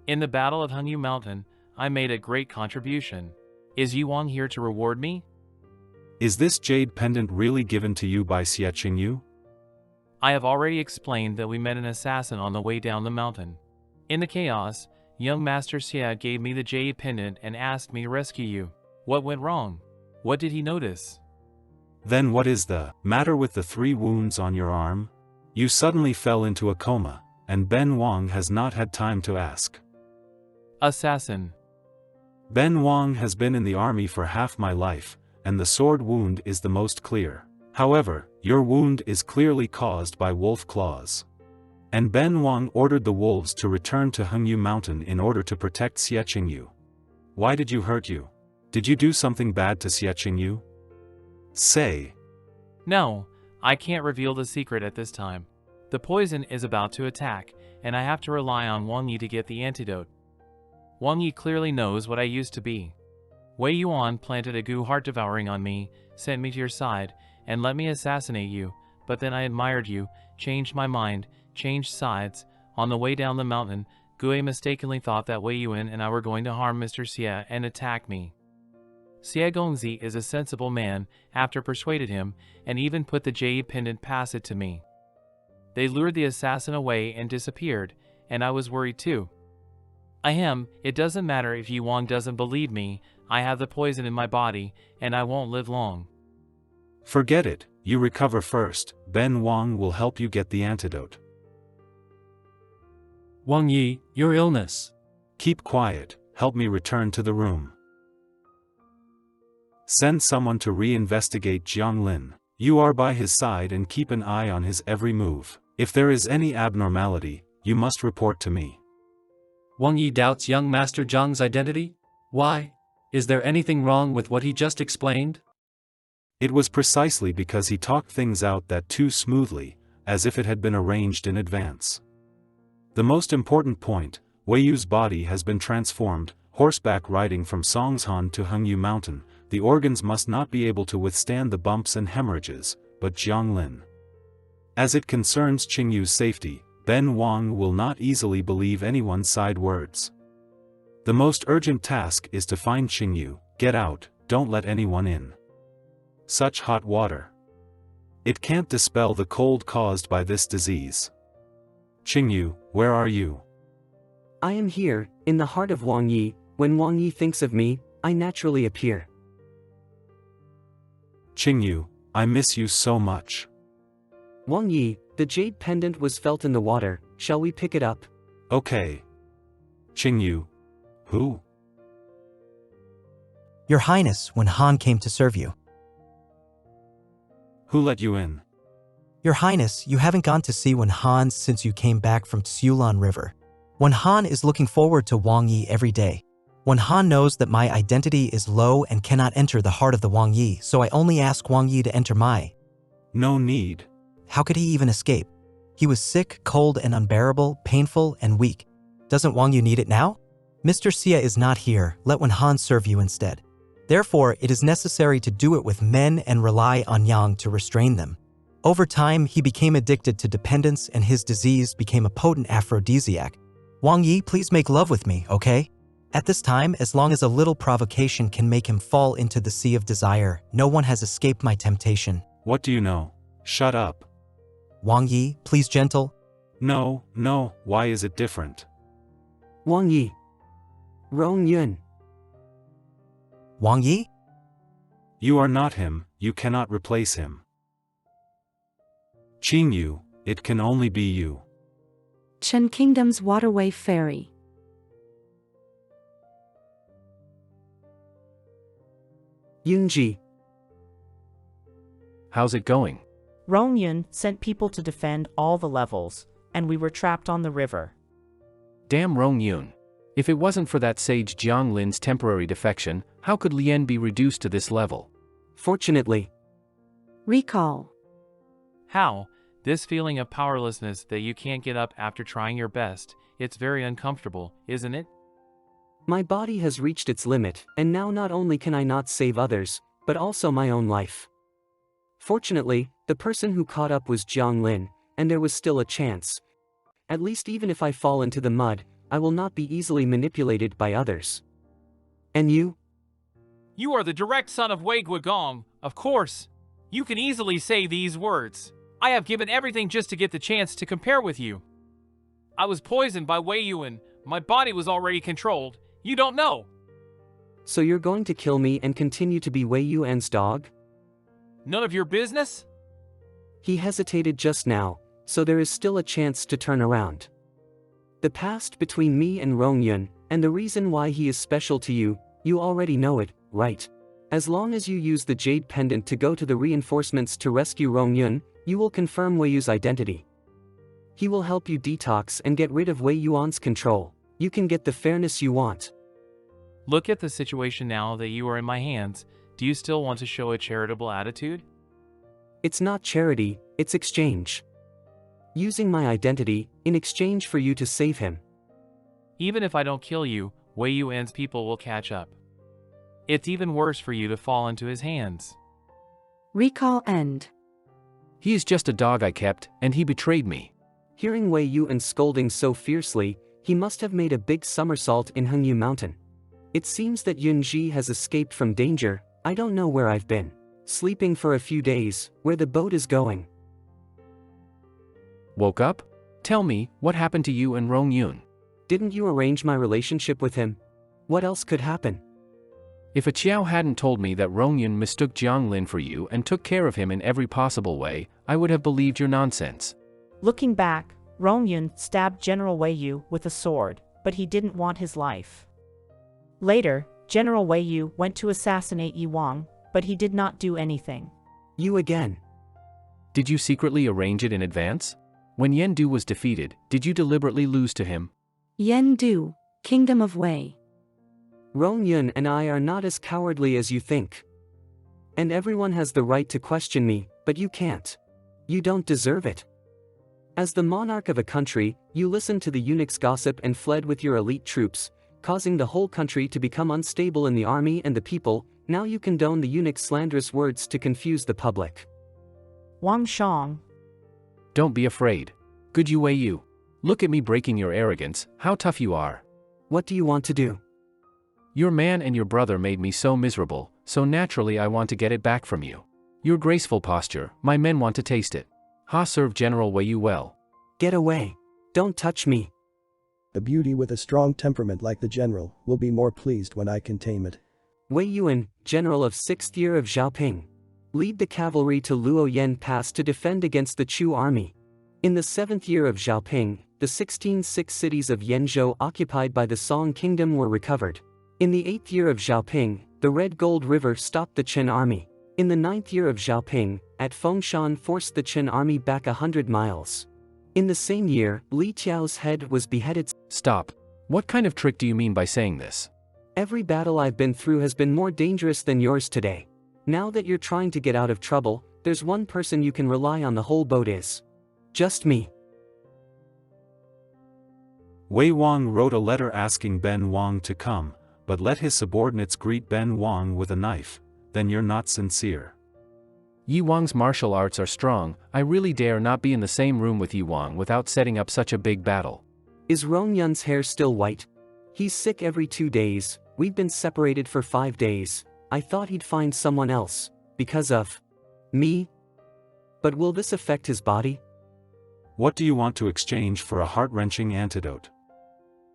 In the Battle of Hengyu Mountain, I made a great contribution. Is Yi Wang here to reward me? Is this jade pendant really given to you by Xie Qingyu? I have already explained that we met an assassin on the way down the mountain. In the chaos, Young Master Xia gave me the jade pendant and asked me to rescue you. What went wrong? What did he notice? Then what is the matter with the 3 wounds on your arm? You suddenly fell into a coma, and Ben Wang has not had time to ask. Assassin. Ben Wang has been in the army for half my life, and the sword wound is the most clear. However, your wound is clearly caused by wolf claws. And Ben Wang ordered the wolves to return to Hengyu Mountain in order to protect Xie Qingyu. Why did you hurt you? Did you do something bad to Xie Qingyu? Say. No, I can't reveal the secret at this time. The poison is about to attack, and I have to rely on Wang Yi to get the antidote. Wang Yi clearly knows what I used to be. Wei Yuan planted a goo heart devouring on me, sent me to your side, and let me assassinate you, but then I admired you, changed my mind, changed sides. On the way down the mountain, Gue mistakenly thought that Wei Yuan and I were going to harm Mr. Xie and attack me. Xie Gongzi is a sensible man, after persuaded him, and even put the jade pendant past it to me. They lured the assassin away and disappeared, and I was worried too. It doesn't matter if Yi Wang doesn't believe me, I have the poison in my body, and I won't live long. Forget it, you recover first, Ben Wang will help you get the antidote. Wang Yi, your illness. Keep quiet, help me return to the room. Send someone to re-investigate Jiang Lin. You are by his side and keep an eye on his every move. If there is any abnormality, you must report to me. Wang Yi doubts young Master Zhang's identity? Why? Is there anything wrong with what he just explained? It was precisely because he talked things out that too smoothly, as if it had been arranged in advance. The most important point, Wei Yu's body has been transformed, horseback riding from Songshan to Hengyu Mountain. The organs must not be able to withstand the bumps and hemorrhages, but Jiang Lin. As it concerns Qingyu's safety, Ben Wang will not easily believe anyone's side words. The most urgent task is to find Qingyu. Get out, don't let anyone in. Such hot water. It can't dispel the cold caused by this disease. Qingyu, where are you? I am here, in the heart of Wang Yi. When Wang Yi thinks of me, I naturally appear. Qingyu, I miss you so much. Wang Yi, the jade pendant was felt in the water, shall we pick it up? Okay. Qingyu. Who? Your Highness, when Han came to serve you. Who let you in? Your Highness, you haven't gone to see Wen Han since you came back from Xiulan River. Wen Han is looking forward to Wang Yi every day. Wen Han knows that my identity is low and cannot enter the heart of the Wang Yi, so I only ask Wang Yi to enter my. No need. How could he even escape? He was sick, cold and unbearable, painful and weak. Doesn't Wang Yi need it now? Mr. Xie is not here, let Wen Han serve you instead. Therefore, it is necessary to do it with men and rely on Yang to restrain them. Over time, he became addicted to dependence and his disease became a potent aphrodisiac. Wang Yi, please make love with me, okay? At this time, as long as a little provocation can make him fall into the sea of desire, no one has escaped my temptation. What do you know? Shut up. Wang Yi, please gentle. No, why is it different? Wang Yi. Rong Yun. Wang Yi? You are not him, you cannot replace him. Qingyu, it can only be you. Chen Kingdom's Waterway Ferry. Yunji. How's it going? Rongyun sent people to defend all the levels, and we were trapped on the river. Damn Rong Yun. If it wasn't for that sage Jiang Lin's temporary defection, how could Lien be reduced to this level? Fortunately. Recall. How? This feeling of powerlessness that you can't get up after trying your best, it's very uncomfortable, isn't it? My body has reached its limit, and now not only can I not save others, but also my own life. Fortunately, the person who caught up was Jiang Lin, and there was still a chance. At least even if I fall into the mud, I will not be easily manipulated by others. And you? You are the direct son of Wei Guigong, of course. You can easily say these words. I have given everything just to get the chance to compare with you. I was poisoned by Wei Yuan, My body was already controlled. You don't know. So you're going to kill me and continue to be Wei Yuan's dog? None of your business? He hesitated just now, so there is still a chance to turn around. The past between me and Rong Yun, and the reason why he is special to you, you already know it, right? As long as you use the jade pendant to go to the reinforcements to rescue Rong Yun, you will confirm Wei Yu's identity. He will help you detox and get rid of Wei Yuan's control. You can get the fairness you want. Look at the situation now that you are in my hands. Do you still want to show a charitable attitude? It's not charity, it's exchange. Using my identity, in exchange for you to save him. Even if I don't kill you, Wei Yuan's people will catch up. It's even worse for you to fall into his hands. Recall end. He is just a dog I kept, and he betrayed me. Hearing Wei Yuan scolding so fiercely, he must have made a big somersault in Hengyu Mountain. It seems that Yunji has escaped from danger. I don't know where I've been. Sleeping for a few days, where the boat is going. Woke up? Tell me, what happened to you and Rong Yun? Didn't you arrange my relationship with him? What else could happen? If a Qiao hadn't told me that Rong Yun mistook Jiang Lin for you and took care of him in every possible way, I would have believed your nonsense. Looking back, Rong Yun stabbed General Wei Yu with a sword, but he didn't want his life. Later, General Wei Yu went to assassinate Yi Wang, but he did not do anything. You again. Did you secretly arrange it in advance? When Yen Du was defeated, did you deliberately lose to him? Yen Du, Kingdom of Wei. Rong Yun and I are not as cowardly as you think. And everyone has the right to question me, but you can't. You don't deserve it. As the monarch of a country, you listened to the eunuch's gossip and fled with your elite troops, causing the whole country to become unstable in the army and the people. Now you condone the eunuch's slanderous words to confuse the public. Wang Shang. Don't be afraid. Good Wei Yu. Look at me breaking your arrogance, how tough you are. What do you want to do? Your man and your brother made me so miserable, so naturally I want to get it back from you. Your graceful posture, my men want to taste it. Ha serve General Wei Yu well. Get away. Don't touch me. A beauty with a strong temperament like the general will be more pleased when I can tame it. Wei Yuan, general of 6th year of Xiaoping. Lead the cavalry to Luoyan Pass to defend against the Chu army. In the 7th year of Xiaoping, the 16 cities of Yanzhou occupied by the Song Kingdom were recovered. In the 8th year of Xiaoping, the Red Gold River stopped the Chen army. In the 9th year of Xiaoping, at Fengshan forced the Chen army back 100 miles. In the same year, Li Qiao's head was beheaded. Stop. What kind of trick do you mean by saying this? Every battle I've been through has been more dangerous than yours today. Now that you're trying to get out of trouble, there's one person you can rely on. The whole boat is just me. Wei Wang wrote a letter asking Ben Wang to come, but let his subordinates greet Ben Wang with a knife. Then you're not sincere. Yi Wang's martial arts are strong. I really dare not be in the same room with Yi Wang without setting up such a big battle. Is Rong Yun's hair still white? He's sick every 2 days. We've been separated for 5 days. I thought he'd find someone else. Because of me? But will this affect his body? What do you want to exchange for a heart-wrenching antidote?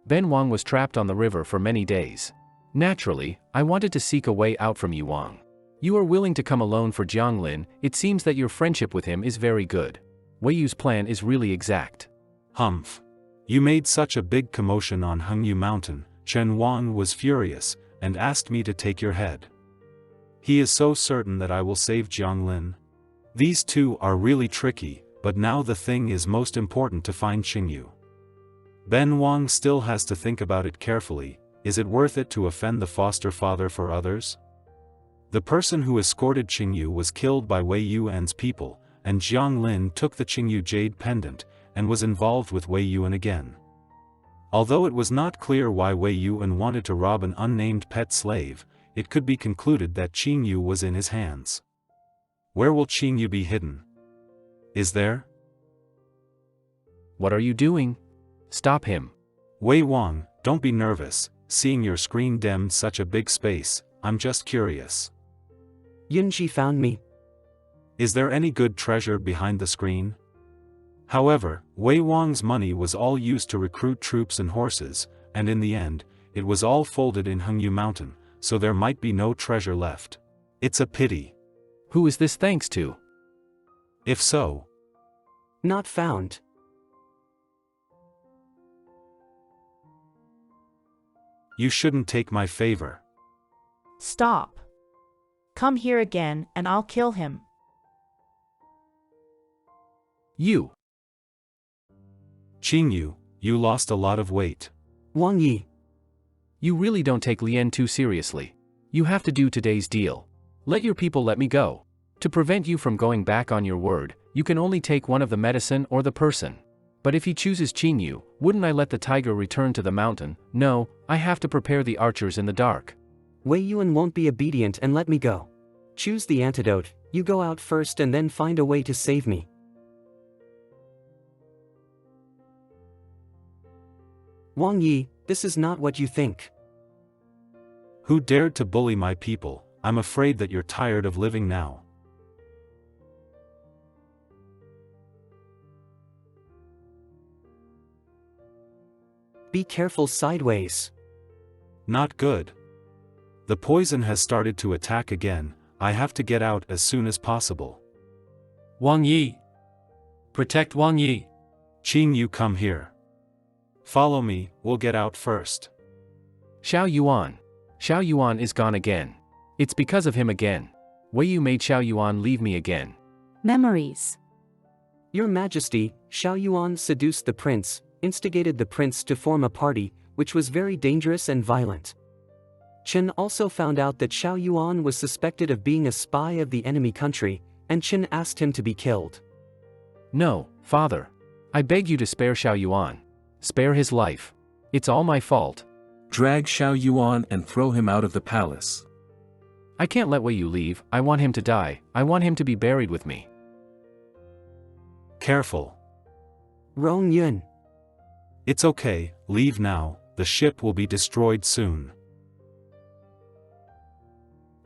Ben Wang was trapped on the river for many days. Naturally, I wanted to seek a way out from Yi Wang. You are willing to come alone for Jiang Lin. It seems that your friendship with him is very good. Wei Yu's plan is really exact. Humph. You made such a big commotion on Hengyu Mountain. Chen Wang was furious, and asked me to take your head. He is so certain that I will save Jiang Lin. These two are really tricky, but now the thing is most important to find Qingyu. Ben Wang still has to think about it carefully. Is it worth it to offend the foster father for others? The person who escorted Qingyu was killed by Wei Yuan's people, and Jiang Lin took the Qingyu jade pendant, and was involved with Wei Yuan again. Although it was not clear why Wei Yuan wanted to rob an unnamed pet slave, it could be concluded that Qingyu was in his hands. Where will Qingyu be hidden? Is there? What are you doing? Stop him. Wei Wang, don't be nervous. Seeing your screen dimmed such a big space, I'm just curious. Yunji found me. Is there any good treasure behind the screen? However, Wei Wang's money was all used to recruit troops and horses, and in the end, it was all folded in Hengyu Mountain, so there might be no treasure left. It's a pity. Who is this thanks to? If so, Not found. you shouldn't take my favor. Stop. Come here again and I'll kill him. You. Qingyu, you lost a lot of weight. Wang Yi. You really don't take Lien too seriously. You have to do today's deal. Let your people let me go. To prevent you from going back on your word, you can only take one of the medicine or the person. But if he chooses Qingyu, wouldn't I let the tiger return to the mountain? No, I have to prepare the archers in the dark. Wei Yuan won't be obedient and let me go. Choose the antidote, you go out first and then find a way to save me. Wang Yi, this is not what you think. Who dared to bully my people? I'm afraid that you're tired of living now. Be careful sideways. Not good. The poison has started to attack again. I have to get out as soon as possible. Wang Yi. Protect Wang Yi. Qingyu, come here. Follow me, we'll get out first. Xiao Yuan. Xiao Yuan is gone again. It's because of him again. Wei Yu made Xiao Yuan leave me again. Memories. Your Majesty, Xiao Yuan seduced the prince, instigated the prince to form a party, which was very dangerous and violent. Chen also found out that Xiao Yuan was suspected of being a spy of the enemy country, and Chen asked him to be killed. No, father. I beg you to spare Xiao Yuan. Spare his life. It's all my fault. Drag Xiao Yuan and throw him out of the palace. I can't let Wei Yu leave. I want him to die. I want him to be buried with me. Careful. Rong Yun. It's okay, leave now, the ship will be destroyed soon.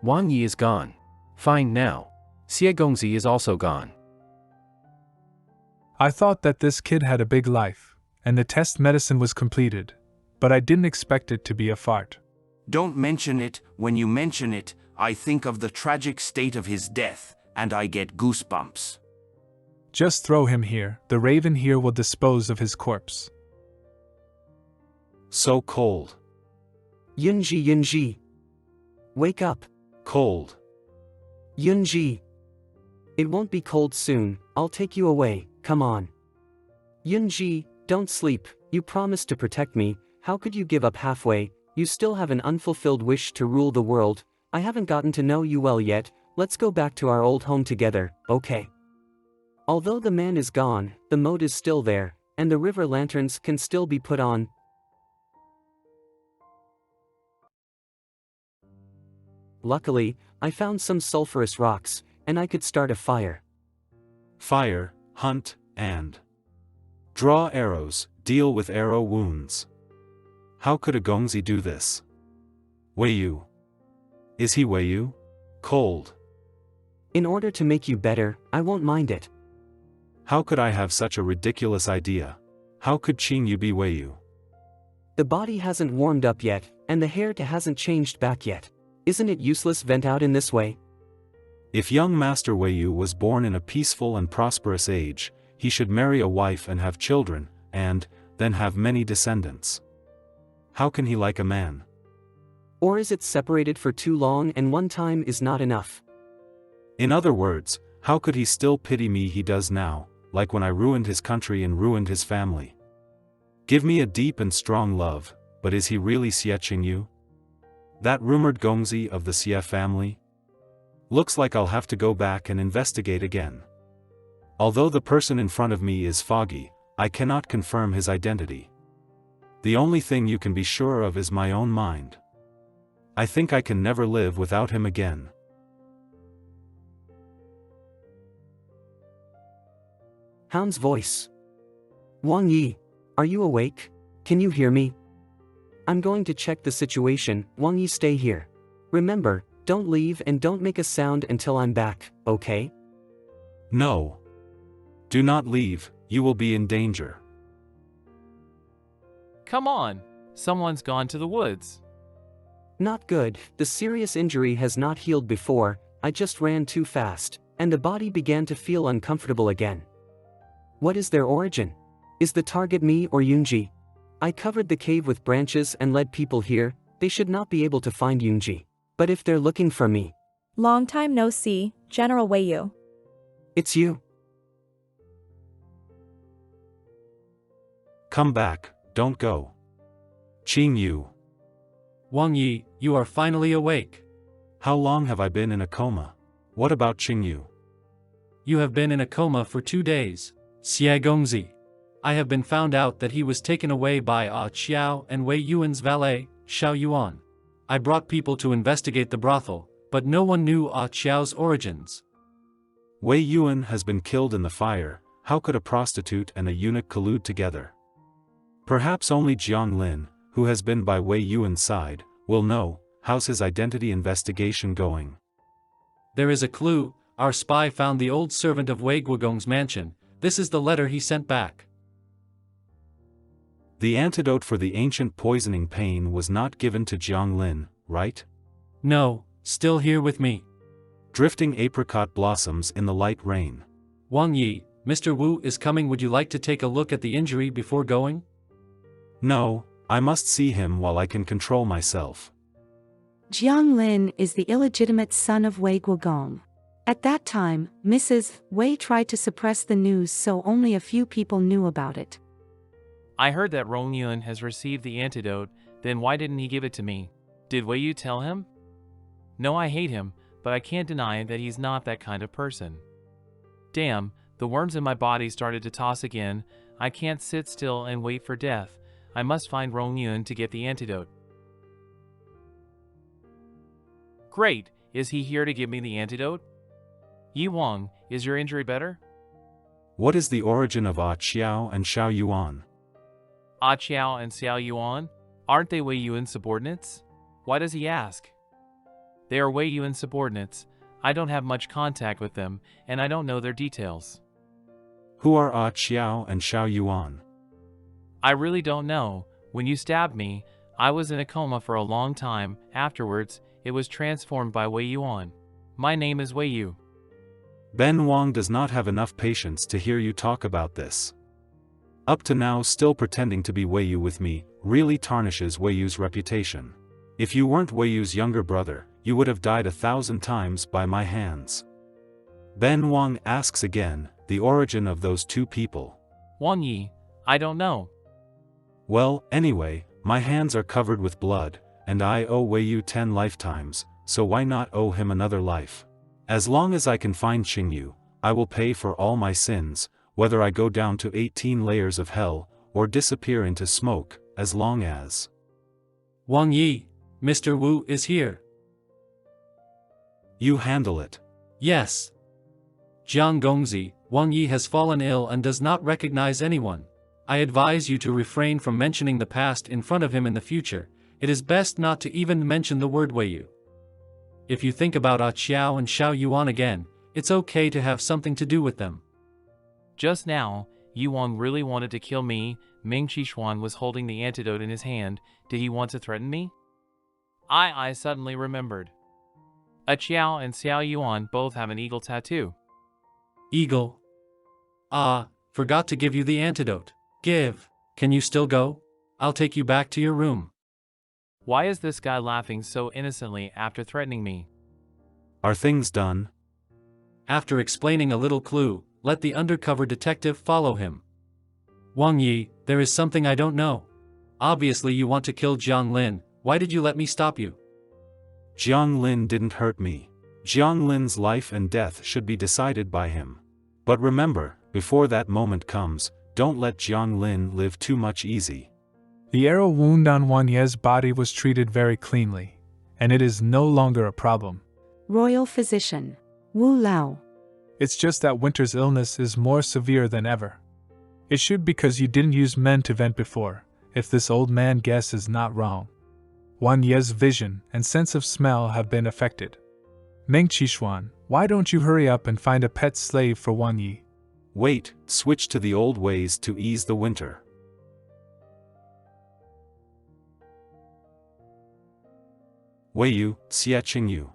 Wang Yi is gone. Fine now. Xie Gongzi is also gone. I thought that this kid had a big life, and the test medicine was completed, but I didn't expect it to be a fart. Don't mention it. When you mention it, I think of the tragic state of his death, and I get goosebumps. Just throw him here, the raven here will dispose of his corpse. So cold. Yunji Yunji. Wake up. Cold. Yunji. It won't be cold soon, I'll take you away, come on. Yunji, don't sleep, you promised to protect me, how could you give up halfway? You still have an unfulfilled wish to rule the world. I haven't gotten to know you well yet, let's go back to our old home together, okay? Although the man is gone, the moat is still there, and the river lanterns can still be put on. Luckily, I found some sulfurous rocks, and I could start a fire. Fire, hunt, and draw arrows, deal with arrow wounds. How could a Gongzi do this? Wei Yu. Is he Wei Yu? Cold. In order to make you better, I won't mind it. How could I have such a ridiculous idea? How could Qingyu be Wei Yu? The body hasn't warmed up yet, and the hair hasn't changed back yet. Isn't it useless vent out in this way? If young Master Wei Yu was born in a peaceful and prosperous age, he should marry a wife and have children, and then have many descendants. How can he like a man? Or is it separated for too long and one time is not enough? In other words, how could he still pity me? He does now, like when I ruined his country and ruined his family. Give me a deep and strong love, but is he really Xie Qingyu? That rumored Gongzi of the Xie family? Looks like I'll have to go back and investigate again. Although the person in front of me is foggy, I cannot confirm his identity. The only thing you can be sure of is my own mind. I think I can never live without him again. Hound's voice. Wang Yi, are you awake? Can you hear me? I'm going to check the situation, Wang Yi, stay here. Remember, don't leave and don't make a sound until I'm back, okay? No. Do not leave, you will be in danger. Come on. Someone's gone to the woods. Not good, the serious injury has not healed before, I just ran too fast, and the body began to feel uncomfortable again. What is their origin? Is the target me or Yoonji? I covered the cave with branches and led people here, they should not be able to find Yoonji. But if they're looking for me... Long time no see, General Wei Yu. It's you. Come back, don't go. Qing Yu. Wang Yi, you are finally awake. How long have I been in a coma? What about Qing Yu? You have been in a coma for 2 days. Xie Gongzi. I have been found out that he was taken away by Xiao and Wei Yuan's valet, Xiao Yuan. I brought people to investigate the brothel, but no one knew Xiao's origins. Wei Yuan has been killed in the fire, how could a prostitute and a eunuch collude together? Perhaps only Jiang Lin, who has been by Wei Yuan's side, will know. How's his identity investigation going? There is a clue, our spy found the old servant of Wei Guogong's mansion, this is the letter he sent back. The antidote for the ancient poisoning pain was not given to Jiang Lin, right? No, still here with me. Drifting apricot blossoms in the light rain. Wang Yi, Mr. Wu is coming, would you like to take a look at the injury before going? No, I must see him while I can control myself. Jiang Lin is the illegitimate son of Wei Guogong. At that time, Mrs. Wei tried to suppress the news so only a few people knew about it. I heard that Rong Yun has received the antidote, then why didn't he give it to me? Did Wei Yu tell him? No, I hate him, but I can't deny that he's not that kind of person. Damn, the worms in my body started to toss again. I can't sit still and wait for death. I must find Rong Yun to get the antidote. Great, is he here to give me the antidote? Yi Wang, is your injury better? What is the origin of Xiao and Xiao Yuan? Xiao and Xiao Yuan? Aren't they Wei Yuan's subordinates? Why does he ask? They are Wei Yuan's subordinates. I don't have much contact with them, and I don't know their details. Who are Xiao and Xiao Yuan? I really don't know. When you stabbed me, I was in a coma for a long time. Afterwards, it was transformed by Wei Yuan. My name is Wei Yu. Ben Wang does not have enough patience to hear you talk about this. Up to now still pretending to be Wei Yu with me, really tarnishes Wei Yu's reputation. If you weren't Wei Yu's younger brother, you would have died 1,000 times by my hands. Ben Wang asks again, the origin of those two people. Wang Yi, I don't know. Well, anyway, my hands are covered with blood, and I owe Wei Yu 10 lifetimes, so why not owe him another life? As long as I can find Qing Yu, I will pay for all my sins, whether I go down to 18 layers of hell, or disappear into smoke, as long as... Wang Yi, Mr. Wu is here. You handle it. Yes. Jiang Gongzi, Wang Yi has fallen ill and does not recognize anyone. I advise you to refrain from mentioning the past in front of him in the future. It is best not to even mention the word Wei Yu. If you think about Xiao and Xiao Yuan again, it's okay to have something to do with them. Just now, Yi Wang really wanted to kill me. Ming Qishuan was holding the antidote in his hand. Did he want to threaten me? I suddenly remembered. Xiao and Xiao Yuan both have an eagle tattoo. Eagle? Ah, forgot to give you the antidote. Give. Can you still go? I'll take you back to your room. Why is this guy laughing so innocently after threatening me? Are things done? After explaining a little clue, let the undercover detective follow him. Wang Yi, there is something I don't know. Obviously you want to kill Jiang Lin, why did you let me stop you? Jiang Lin didn't hurt me. Jiang Lin's life and death should be decided by him. But remember, before that moment comes, don't let Jiang Lin live too much easy. The arrow wound on Wang Ye's body was treated very cleanly, and it is no longer a problem. Royal Physician Wu Lao. It's just that Winter's illness is more severe than ever. It should because you didn't use men to vent before, if this old man guess is not wrong. Wang Ye's vision and sense of smell have been affected. Ming Qishuan, why don't you hurry up and find a pet slave for Wang Yi? Wait, switch to the old ways to ease the winter. Wei Yu, Xie Qingyu.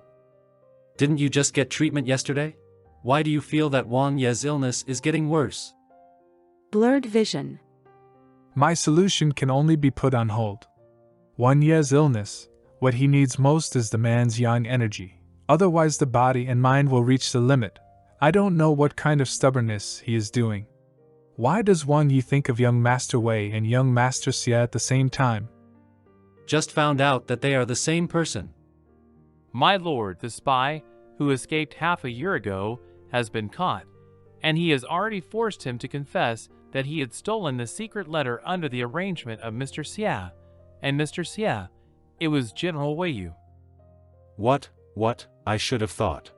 Didn't you just get treatment yesterday? Why do you feel that Wang Ye's illness is getting worse? Blurred vision. My solution can only be put on hold. Wang Ye's illness, what he needs most is the man's yang energy. Otherwise the body and mind will reach the limit. I don't know what kind of stubbornness he is doing. Why does Wang Yi think of young Master Wei and young Master Xie at the same time? Just found out that they are the same person. My lord, the spy, who escaped half a year ago, has been caught, and he has already forced him to confess that he had stolen the secret letter under the arrangement of Mr. Xie. And Mr. Xie, it was General Wei Yu. What, I should have thought.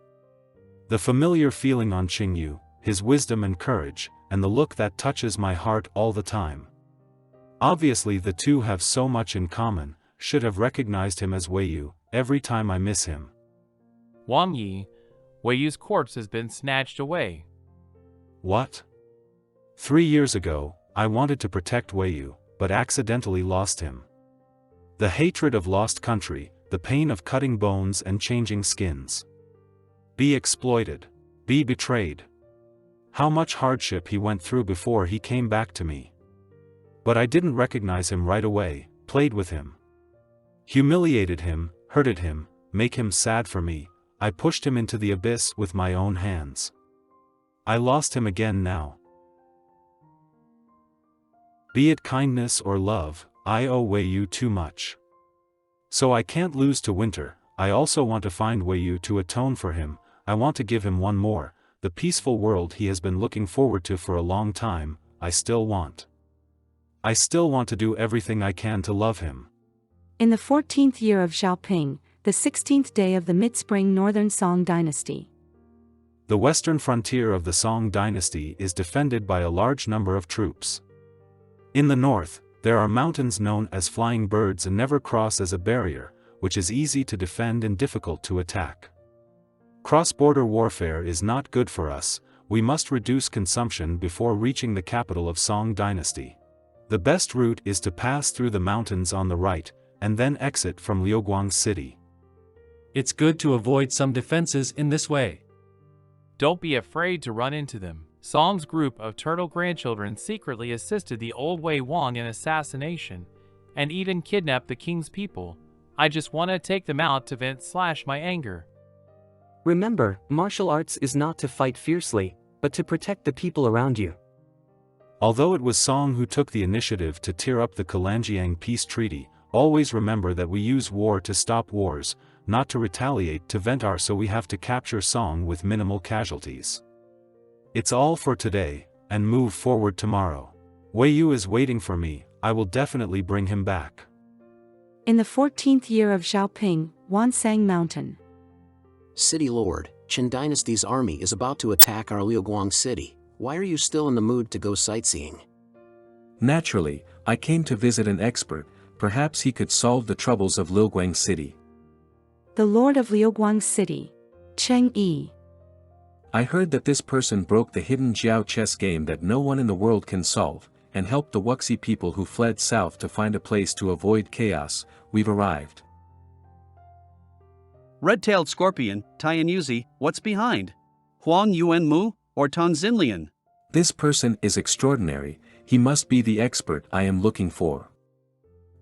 The familiar feeling on Qingyu, his wisdom and courage, and the look that touches my heart all the time. Obviously the two have so much in common, should have recognized him as Wei Yu, every time I miss him. Wang Yi, Wei Yu's corpse has been snatched away. What? 3 years ago, I wanted to protect Wei Yu, but accidentally lost him. The hatred of lost country, the pain of cutting bones and changing skins. Be exploited. Be betrayed. How much hardship he went through before he came back to me. But I didn't recognize him right away, played with him. Humiliated him, hurted him, make him sad for me, I pushed him into the abyss with my own hands. I lost him again now. Be it kindness or love, I owe Wei Yu too much. So I can't lose to Winter. I also want to find Wei Yu to atone for him. I want to give him one more, the peaceful world he has been looking forward to for a long time. I still want to do everything I can to love him. In the 14th year of Xiaoping, the 16th day of the mid-spring northern Song dynasty. The western frontier of the Song dynasty is defended by a large number of troops. In the north, there are mountains known as flying birds and never cross as a barrier, which is easy to defend and difficult to attack. Cross-border warfare is not good for us. We must reduce consumption before reaching the capital of Song dynasty. The best route is to pass through the mountains on the right, and then exit from Liuguang city. It's good to avoid some defenses in this way. Don't be afraid to run into them. Song's group of turtle grandchildren secretly assisted the old Wei Wang in assassination, and even kidnapped the king's people. I just want to take them out to vent my anger. Remember, martial arts is not to fight fiercely, but to protect the people around you. Although it was Song who took the initiative to tear up the Kalanjiang peace treaty, always remember that we use war to stop wars, not to retaliate to vent our, so we have to capture Song with minimal casualties. It's all for today, and move forward tomorrow. Wei Yu is waiting for me. I will definitely bring him back. In the 14th year of Xiaoping, Wansang Mountain. City Lord, Qin Dynasty's army is about to attack our Liuguang city. Why are you still in the mood to go sightseeing? Naturally, I came to visit an expert. Perhaps he could solve the troubles of Liuguang city. The Lord of Liuguang city, Cheng Yi. I heard that this person broke the hidden Jiao chess game that no one in the world can solve, and helped the Wuxi people who fled south to find a place to avoid chaos. We've arrived. Red-tailed scorpion, Tian Yuzi, what's behind? Huang Yuan Mu, or Tan Xinlian? This person is extraordinary. He must be the expert I am looking for.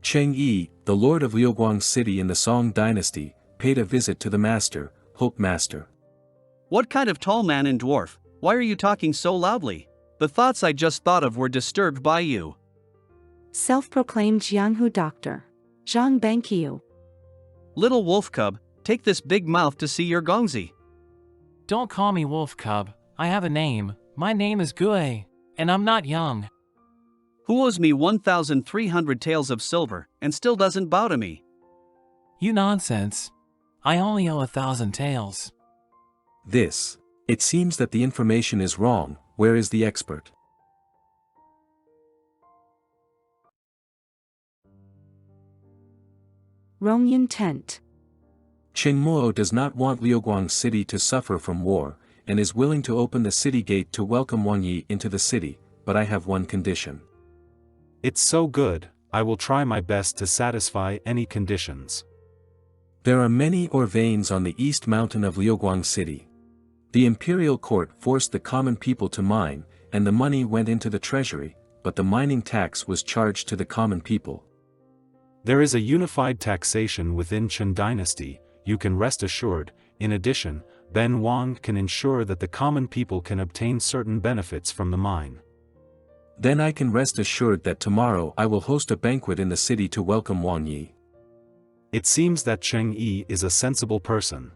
Cheng Yi, the lord of Liuguang city in the Song dynasty, paid a visit to the master, Hope Master. What kind of tall man and dwarf? Why are you talking so loudly? The thoughts I just thought of were disturbed by you. Self-proclaimed Jianghu doctor, Zhang Banqiu. Little wolf cub, take this big mouth to see your gongzi. Don't call me wolf cub. I have a name. My name is Gui, and I'm not young. Who owes me 1,300 taels of silver and still doesn't bow to me? You nonsense. I only owe 1,000 taels. It seems that the information is wrong. Where is the expert? Rongyun tent. Qin Mo does not want Liuguang city to suffer from war, and is willing to open the city gate to welcome Wang Yi into the city, but I have one condition. It's so good, I will try my best to satisfy any conditions. There are many ore veins on the east mountain of Liuguang City. The imperial court forced the common people to mine, and the money went into the treasury, but the mining tax was charged to the common people. There is a unified taxation within Qin dynasty, you can rest assured. In addition, Ben Wang can ensure that the common people can obtain certain benefits from the mine. Then I can rest assured that tomorrow I will host a banquet in the city to welcome Wang Yi. It seems that Cheng Yi is a sensible person.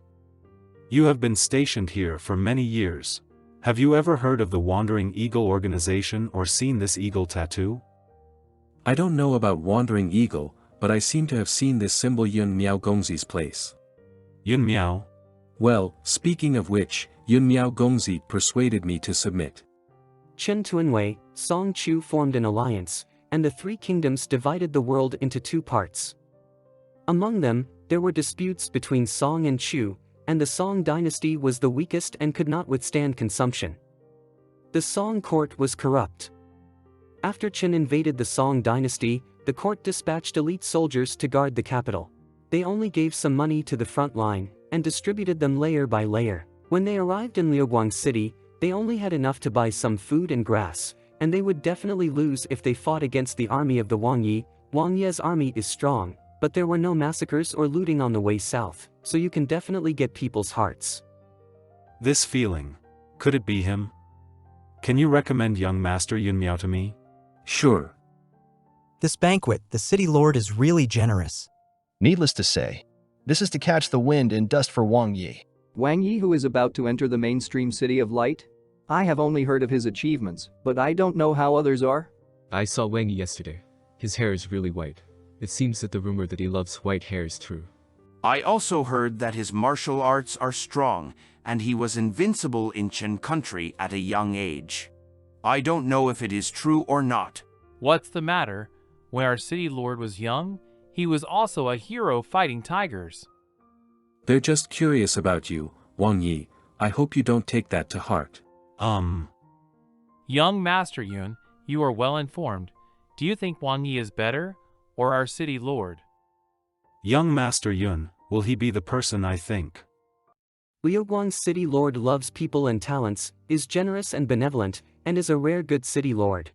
You have been stationed here for many years. Have you ever heard of the Wandering Eagle organization or seen this eagle tattoo? I don't know about Wandering Eagle, but I seem to have seen this symbol Yun Miao Gongzi's place. Yun Miao? Well, speaking of which, Yun Miao Gongzi persuaded me to submit. Chen Tuanwei, Song Chu formed an alliance, and the three kingdoms divided the world into two parts. Among them, there were disputes between Song and Chu, and the Song dynasty was the weakest and could not withstand consumption. The Song court was corrupt. After Chen invaded the Song dynasty, the court dispatched elite soldiers to guard the capital. They only gave some money to the front line, and distributed them layer by layer. When they arrived in Liuguang City, they only had enough to buy some food and grass, and they would definitely lose if they fought against the army of the Wang Yi. Wang Ye's army is strong, but there were no massacres or looting on the way south, so you can definitely get people's hearts. This feeling. Could it be him? Can you recommend young Master Yun Miao to me? Sure. This banquet, the city lord is really generous. Needless to say, this is to catch the wind and dust for Wang Yi. Wang Yi, who is about to enter the mainstream city of light? I have only heard of his achievements, but I don't know how others are. I saw Wang Yi yesterday. His hair is really white. It seems that the rumor that he loves white hair is true. I also heard that his martial arts are strong, and he was invincible in Qin country at a young age. I don't know if it is true or not. What's the matter? When our city lord was young, he was also a hero fighting tigers. They're just curious about you, Wang Yi. I hope you don't take that to heart. Young Master Yun, you are well informed. Do you think Wang Yi is better, or our city lord? Young Master Yun, will he be the person I think? Liuguang city lord loves people and talents, is generous and benevolent, and is a rare good city lord.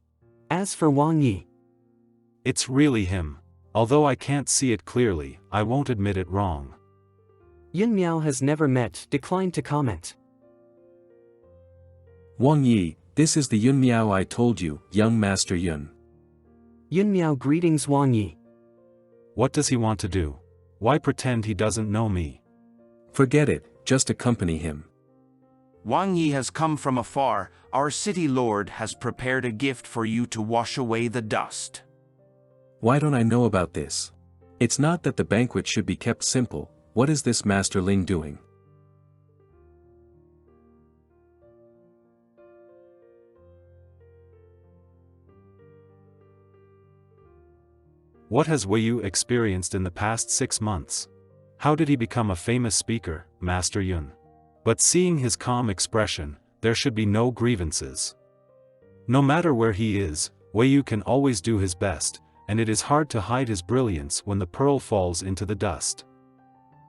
As for Wang Yi, it's really him. Although I can't see it clearly, I won't admit it wrong. Yun Miao has never met, declined to comment. Wang Yi, this is the Yun Miao I told you, young Master Yun. Yun Miao greetings Wang Yi. What does he want to do? Why pretend he doesn't know me? Forget it, just accompany him. Wang Yi has come from afar. Our city lord has prepared a gift for you to wash away the dust. Why don't I know about this? It's not that the banquet should be kept simple. What is this Master Ling doing? What has Wei Yu experienced in the past 6 months? How did he become a famous speaker, Master Yun? But seeing his calm expression, there should be no grievances. No matter where he is, Wei Yu can always do his best, and it is hard to hide his brilliance when the pearl falls into the dust.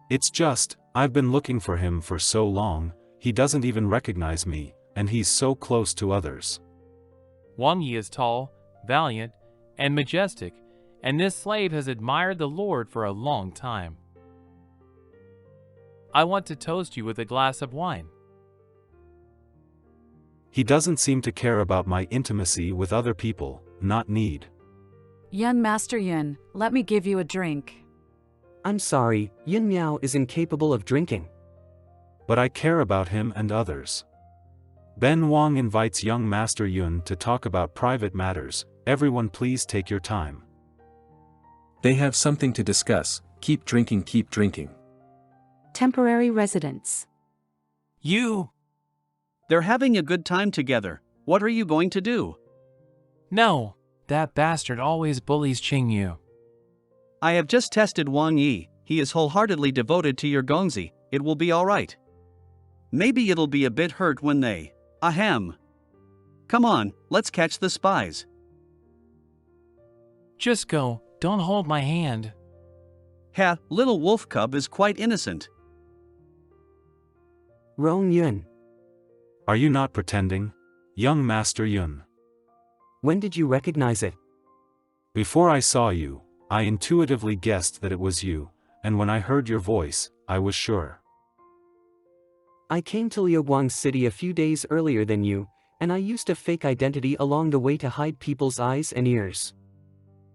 It's just, I've been looking for him for so long, he doesn't even recognize me, and he's so close to others. Wang Yi is tall, valiant, and majestic, and this slave has admired the Lord for a long time. I want to toast you with a glass of wine. He doesn't seem to care about my intimacy with other people, not need. Young Master Yun, let me give you a drink. I'm sorry, Yun Miao is incapable of drinking. But I care about him and others. Ben Wang invites young Master Yun to talk about private matters. Everyone please take your time. They have something to discuss. Keep drinking, keep drinking. Temporary residence. They're having a good time together. What are you going to do? No, that bastard always bullies Qing Yu. I have just tested Wang Yi. He is wholeheartedly devoted to your Gongzi. It will be alright. Maybe it'll be a bit hurt when they... Ahem. Come on, let's catch the spies. Just go, don't hold my hand. Ha, little wolf cub is quite innocent. Rong Yun. Are you not pretending? Young Master Yun. When did you recognize it? Before I saw you, I intuitively guessed that it was you, and when I heard your voice, I was sure. I came to Liuguang City a few days earlier than you, and I used a fake identity along the way to hide people's eyes and ears.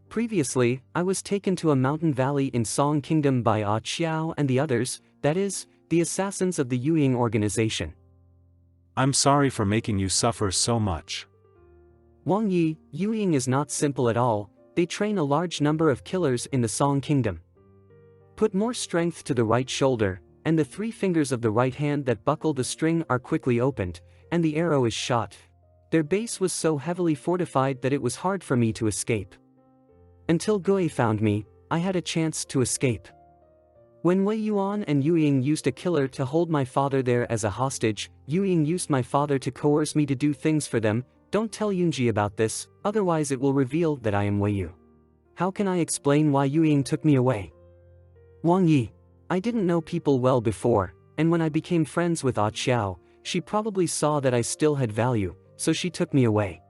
Previously, I was taken to a mountain valley in Song Kingdom by Ah Qiao and the others, that is, the assassins of the Yuying organization. I'm sorry for making you suffer so much. Wang Yi, Yuying is not simple at all, they train a large number of killers in the Song Kingdom. Put more strength to the right shoulder, and the 3 fingers of the right hand that buckle the string are quickly opened, and the arrow is shot. Their base was so heavily fortified that it was hard for me to escape. Until Gui found me, I had a chance to escape. When Wei Yuan and Yuying used a killer to hold my father there as a hostage, Yuying used my father to coerce me to do things for them. Don't tell Yunji about this, otherwise it will reveal that I am Wei Yu. How can I explain why Yuying took me away? Wang Yi. I didn't know people well before, and when I became friends with Ah Qiao, she probably saw that I still had value, so she took me away.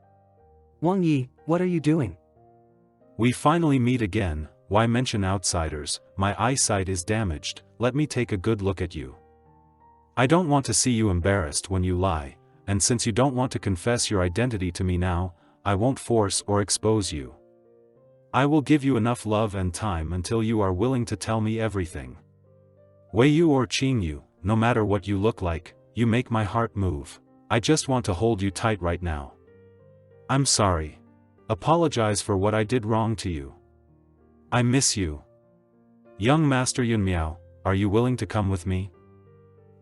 Wang Yi, what are you doing? We finally meet again. Why mention outsiders? My eyesight is damaged, let me take a good look at you. I don't want to see you embarrassed when you lie, and since you don't want to confess your identity to me now, I won't force or expose you. I will give you enough love and time until you are willing to tell me everything. Wei Yu or Qing Yu, no matter what you look like, you make my heart move. I just want to hold you tight right now. I'm sorry. Apologize for what I did wrong to you. I miss you. Young Master Yun Miao, are you willing to come with me?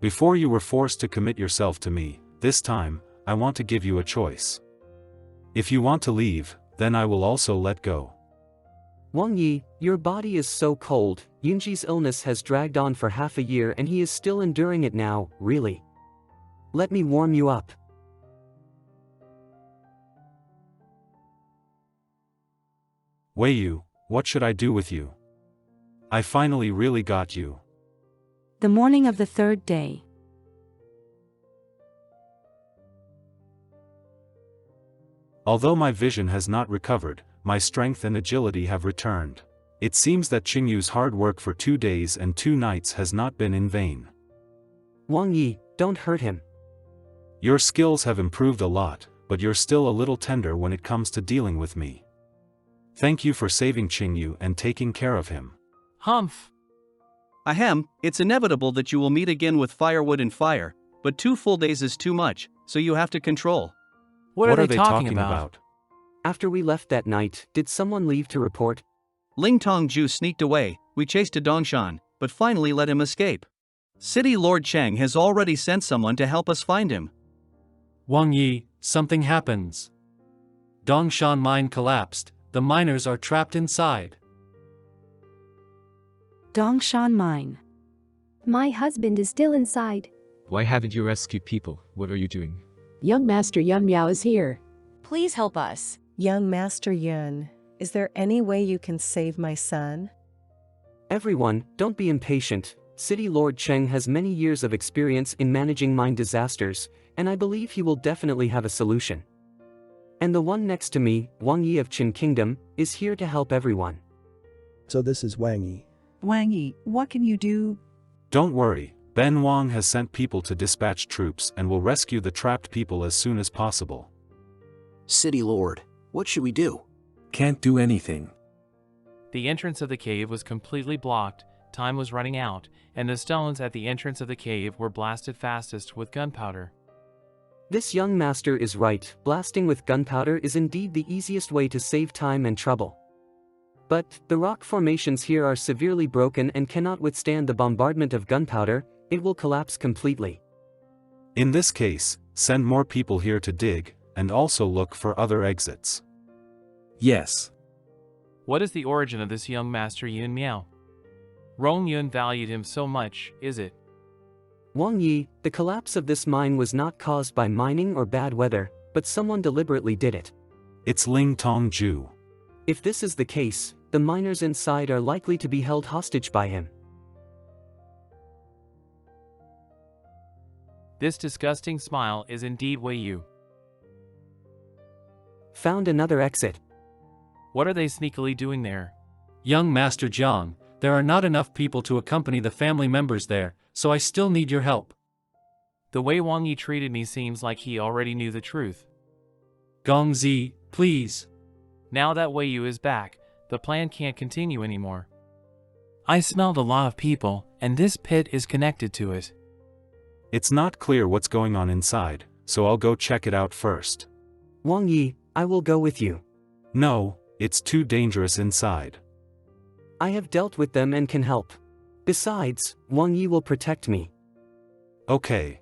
Before you were forced to commit yourself to me, this time, I want to give you a choice. If you want to leave, then I will also let go. Wang Yi, your body is so cold, Yunji's illness has dragged on for half a year and he is still enduring it now, really. Let me warm you up. Wei Yu, what should I do with you? I finally really got you. The morning of the 3rd day. Although my vision has not recovered, my strength and agility have returned. It seems that Qingyu's hard work for 2 days and 2 nights has not been in vain. Wang Yi, don't hurt him. Your skills have improved a lot, but you're still a little tender when it comes to dealing with me. Thank you for saving Qingyu and taking care of him. Humph. Ahem, it's inevitable that you will meet again with firewood and fire, but 2 full days is too much, so you have to control. What are they talking about? After we left that night, did someone leave to report? Ling Tongju sneaked away, we chased to Dongshan, but finally let him escape. City Lord Cheng has already sent someone to help us find him. Wang Yi, something happens. Dongshan mine collapsed, the miners are trapped inside. Dongshan Mine. My husband is still inside. Why haven't you rescued people? What are you doing? Young Master Yun Miao is here. Please help us. Young Master Yun, is there any way you can save my son? Everyone, don't be impatient. City Lord Cheng has many years of experience in managing mine disasters, and I believe he will definitely have a solution. And the one next to me, Wang Yi of Qin Kingdom, is here to help everyone. So this is Wang Yi. Wang Yi, what can you do? Don't worry, Ben Wang has sent people to dispatch troops and will rescue the trapped people as soon as possible. City Lord, what should we do? Can't do anything. The entrance of the cave was completely blocked, time was running out, and the stones at the entrance of the cave were blasted fastest with gunpowder. This young master is right, blasting with gunpowder is indeed the easiest way to save time and trouble. But, the rock formations here are severely broken and cannot withstand the bombardment of gunpowder, it will collapse completely. In this case, send more people here to dig, and also look for other exits. Yes. What is the origin of this young Master Yun Miao? Rong Yun valued him so much, is it? Wang Yi, the collapse of this mine was not caused by mining or bad weather, but someone deliberately did it. It's Ling Tongju. If this is the case, the miners inside are likely to be held hostage by him. This disgusting smile is indeed Wei Yu. Found another exit. What are they sneakily doing there? Young Master Jiang, there are not enough people to accompany the family members there, so I still need your help. The way Wang Yi treated me seems like he already knew the truth. Gongzi, please. Now that Wei Yu is back, the plan can't continue anymore. I smelled a lot of people, and this pit is connected to it. It's not clear what's going on inside, so I'll go check it out first. Wang Yi, I will go with you. No, it's too dangerous inside. I have dealt with them and can help. Besides, Wang Yi will protect me. Okay.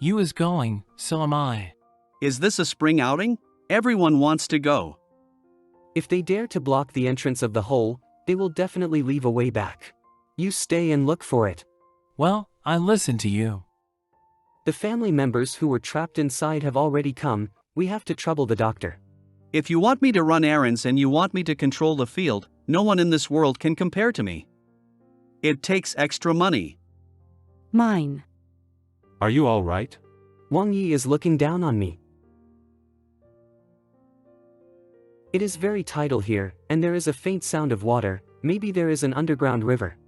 Yu is going, so am I. Is this a spring outing? Everyone wants to go. If they dare to block the entrance of the hole, they will definitely leave a way back. You stay and look for it. Well, I listen to you. The family members who were trapped inside have already come. We have to trouble the doctor. If you want me to run errands and you want me to control the field, no one in this world can compare to me. It takes extra money. Mine. Are you all right? Wang Yi is looking down on me. It is very tidal here, and there is a faint sound of water. Maybe there is an underground river.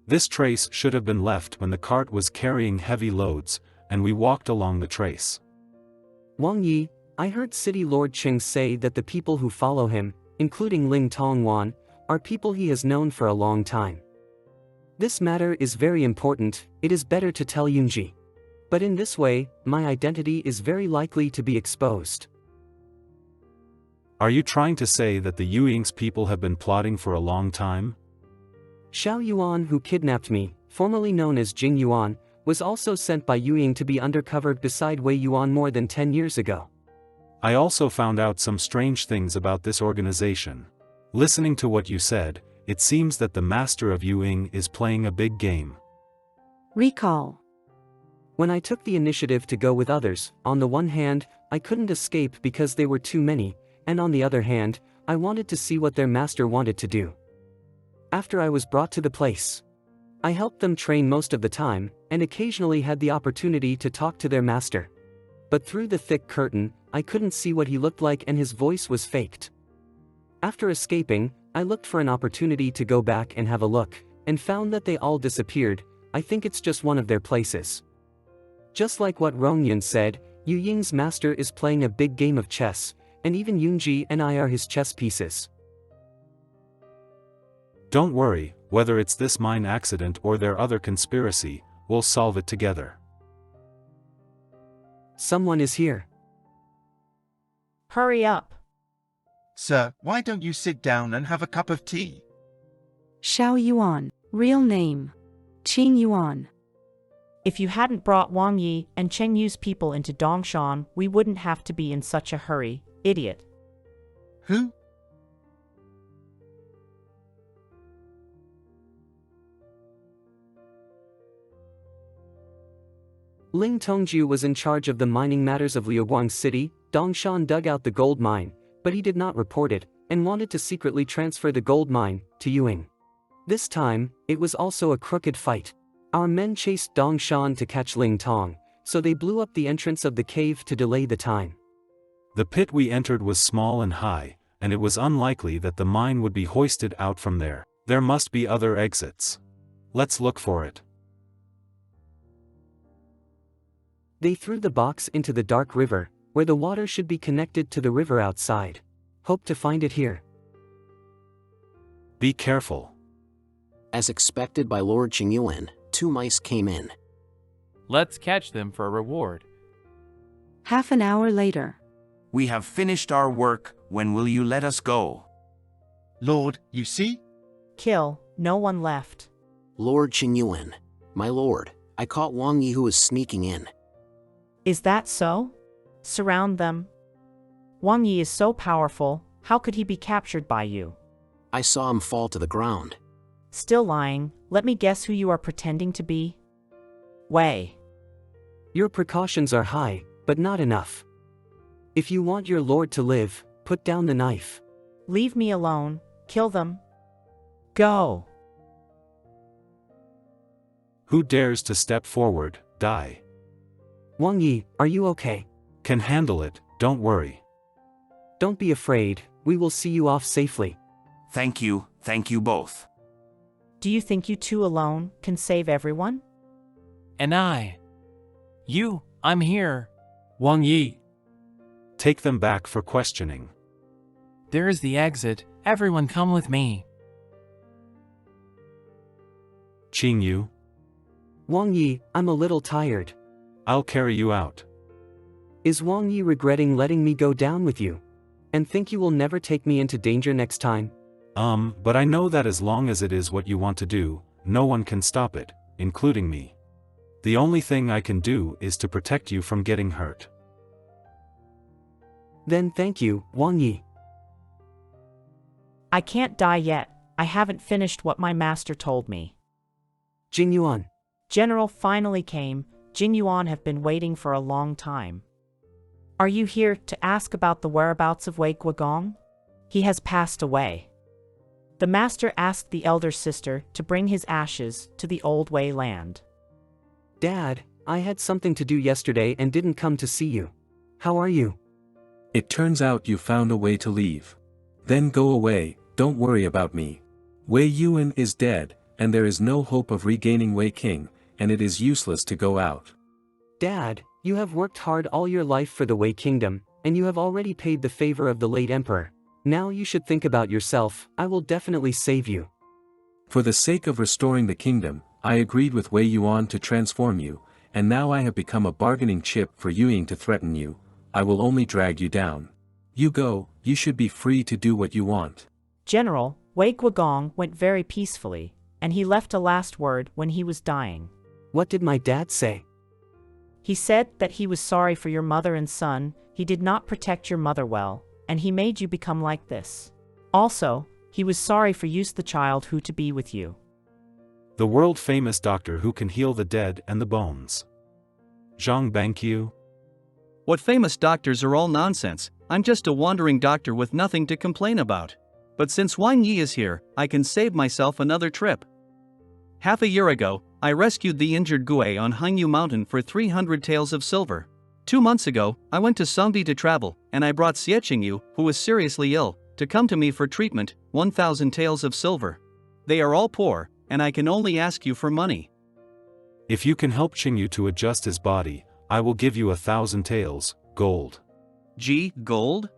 This trace should have been left when the cart was carrying heavy loads, and we walked along the trace. Wang Yi, I heard City Lord Qing say that the people who follow him, including Ling Tongwan, are people he has known for a long time. This matter is very important. It is better to tell Yunji. But in this way, my identity is very likely to be exposed. Are you trying to say that the Yuing's people have been plotting for a long time? Xiao Yuan, who kidnapped me, formerly known as Jing Yuan, was also sent by Yuying to be undercover beside Wei Yuan more than 10 years ago. I also found out some strange things about this organization. Listening to what you said, it seems that the master of Yuying is playing a big game. Recall. When I took the initiative to go with others, on the one hand, I couldn't escape because they were too many, and on the other hand, I wanted to see what their master wanted to do. After I was brought to the place, I helped them train most of the time, and occasionally had the opportunity to talk to their master. But through the thick curtain, I couldn't see what he looked like and his voice was faked. After escaping, I looked for an opportunity to go back and have a look, and found that they all disappeared. I think it's just one of their places. Just like what Rongyun said, Yu Ying's master is playing a big game of chess, and even Yunji and I are his chess pieces. Don't worry, whether it's this mine accident or their other conspiracy, we'll solve it together. Someone is here. Hurry up. Sir, why don't you sit down and have a cup of tea? Xiao Yuan, real name. Qing Yuan. If you hadn't brought Wang Yi and Cheng Yu's people into Dongshan, we wouldn't have to be in such a hurry, idiot. Who? Ling Tongju was in charge of the mining matters of Liuguang City. Dongshan dug out the gold mine, but he did not report it, and wanted to secretly transfer the gold mine to Yuying. This time, it was also a crooked fight. Our men chased Dongshan to catch Ling Tong, so they blew up the entrance of the cave to delay the time. The pit we entered was small and high, and it was unlikely that the mine would be hoisted out from there. There must be other exits. Let's look for it. They threw the box into the dark river, where the water should be connected to the river outside. Hope to find it here. Be careful. As expected by Lord Qingyuan, 2 mice came in. Let's catch them for a reward. Half an hour later. We have finished our work. When will you let us go? Lord, you see? Kill, no one left. Lord Qingyuan, my lord, I caught Wang Yi who was sneaking in. Is that so? Surround them. Wang Yi is so powerful, how could he be captured by you? I saw him fall to the ground. Still lying, let me guess who you are pretending to be? Wei. Your precautions are high, but not enough. If you want your lord to live, put down the knife. Leave me alone. Kill them. Go. Who dares to step forward, die. Wang Yi, are you okay? Can handle it, don't worry. Don't be afraid, we will see you off safely. Thank you both. Do you think you two alone can save everyone? And I'm here. Wang Yi. Take them back for questioning. There is the exit, everyone come with me. Qingyu. Wang Yi, I'm a little tired. I'll carry you out. Is Wang Yi regretting letting me go down with you? And think you will never take me into danger next time? But I know that as long as it is what you want to do, no one can stop it, including me. The only thing I can do is to protect you from getting hurt. Then thank you, Wang Yi. I can't die yet, I haven't finished what my master told me. Jing Yuan. General finally came, Jing Yuan have been waiting for a long time. Are you here to ask about the whereabouts of Wei Guogong? He has passed away. The master asked the elder sister to bring his ashes to the old Wei land. Dad, I had something to do yesterday and didn't come to see you. How are you? It turns out you found a way to leave. Then go away, don't worry about me. Wei Yuan is dead, and there is no hope of regaining Wei King, and it is useless to go out. Dad, you have worked hard all your life for the Wei Kingdom, and you have already paid the favor of the late emperor. Now you should think about yourself, I will definitely save you. For the sake of restoring the kingdom, I agreed with Wei Yuan to transform you, and now I have become a bargaining chip for Yuying to threaten you. I will only drag you down. You go, you should be free to do what you want. General, Wei Guogong went very peacefully, and he left a last word when he was dying. What did my dad say? He said that he was sorry for your mother and son, he did not protect your mother well, and he made you become like this. Also, he was sorry for you, the child who to be with you. The world-famous doctor who can heal the dead and the bones. Zhang Bangqiu. What famous doctors are all nonsense, I'm just a wandering doctor with nothing to complain about. But since Wang Yi is here, I can save myself another trip. Half a year ago, I rescued the injured Gui on Hangyu Mountain for 300 taels of silver. 2 months ago, I went to Songdi to travel, and I brought Xie Qingyu, who was seriously ill, to come to me for treatment, 1,000 taels of silver. They are all poor, and I can only ask you for money. If you can help Qingyu to adjust his body, I will give you 1,000 taels, gold. Gold?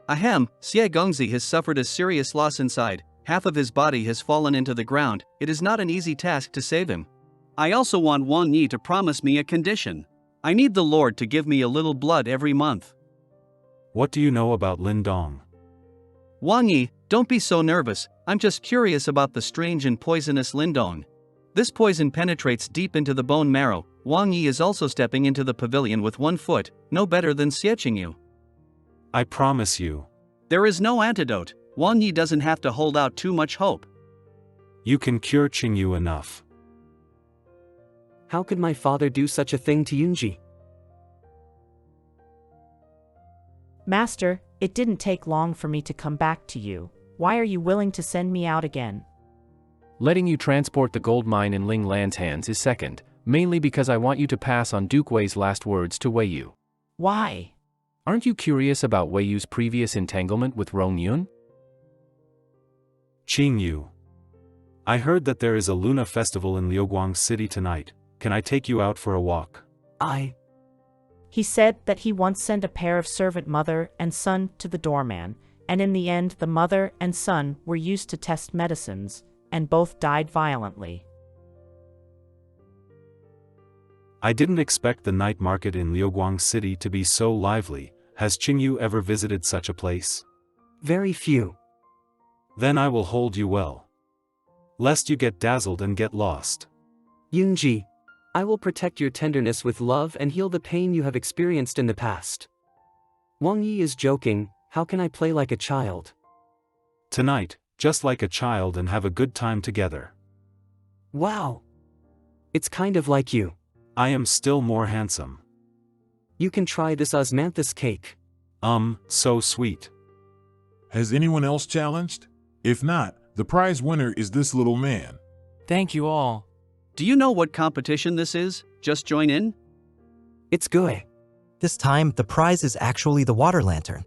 Ahem, Xie Gongzi has suffered a serious loss inside, half of his body has fallen into the ground, it is not an easy task to save him. I also want Wang Yi to promise me a condition. I need the Lord to give me a little blood every month. What do you know about Lin Dong? Wang Yi, don't be so nervous, I'm just curious about the strange and poisonous Lindong. This poison penetrates deep into the bone marrow. Wang Yi is also stepping into the pavilion with 1 foot, no better than Xie Qingyu. I promise you. There is no antidote, Wang Yi doesn't have to hold out too much hope. You can cure Qingyu enough. How could my father do such a thing to Yunji? Master, it didn't take long for me to come back to you. Why are you willing to send me out again? Letting you transport the gold mine in Ling Lan's hands is second, mainly because I want you to pass on Duke Wei's last words to Wei Yu. Why? Aren't you curious about Wei Yu's previous entanglement with Rong Yun? Qingyu. I heard that there is a Luna festival in Liuguang City tonight. Can I take you out for a walk? He said that he once sent a pair of servant mother and son to the doorman, and in the end the mother and son were used to test medicines, and both died violently. I didn't expect the night market in Liuguang City to be so lively. Has Qingyu ever visited such a place? Very few. Then I will hold you well. Lest you get dazzled and get lost. Yunji, I will protect your tenderness with love and heal the pain you have experienced in the past. Wang Yi is joking, how can I play like a child? Tonight, just like a child and have a good time together. Wow. It's kind of like you. I am still more handsome. You can try this osmanthus cake. So sweet. Has anyone else challenged? If not, the prize winner is this little man. Thank you all. Do you know what competition this is? Just join in? It's good. This time, the prize is actually the water lantern.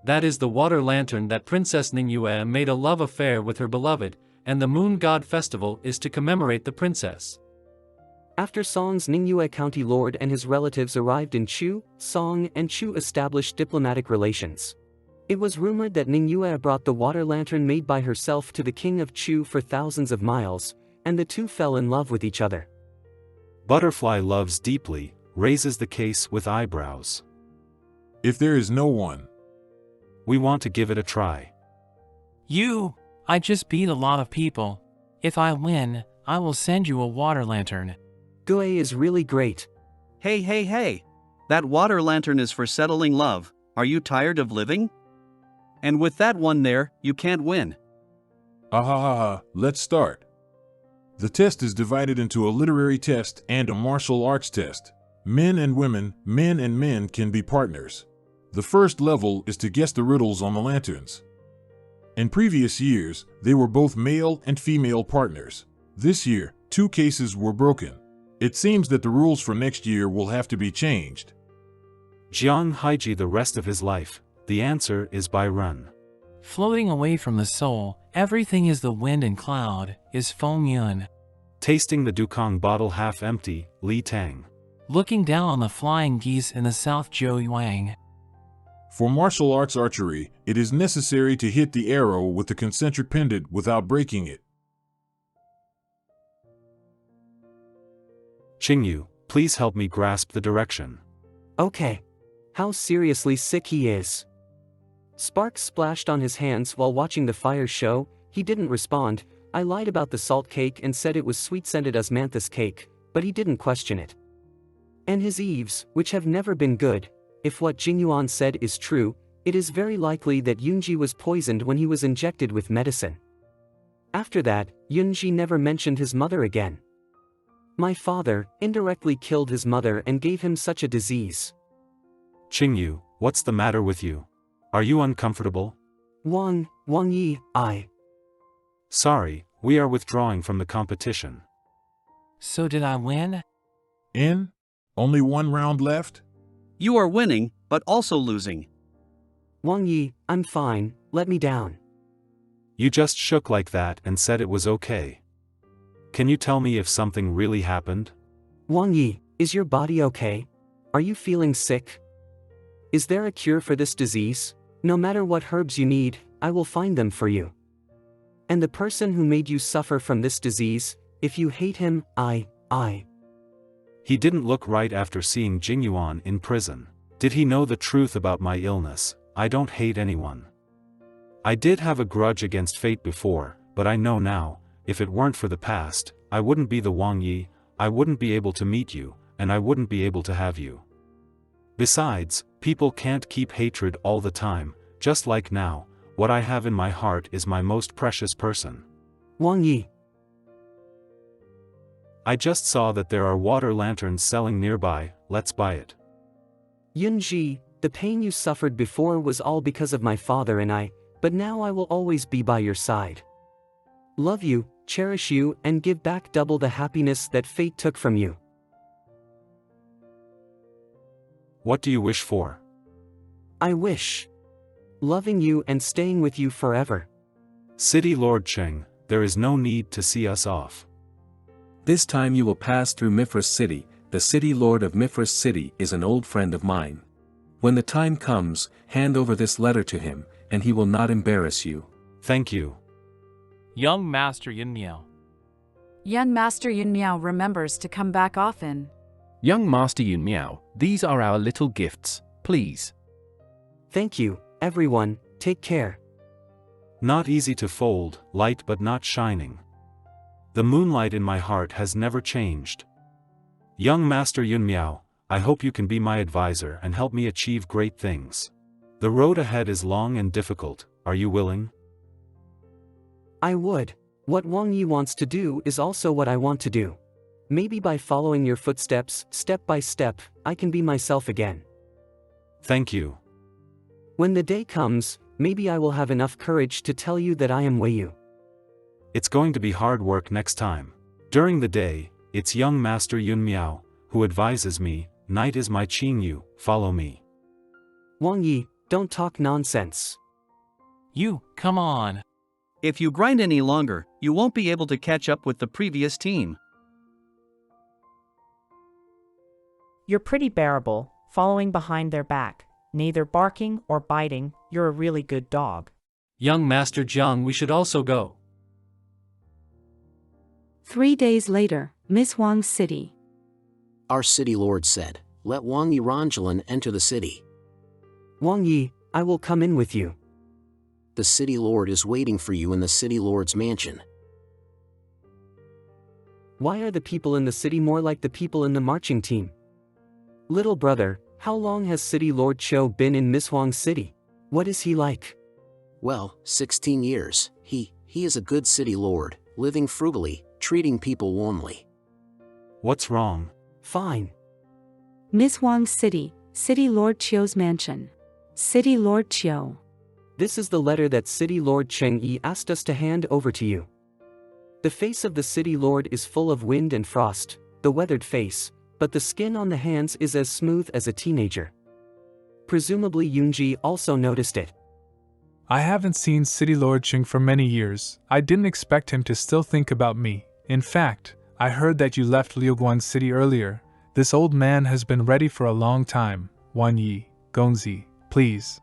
That is the water lantern that Princess Ningyue made a love affair with her beloved, and the Moon God Festival is to commemorate the princess. After Song's Ningyue County Lord and his relatives arrived in Chu, Song and Chu established diplomatic relations. It was rumored that Ningyue brought the water lantern made by herself to the king of Chu for thousands of miles, and the two fell in love with each other. Butterfly loves deeply, raises the case with eyebrows. If there is no one, we want to give it a try. I just beat a lot of people. If I win, I will send you a water lantern. Gue is really great. Hey. That water lantern is for settling love. Are you tired of living? And with that one there, you can't win. Let's start. The test is divided into a literary test and a martial arts test. Men and women, men and men can be partners. The first level is to guess the riddles on the lanterns. In previous years, they were both male and female partners. This year, 2 cases were broken. It seems that the rules for next year will have to be changed. Jiang Haiji the rest of his life. The answer is by run. Floating away from the soul, everything is the wind and cloud, is Feng Yun. Tasting the Dukong bottle half empty, Li Tang. Looking down on the flying geese in the south, Zhou Yuang. For martial arts archery, it is necessary to hit the arrow with the concentric pendant without breaking it. Qingyu, please help me grasp the direction. Okay. How seriously sick he is. Sparks splashed on his hands while watching the fire show. He didn't respond. I lied about the salt cake and said it was sweet-scented osmanthus cake, but he didn't question it. And his eaves, which have never been good. If what Jingyuan said is true, it is very likely that Yunji was poisoned when he was injected with medicine. After that, Yunji never mentioned his mother again. My father indirectly killed his mother and gave him such a disease. Qingyu, what's the matter with you? Are you uncomfortable? Wang Yi, Sorry, we are withdrawing from the competition. So did I win? Only 1 round left? You are winning, but also losing. Wang Yi, I'm fine, let me down. You just shook like that and said it was okay. Can you tell me if something really happened? Wang Yi, is your body okay? Are you feeling sick? Is there a cure for this disease? No matter what herbs you need, I will find them for you. And the person who made you suffer from this disease, if you hate him, He didn't look right after seeing Jingyuan in prison. Did he know the truth about my illness? I don't hate anyone. I did have a grudge against fate before, but I know now, if it weren't for the past, I wouldn't be the Wang Yi, I wouldn't be able to meet you, and I wouldn't be able to have you. Besides, people can't keep hatred all the time, just like now, what I have in my heart is my most precious person. Wang Yi. I just saw that there are water lanterns selling nearby, let's buy it. Yunji, the pain you suffered before was all because of my father and I, but now I will always be by your side. Love you, cherish you, and give back double the happiness that fate took from you. What do you wish for? I wish. Loving you and staying with you forever. City Lord Cheng, there is no need to see us off. This time you will pass through Mithras City. The city lord of Mithras City is an old friend of mine. When the time comes, hand over this letter to him, and he will not embarrass you. Thank you. Young Master Yun Miao. Young Master Yun Miao remembers to come back often. Young Master Yun Miao, these are our little gifts, please. Thank you, everyone, take care. Not easy to fold, light but not shining. The moonlight in my heart has never changed. Young Master Yun Miao, I hope you can be my advisor and help me achieve great things. The road ahead is long and difficult, are you willing? I would. What Wang Yi wants to do is also what I want to do. Maybe by following your footsteps, step by step, I can be myself again. Thank you. When the day comes, maybe I will have enough courage to tell you that I am Wei Yu. It's going to be hard work next time. During the day, it's young Master Yun Miao, who advises me, night is my Qing Yu, follow me. Wang Yi, don't talk nonsense. You, come on. If you grind any longer, you won't be able to catch up with the previous team. You're pretty bearable, following behind their back, neither barking or biting, you're a really good dog. Young Master Jiang, we should also go. 3 days later, Miss Wang's city. Our city lord said, let Wang Yi Rangelan enter the city. Wang Yi, I will come in with you. The city lord is waiting for you in the city lord's mansion. Why are the people in the city more like the people in the marching team? Little brother, how long has City Lord Cho been in Miss Wang's city? What is he like? Well, 16 years. He is a good city lord, living frugally, treating people warmly. What's wrong? Fine. Miss Wang's city, City Lord Chio's mansion. City Lord Chio. This is the letter that City Lord Cheng Yi asked us to hand over to you. The face of the City Lord is full of wind and frost, the weathered face, but the skin on the hands is as smooth as a teenager. Presumably Yunji also noticed it. I haven't seen City Lord Ching for many years. I didn't expect him to still think about me. In fact, I heard that you left Liuguan City earlier. This old man has been ready for a long time. Wan Yi, Gongzi, please.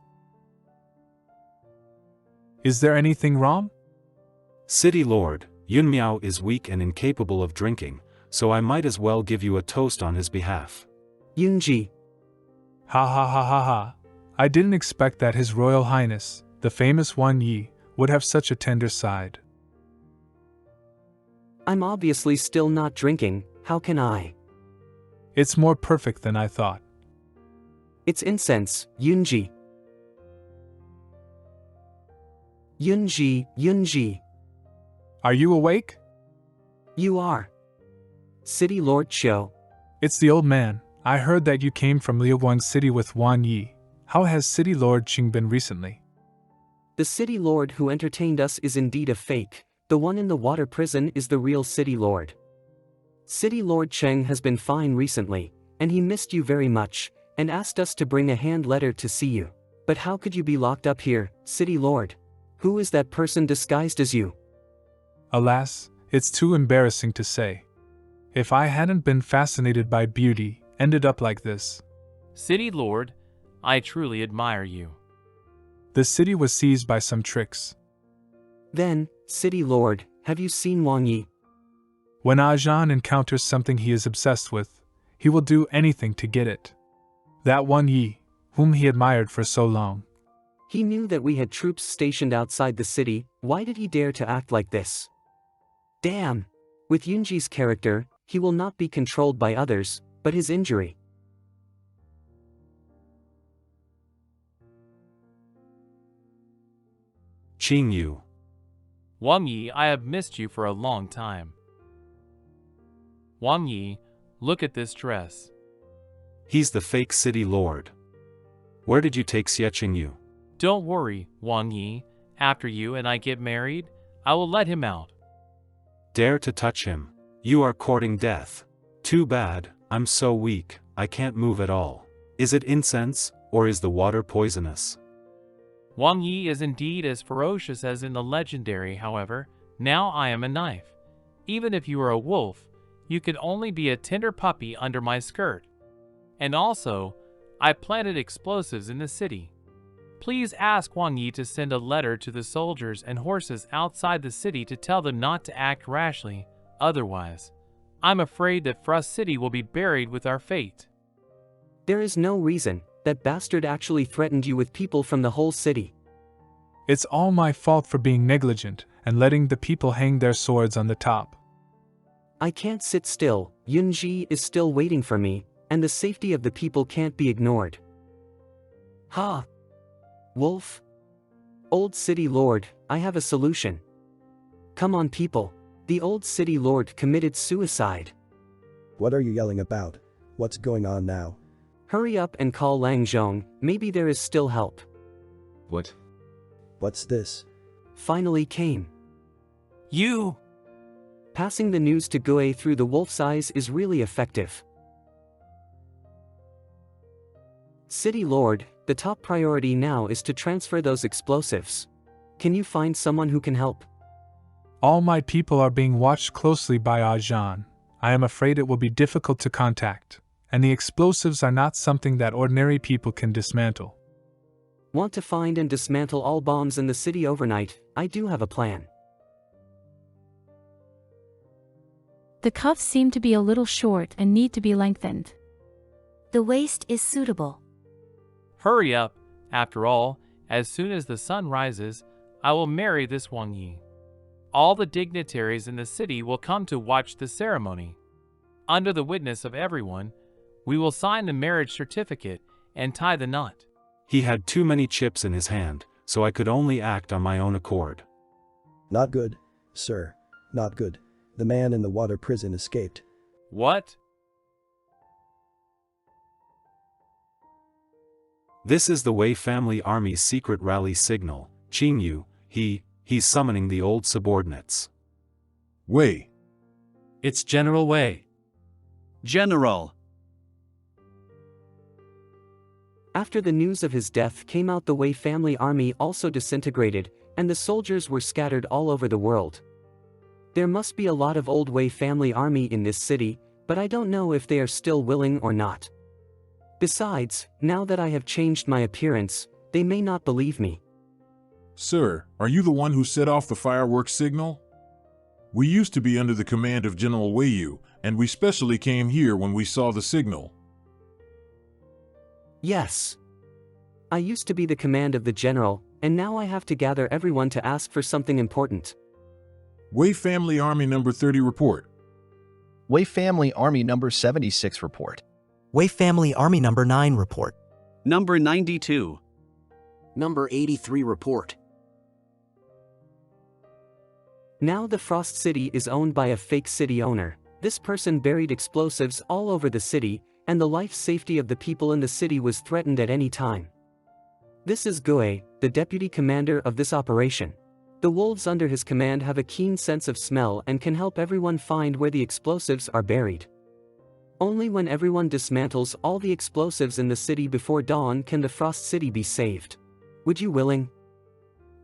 Is there anything wrong? City Lord, Yun Miao is weak and incapable of drinking, so I might as well give you a toast on his behalf. Yunji. Ha ha ha ha ha. I didn't expect that His Royal Highness, the famous Wan Yi, would have such a tender side. I'm obviously still not drinking, how can I? It's more perfect than I thought. It's incense, Yunji. Yunji. Are you awake? You are. City Lord Cho. It's the old man. I heard that you came from Liuguan City with Wan Yi. How has City Lord Qing been recently? The City Lord who entertained us is indeed a fake. The one in the water prison is the real City Lord. City Lord Cheng has been fine recently, and he missed you very much, and asked us to bring a hand letter to see you. But how could you be locked up here, City Lord? Who is that person disguised as you? Alas, it's too embarrassing to say. If I hadn't been fascinated by beauty, ended up like this. City Lord, I truly admire you. The city was seized by some tricks. Then, City Lord, have you seen Wang Yi? When Ajan encounters something he is obsessed with, he will do anything to get it. That Wan Yi, whom he admired for so long. He knew that we had troops stationed outside the city. Why did he dare to act like this? Damn! With Yunji's character, he will not be controlled by others, but his injury. Qing Yu. Wang Yi, I have missed you for a long time. Wang Yi, look at this dress. He's the fake city lord. Where did you take Xie Yu? Don't worry, Wang Yi. After you and I get married, I will let him out. Dare to touch him. You are courting death. Too bad, I'm so weak, I can't move at all. Is it incense, or is the water poisonous? Wang Yi is indeed as ferocious as in the legendary, however. Now I am a knife. Even if you are a wolf, you can only be a tender puppy under my skirt. And also, I planted explosives in the city. Please ask Wang Yi to send a letter to the soldiers and horses outside the city to tell them not to act rashly. Otherwise, I'm afraid that Frost City will be buried with our fate. There is no reason. That bastard actually threatened you with people from the whole city. It's all my fault for being negligent and letting the people hang their swords on the top. I can't sit still. Yunji is still waiting for me, and the safety of the people can't be ignored. Ha! Wolf? Old City Lord, I have a solution. Come on people. The old City Lord committed suicide. What are you yelling about? What's going on now? Hurry up and call Lang Zhong, maybe there is still help. What? What's this? Finally came. You! Passing the news to Gue through the wolf's eyes is really effective. City Lord, the top priority now is to transfer those explosives. Can you find someone who can help? All my people are being watched closely by Ajahn. I am afraid it will be difficult to contact, and the explosives are not something that ordinary people can dismantle. Want to find and dismantle all bombs in the city overnight? I do have a plan. The cuffs seem to be a little short and need to be lengthened. The waist is suitable. Hurry up. After all, as soon as the sun rises, I will marry this Wang Yi. All the dignitaries in the city will come to watch the ceremony. Under the witness of everyone, we will sign the marriage certificate and tie the knot. He had too many chips in his hand, so I could only act on my own accord. Not good, sir. Not good. The man in the water prison escaped. What? This is the Wei family army's secret rally signal. Qingyu, he's summoning the old subordinates. Wei. It's General Wei. General. After the news of his death came out, the Wei family army also disintegrated, and the soldiers were scattered all over the world. There must be a lot of old Wei family army in this city, but I don't know if they are still willing or not. Besides, now that I have changed my appearance, they may not believe me. Sir, are you the one who set off the fireworks signal? We used to be under the command of General Wei Yu, and we specially came here when we saw the signal. Yes. I used to be the command of the general, and now I have to gather everyone to ask for something important. Wei Family Army Number 30 report. Wei Family Army Number 76 report. Wei Family Army Number 9 report. Number 92. Number 83 report. Now the Frost City is owned by a fake city owner. This person buried explosives all over the city, and the life safety of the people in the city was threatened at any time. This is Gue, the deputy commander of this operation. The wolves under his command have a keen sense of smell and can help everyone find where the explosives are buried. Only when everyone dismantles all the explosives in the city before dawn can the Frost City be saved. Would you willing?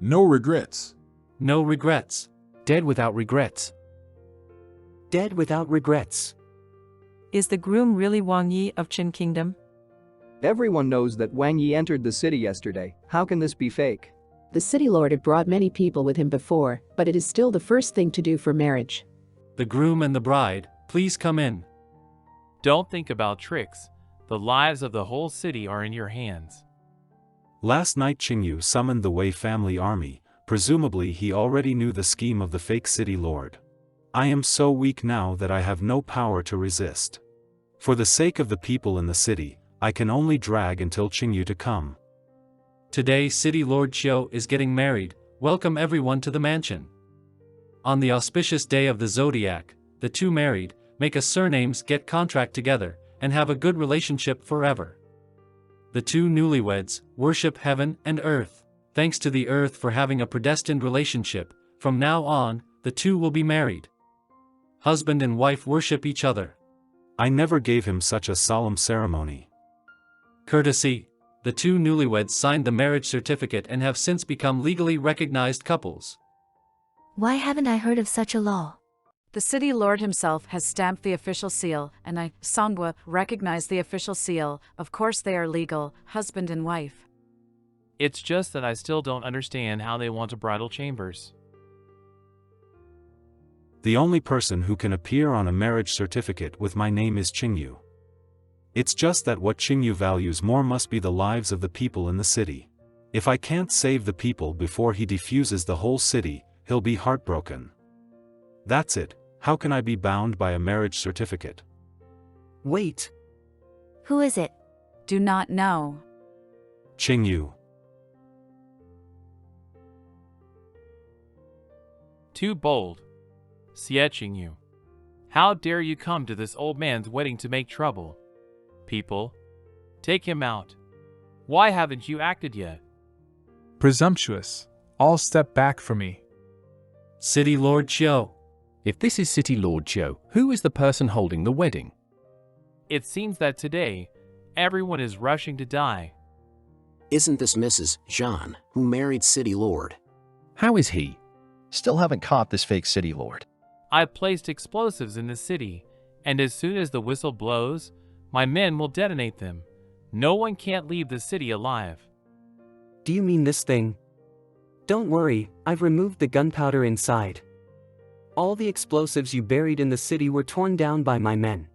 No regrets. No regrets. Dead without regrets. Dead without regrets. Is the groom really Wang Yi of Qin Kingdom? Everyone knows that Wang Yi entered the city yesterday. How can this be fake? The city lord had brought many people with him before, but it is still the first thing to do for marriage. The groom and the bride, please come in. Don't think about tricks. The lives of the whole city are in your hands. Last night Qingyu summoned the Wei family army. Presumably he already knew the scheme of the fake city lord. I am so weak now that I have no power to resist. For the sake of the people in the city, I can only drag until Qingyu to come. Today City Lord Qiu is getting married. Welcome everyone to the mansion. On the auspicious day of the zodiac, the two married, make a surnames, get contract together, and have a good relationship forever. The two newlyweds worship heaven and earth. Thanks to the earth for having a predestined relationship, from now on, the two will be married. Husband and wife worship each other. I never gave him such a solemn ceremony. Courtesy. The two newlyweds signed the marriage certificate and have since become legally recognized couples. Why haven't I heard of such a law? The city lord himself has stamped the official seal, and I, Songwa, recognize the official seal. Of course they are legal, husband and wife. It's just that I still don't understand how they want a bridal chambers. The only person who can appear on a marriage certificate with my name is Qingyu. It's just that what Qingyu values more must be the lives of the people in the city. If I can't save the people before he defuses the whole city, he'll be heartbroken. That's it. How can I be bound by a marriage certificate? Wait. Who is it? Do not know. Qingyu. Too bold. Xie Qingyu. How dare you come to this old man's wedding to make trouble? People, take him out. Why haven't you acted yet? Presumptuous. All step back for me. City Lord Chiu. If this is City Lord Chiu, who is the person holding the wedding? It seems that today, everyone is rushing to die. Isn't this Mrs. Jean, who married City Lord? How is he? Still haven't caught this fake city lord. I placed explosives in the city, and as soon as the whistle blows, my men will detonate them. No one can't leave the city alive. Do you mean this thing? Don't worry, I've removed the gunpowder inside. All the explosives you buried in the city were torn down by my men.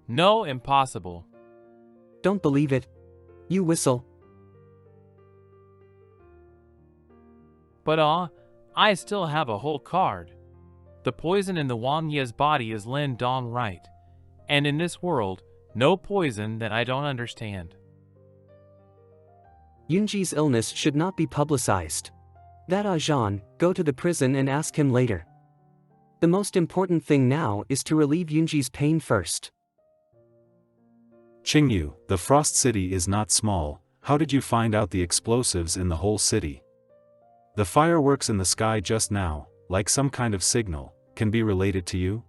No, impossible. Don't believe it. You whistle. But I still have a whole card. The poison in the Wang Ye's body is Lin Dong right. And in this world, no poison that I don't understand. Yunji's illness should not be publicized. That Jean, go to the prison and ask him later. The most important thing now is to relieve Yunji's pain first. Qingyu, the Frost City is not small. How did you find out the explosives in the whole city? The fireworks in the sky just now, like some kind of signal, can be related to you?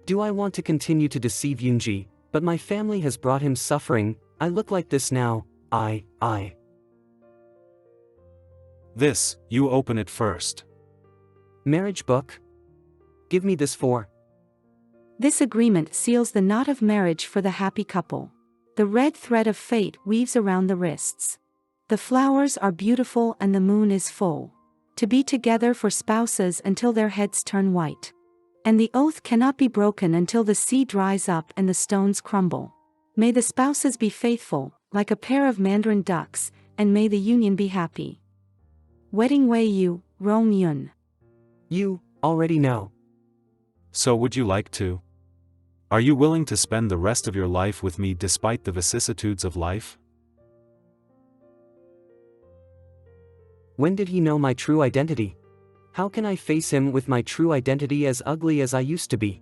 Do I want to continue to deceive Yunji, but my family has brought him suffering. I look like this now. This, you open it first. Marriage book? Give me this for. This agreement seals the knot of marriage for the happy couple. The red thread of fate weaves around the wrists. The flowers are beautiful and the moon is full. To be together for spouses until their heads turn white. And the oath cannot be broken until the sea dries up and the stones crumble. May the spouses be faithful, like a pair of mandarin ducks, and may the union be happy. Wedding Wei Yu, Rong Yun. You already know. So would you like to? Are you willing to spend the rest of your life with me despite the vicissitudes of life? When did he know my true identity? How can I face him with my true identity as ugly as I used to be?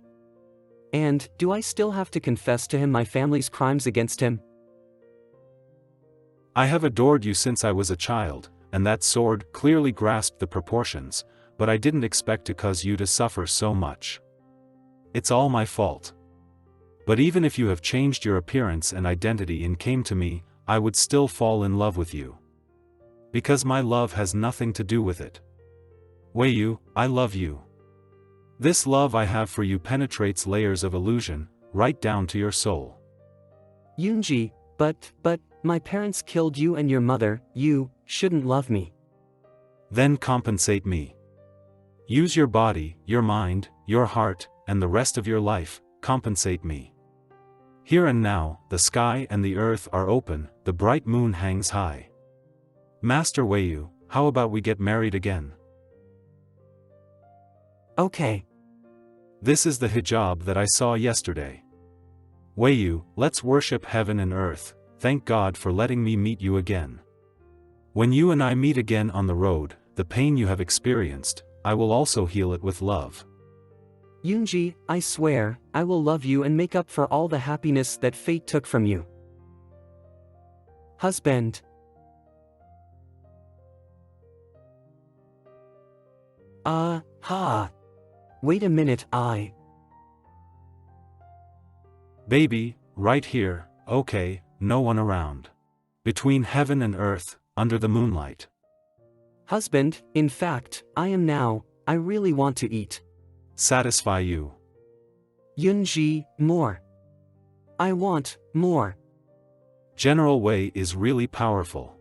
And, do I still have to confess to him my family's crimes against him? I have adored you since I was a child, and that sword clearly grasped the proportions, but I didn't expect to cause you to suffer so much. It's all my fault. But even if you have changed your appearance and identity and came to me, I would still fall in love with you. Because my love has nothing to do with it. Wei Yu, I love you. This love I have for you penetrates layers of illusion, right down to your soul. Yunji, but, my parents killed you and your mother. You shouldn't love me. Then compensate me. Use your body, your mind, your heart, and the rest of your life, compensate me. Here and now, the sky and the earth are open, the bright moon hangs high. Master Wei Yu, how about we get married again? Okay. This is the hijab that I saw yesterday. Wei Yu, let's worship heaven and earth. Thank God for letting me meet you again. When you and I meet again on the road, the pain you have experienced, I will also heal it with love. Yunji, I swear, I will love you and make up for all the happiness that fate took from you. Husband. Wait a minute, Baby, right here, okay, no one around. Between heaven and earth, under the moonlight. Husband, in fact, I am now, I really want to eat. Satisfy you. Yunji, more. I want more. General Wei is really powerful.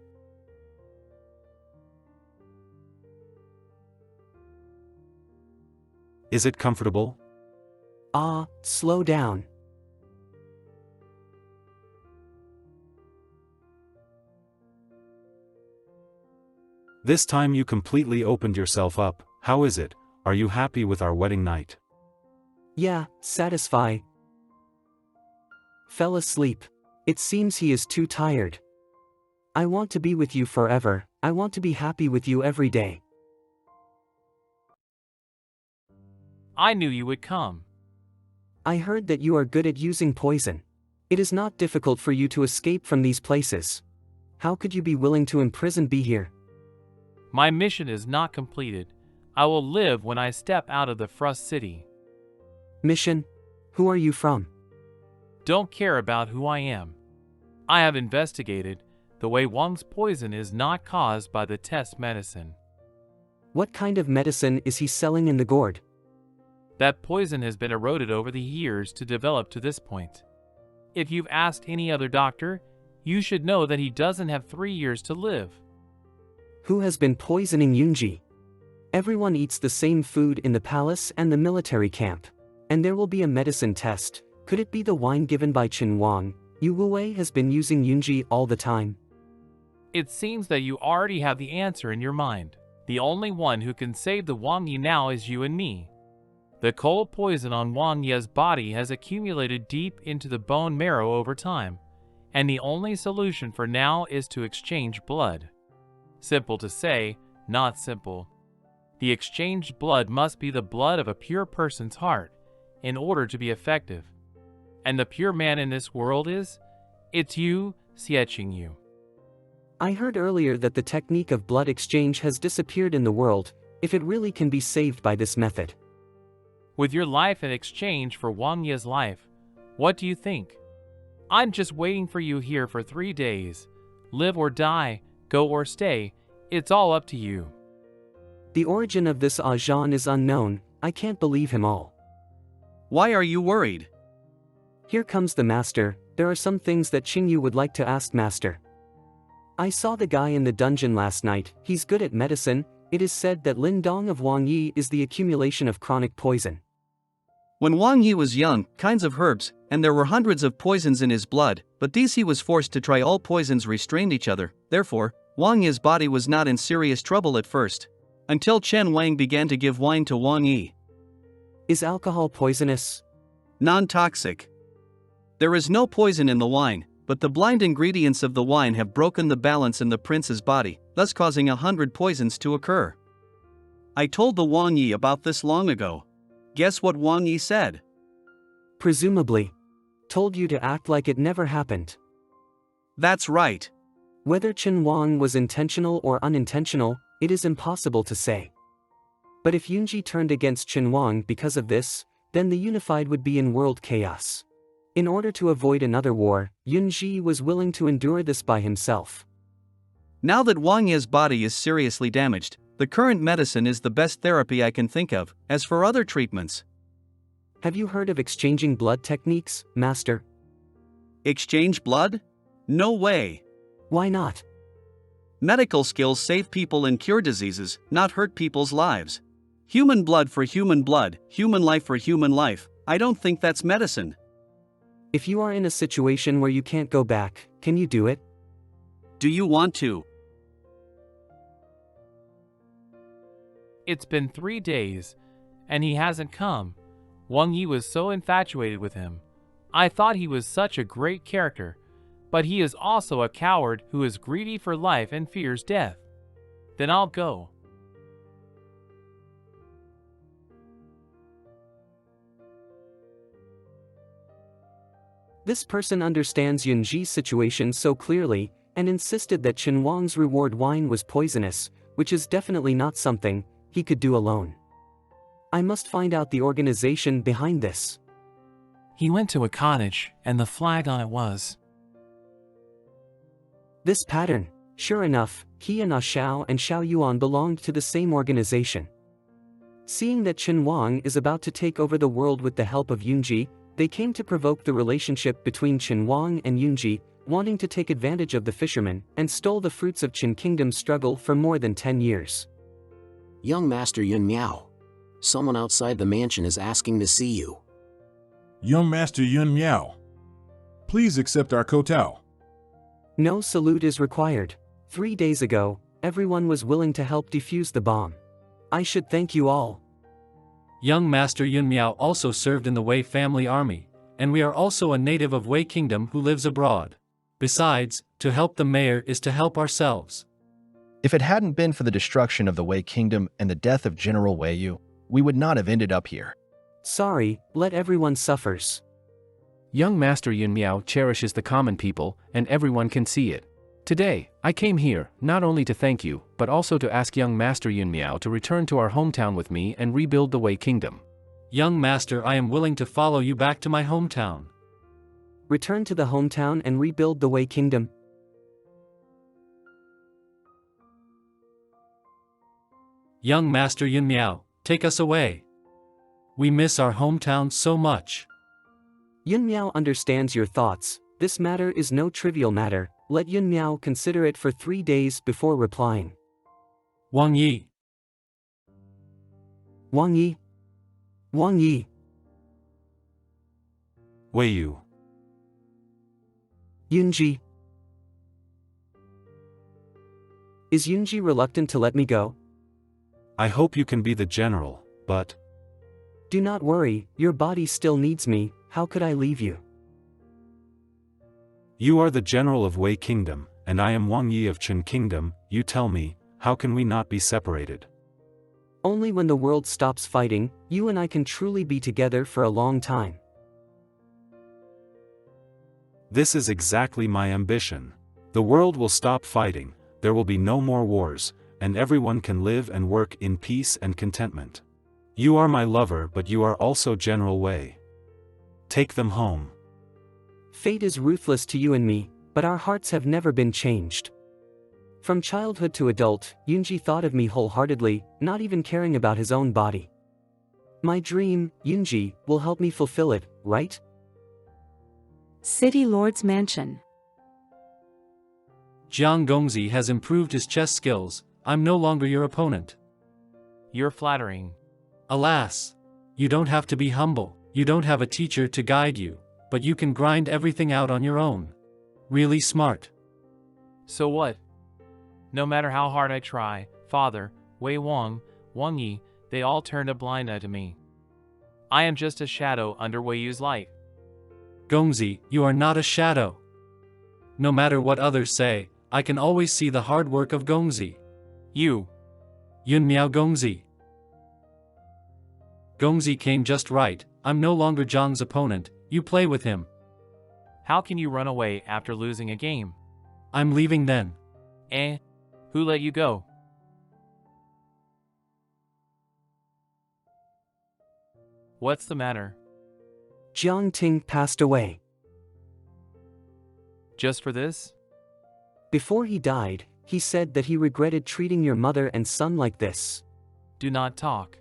Is it comfortable? Slow down. This time you completely opened yourself up. How is it? Are you happy with our wedding night? Yeah, satisfy. Fell asleep. It seems he is too tired. I want to be with you forever. I want to be happy with you every day. I knew you would come. I heard that you are good at using poison. It is not difficult for you to escape from these places. How could you be willing to imprison me here? My mission is not completed. I will live when I step out of the Frost City. Mission? Who are you from? Don't care about who I am. I have investigated. The Wei Wang's poison is not caused by the test medicine. What kind of medicine is he selling in the gourd? That poison has been eroded over the years to develop to this point. If you've asked any other doctor, you should know that he doesn't have 3 years to live. Who has been poisoning Yunji? Everyone eats the same food in the palace and the military camp. And there will be a medicine test. Could it be the wine given by Qin Wang? Yu Wei has been using Yunji all the time. It seems that you already have the answer in your mind. The only one who can save the Wang Yi now is you and me. The cold poison on Wang Ye's body has accumulated deep into the bone marrow over time, and the only solution for now is to exchange blood. Simple to say, not simple. The exchanged blood must be the blood of a pure person's heart in order to be effective. And the pure man in this world is? It's you, Xie Yu. I heard earlier that the technique of blood exchange has disappeared in the world, if it really can be saved by this method. With your life in exchange for Wang Ye's life, what do you think? I'm just waiting for you here for 3 days. Live or die, go or stay, it's all up to you. The origin of this Ajahn is unknown. I can't believe him all. Why are you worried? Here comes the master. There are some things that Qingyu would like to ask master. I saw the guy in the dungeon last night. He's good at medicine. It is said that Lin Dong of Wang Yi is the accumulation of chronic poison. When Wang Yi was young, kinds of herbs, and there were hundreds of poisons in his blood, but DC was forced to try all poisons restrained each other. Therefore, Wang Yi's body was not in serious trouble at first. Until Chen Wang began to give wine to Wang Yi. Is alcohol poisonous? Non-toxic. There is no poison in the wine, but the blind ingredients of the wine have broken the balance in the prince's body, thus causing 100 poisons to occur. I told the Wang Yi about this long ago. Guess what Wang Yi said? Presumably. Told you to act like it never happened. That's right. Whether Qin Wang was intentional or unintentional, it is impossible to say. But if Yunji turned against Qin Wang because of this, then the unified would be in world chaos. In order to avoid another war, Yunji was willing to endure this by himself. Now that Wang Ye's body is seriously damaged, the current medicine is the best therapy I can think of. As for other treatments, have you heard of exchanging blood techniques, master? Exchange blood? No way. Why not? Medical skills save people and cure diseases, not hurt people's lives. Human blood for human blood, human life for human life. I don't think that's medicine. If you are in a situation where you can't go back, can you do it? Do you want to? It's been 3 days, and he hasn't come. Wang Yi was so infatuated with him. I thought he was such a great character, but he is also a coward who is greedy for life and fears death. Then I'll go. This person understands Yunji's situation so clearly, and insisted that Qin Wang's reward wine was poisonous, which is definitely not something he could do alone. I must find out the organization behind this. He went to a cottage, and the flag on it was. This pattern. Sure enough, he and Xiao and Xiao Yuan belonged to the same organization. Seeing that Qin Wang is about to take over the world with the help of Yunji, they came to provoke the relationship between Qin Wang and Yunji, wanting to take advantage of the fishermen, and stole the fruits of Qin Kingdom's struggle for more than 10 years. Young Master Yun Miao. Someone outside the mansion is asking to see you. Young Master Yun Miao. Please accept our kowtow. No salute is required. 3 days ago, everyone was willing to help defuse the bomb. I should thank you all. Young Master Yun Miao also served in the Wei family army, and we are also a native of Wei Kingdom who lives abroad. Besides, to help the mayor is to help ourselves. If it hadn't been for the destruction of the Wei Kingdom and the death of General Wei Yu, we would not have ended up here. Sorry, let everyone suffers. Young Master Yun Miao cherishes the common people, and everyone can see it. Today, I came here, not only to thank you, but also to ask young Master Yun Miao to return to our hometown with me and rebuild the Wei Kingdom. Young master, I am willing to follow you back to my hometown. Return to the hometown and rebuild the Wei Kingdom. Young Master Yun Miao, take us away. We miss our hometown so much. Yun Miao understands your thoughts. This matter is no trivial matter. Let Yun Miao consider it for 3 days before replying. Wang Yi. Wang Yi. Wang Yi. Wei Yu. Yunji. Is Yunji reluctant to let me go? I hope you can be the general, but... Do not worry, your body still needs me. How could I leave you? You are the general of Wei Kingdom, and I am Wang Yi of Chen Kingdom. You tell me, how can we not be separated? Only when the world stops fighting, you and I can truly be together for a long time. This is exactly my ambition. The world will stop fighting, there will be no more wars, and everyone can live and work in peace and contentment. You are my lover, but you are also General Wei. Take them home. Fate is ruthless to you and me, but our hearts have never been changed. From childhood to adult, Yunji thought of me wholeheartedly, not even caring about his own body. My dream, Yunji, will help me fulfill it, right? City Lord's Mansion. Jiang Gongzi has improved his chess skills. I'm no longer your opponent. You're flattering. Alas. You don't have to be humble. You don't have a teacher to guide you, but you can grind everything out on your own. Really smart. So what? No matter how hard I try, Father, Wei Wang, Wang Yi, they all turned a blind eye to me. I am just a shadow under Wei Yu's light. Gongzi, you are not a shadow. No matter what others say, I can always see the hard work of Gongzi. You. Yun Miao Gongzi. Gongzi came just right. I'm no longer Zhang's opponent. You play with him. How can you run away after losing a game? I'm leaving then. Eh? Who let you go? What's the matter? Jiang Ting passed away. Just for this? Before he died, he said that he regretted treating your mother and son like this. Do not talk.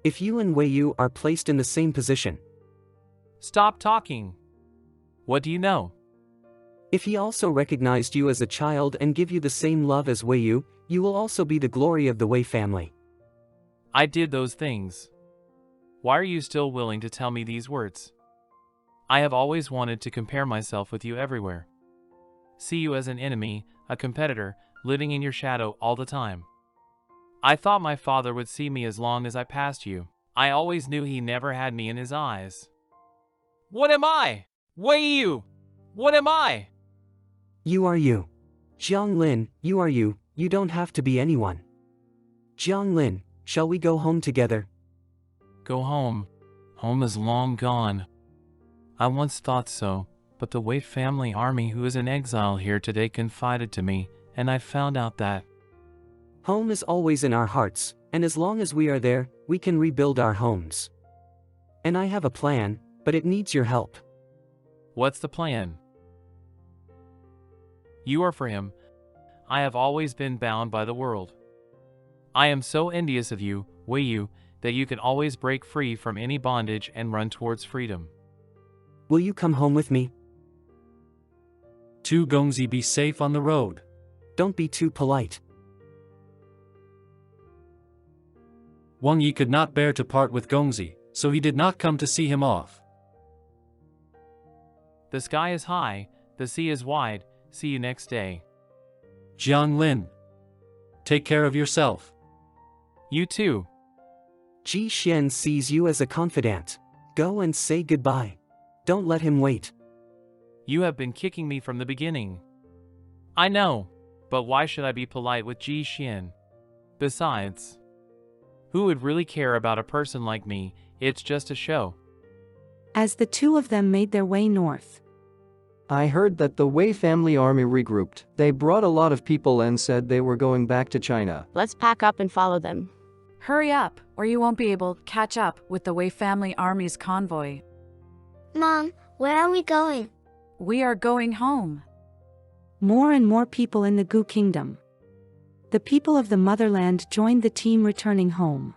If you and Wei Yu are placed in the same position. Stop talking. What do you know? If he also recognized you as a child and give you the same love as Wei Yu, you will also be the glory of the Wei family. I did those things. Why are you still willing to tell me these words? I have always wanted to compare myself with you everywhere. See you as an enemy, a competitor, living in your shadow all the time. I thought my father would see me as long as I passed you. I always knew he never had me in his eyes. What am I? Wei Yu! What am I? You are you. Jiang Lin, you are you. You don't have to be anyone. Jiang Lin, shall we go home together? Go home. Home is long gone. I once thought so, but the Wei family army who is in exile here today confided to me, and I found out that home is always in our hearts, and as long as we are there, we can rebuild our homes. And I have a plan, but it needs your help. What's the plan? You are for him. I have always been bound by the world. I am so envious of you, Wei Yu, that you can always break free from any bondage and run towards freedom. Will you come home with me? To Gongzi, be safe on the road. Don't be too polite. Wang Yi could not bear to part with Gongzi, so he did not come to see him off. The sky is high, the sea is wide. See you next day. Jiang Lin. Take care of yourself. You too. Ji Xian sees you as a confidant. Go and say goodbye. Don't let him wait. You have been kicking me from the beginning. I know, but why should I be polite with Ji Xian? Besides, who would really care about a person like me? It's just a show. As the two of them made their way north, I heard that the Wei family army regrouped. They brought a lot of people and said they were going back to China. Let's pack up and follow them. Hurry up, or you won't be able to catch up with the Wei family army's convoy. Mom, where are we going? We are going home. More and more people in the Gu Kingdom. The people of the motherland joined the team returning home.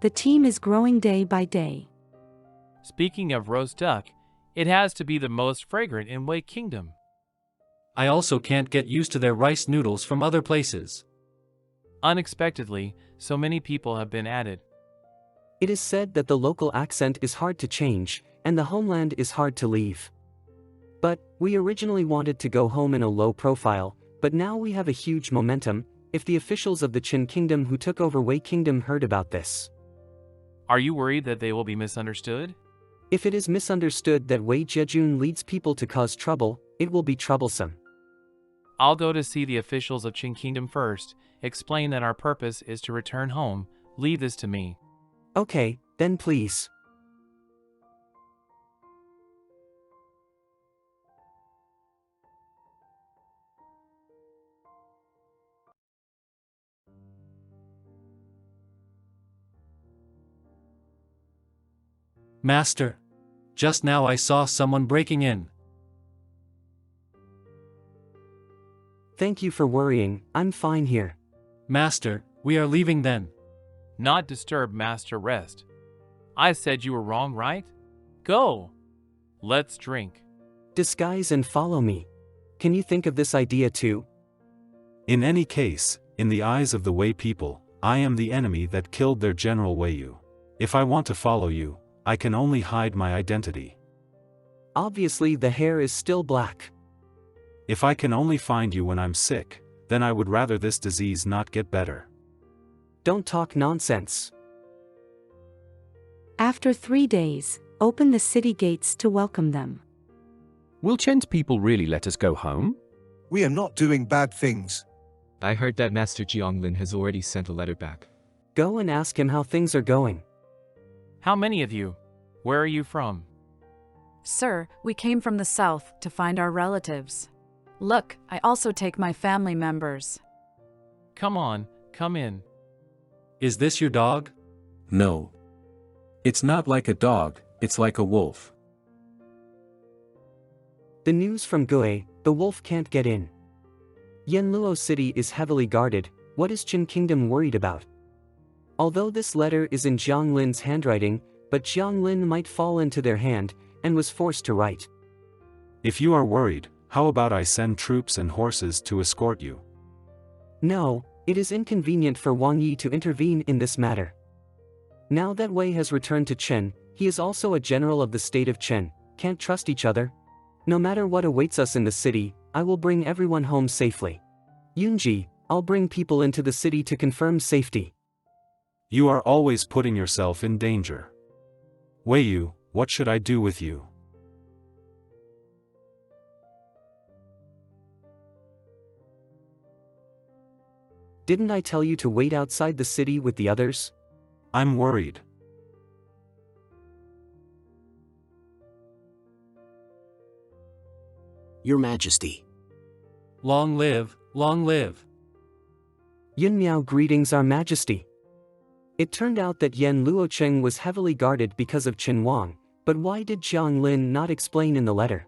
The team is growing day by day. Speaking of roast duck, it has to be the most fragrant in Wei Kingdom. I also can't get used to their rice noodles from other places. Unexpectedly, so many people have been added. It is said that the local accent is hard to change, and the homeland is hard to leave. But, we originally wanted to go home in a low profile, but now we have a huge momentum, if the officials of the Qin Kingdom who took over Wei Kingdom heard about this. Are you worried that they will be misunderstood? If it is misunderstood that Wei Jejun leads people to cause trouble, it will be troublesome. I'll go to see the officials of Qin Kingdom first, explain that our purpose is to return home, leave this to me. Okay, then please. Master. Just now I saw someone breaking in. Thank you for worrying, I'm fine here. Master, we are leaving then. Not disturb, Master, rest. I said you were wrong, right? Go! Let's drink. Disguise and follow me. Can you think of this idea too? In any case, in the eyes of the Wei people, I am the enemy that killed their General Wei Yu. If I want to follow you, I can only hide my identity. Obviously the hair is still black. If I can only find you when I'm sick, then I would rather this disease not get better. Don't talk nonsense. After 3 days, open the city gates to welcome them. Will Chen's people really let us go home? We are not doing bad things. I heard that Master Jianglin has already sent a letter back. Go and ask him how things are going. How many of you? Where are you from? Sir, we came from the south to find our relatives. Look, I also take my family members. Come on, come in. Is this your dog? No. It's not like a dog, it's like a wolf. The news from Gue, the wolf can't get in. Yanluo City is heavily guarded, what is Qin Kingdom worried about? Although this letter is in Jiang Lin's handwriting, but Jiang Lin might fall into their hand, and was forced to write. If you are worried, how about I send troops and horses to escort you? No, it is inconvenient for Wang Yi to intervene in this matter. Now that Wei has returned to Chen, he is also a general of the state of Chen, can't trust each other. No matter what awaits us in the city, I will bring everyone home safely. Yunji, I'll bring people into the city to confirm safety. You are always putting yourself in danger. Wei Yu, what should I do with you? Didn't I tell you to wait outside the city with the others? I'm worried. Your Majesty. Long live, long live. Yun Miao greetings Our Majesty. It turned out that Yan Luocheng was heavily guarded because of Chen Wang, but why did Jiang Lin not explain in the letter?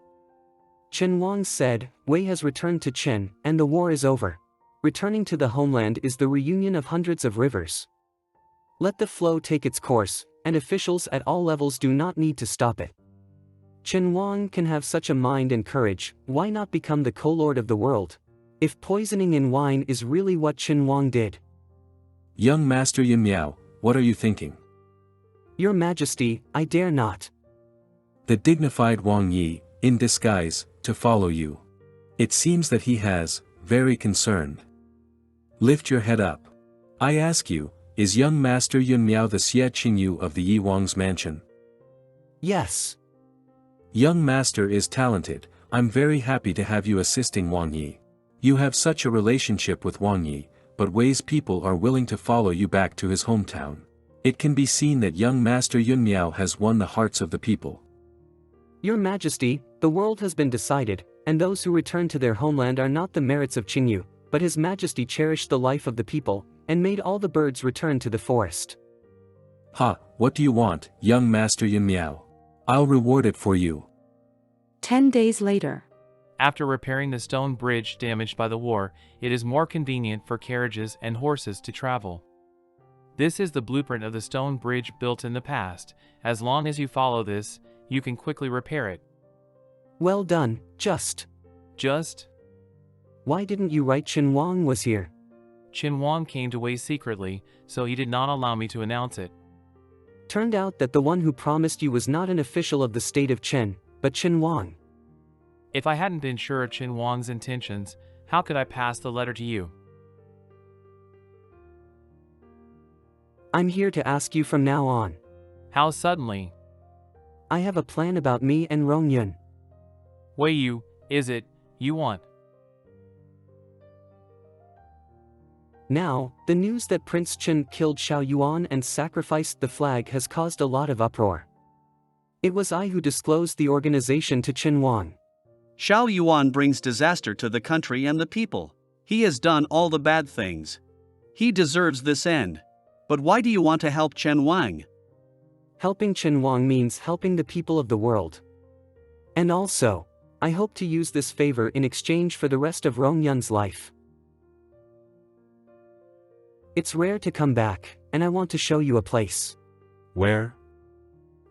Chen Wang said, Wei has returned to Chen, and the war is over. Returning to the homeland is the reunion of hundreds of rivers. Let the flow take its course, and officials at all levels do not need to stop it. Chen Wang can have such a mind and courage, why not become the co-lord of the world? If poisoning in wine is really what Chen Wang did. Young Master Yin Miao, what are you thinking? Your Majesty, I dare not. The dignified Wang Yi, in disguise, to follow you. It seems that he has, very concerned. Lift your head up. I ask you, is young Master Yun Miao the Xie Qingyu of the Yi Wang's mansion? Yes. Young Master is talented, I'm very happy to have you assisting Wang Yi. You have such a relationship with Wang Yi, but Wei's people are willing to follow you back to his hometown. It can be seen that young Master Yun Miao has won the hearts of the people. Your Majesty, the world has been decided, and those who return to their homeland are not the merits of Qingyu, but His Majesty cherished the life of the people, and made all the birds return to the forest. Ha, what do you want, young Master Yin Miao? I'll reward it for you. 10 days later. After repairing the stone bridge damaged by the war, it is more convenient for carriages and horses to travel. This is the blueprint of the stone bridge built in the past. As long as you follow this, you can quickly repair it. Well done, Just. Why didn't you write Qin Wang was here? Qin Wang came to Wei secretly, so he did not allow me to announce it. Turned out that the one who promised you was not an official of the state of Qin, but Qin Wang. If I hadn't been sure of Qin Wang's intentions, how could I pass the letter to you? I'm here to ask you from now on. How suddenly? I have a plan about me and Rongyun. Wei Yu, is it you want? Now, the news that Prince Qin killed Xiao Yuan and sacrificed the flag has caused a lot of uproar. It was I who disclosed the organization to Qin Wang. Xiao Yuan brings disaster to the country and the people. He has done all the bad things. He deserves this end. But why do you want to help Qin Wang? Helping Qin Wang means helping the people of the world. And also, I hope to use this favor in exchange for the rest of Rongyun's life. It's rare to come back, and I want to show you a place. Where?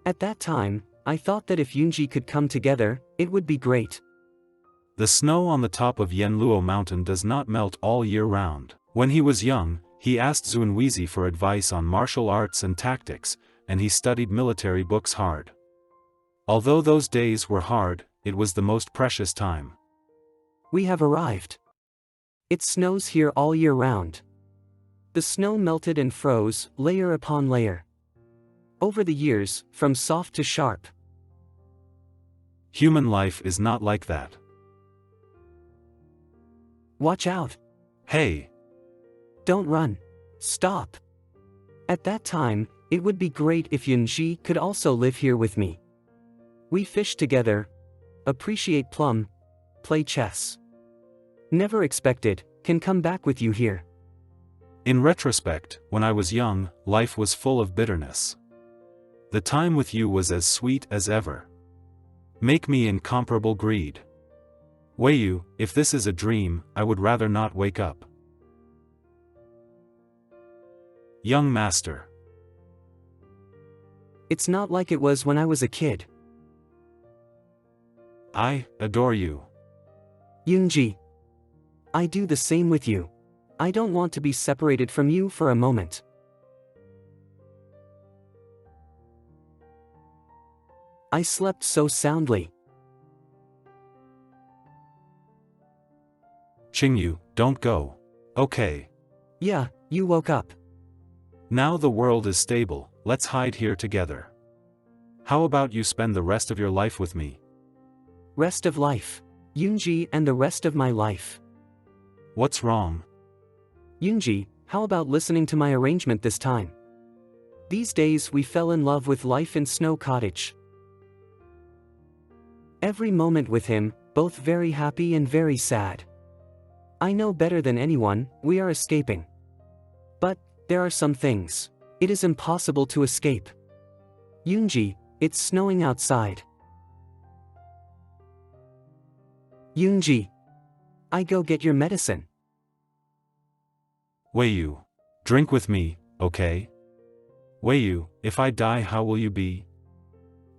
At that time, I thought that if Yunji could come together, it would be great. The snow on the top of Yanluo Mountain does not melt all year round. When he was young, he asked Zunwizi for advice on martial arts and tactics, and he studied military books hard. Although those days were hard, it was the most precious time. We have arrived. It snows here all year round. The snow melted and froze, layer upon layer. Over the years, from soft to sharp. Human life is not like that. Watch out. Hey! Don't run. Stop. At that time, it would be great if Yunji could also live here with me. We fish together, appreciate plum, play chess. Never expected, can come back with you here. In retrospect, when I was young, life was full of bitterness. The time with you was as sweet as ever. Make me incomparable greed. Wei Yu, if this is a dream, I would rather not wake up. Young Master. It's not like it was when I was a kid. I adore you. Yunji. I do the same with you. I don't want to be separated from you for a moment. I slept so soundly. Qingyu, don't go. Okay. Yeah, you woke up. Now the world is stable, let's hide here together. How about you spend the rest of your life with me? Rest of life. Yunji and the rest of my life. What's wrong? Yunji, how about listening to my arrangement this time? These days we fell in love with life in Snow Cottage. Every moment with him, both very happy and very sad. I know better than anyone, we are escaping. But, there are some things. It is impossible to escape. Yunji, it's snowing outside. Yunji. I go get your medicine. Wei Yu. Drink with me, okay? Wei Yu, if I die how will you be?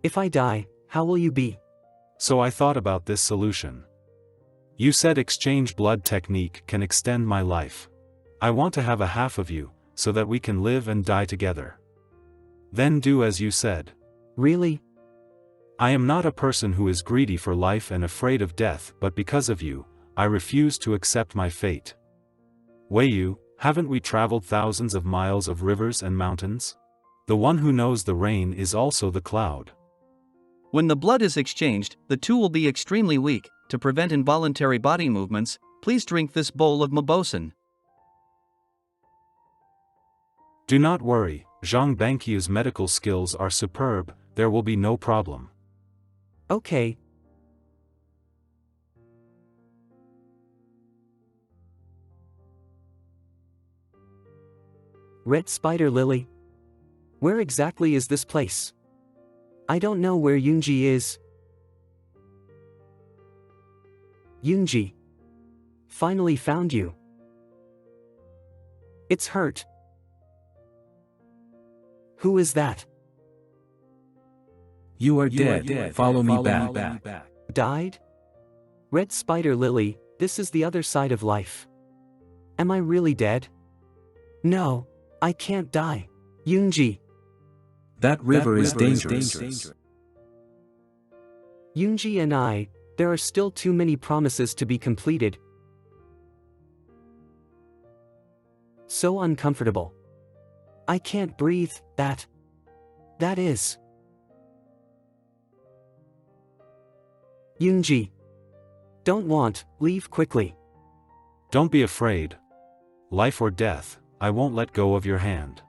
If I die, how will you be? So I thought about this solution. You said exchange blood technique can extend my life. I want to have a half of you, so that we can live and die together. Then do as you said. Really? I am not a person who is greedy for life and afraid of death, but because of you, I refuse to accept my fate. Wei Yu, haven't we traveled thousands of miles of rivers and mountains? The one who knows the rain is also the cloud. When the blood is exchanged, the two will be extremely weak. To prevent involuntary body movements, please drink this bowl of Mabosin. Do not worry, Zhang Banqiu's medical skills are superb, there will be no problem. Okay. Red Spider Lily? Where exactly is this place? I don't know where Yoonji is. Yoonji. Finally found you. It's hurt. Who is that? You are dead. Follow me back. Died? Red Spider Lily, this is the other side of life. Am I really dead? No, I can't die. Yoonji. That river is dangerous. Yoonji and I, there are still too many promises to be completed. So uncomfortable. I can't breathe, that is. Yoonji. Don't want, leave quickly. Don't be afraid. Life or death, I won't let go of your hand.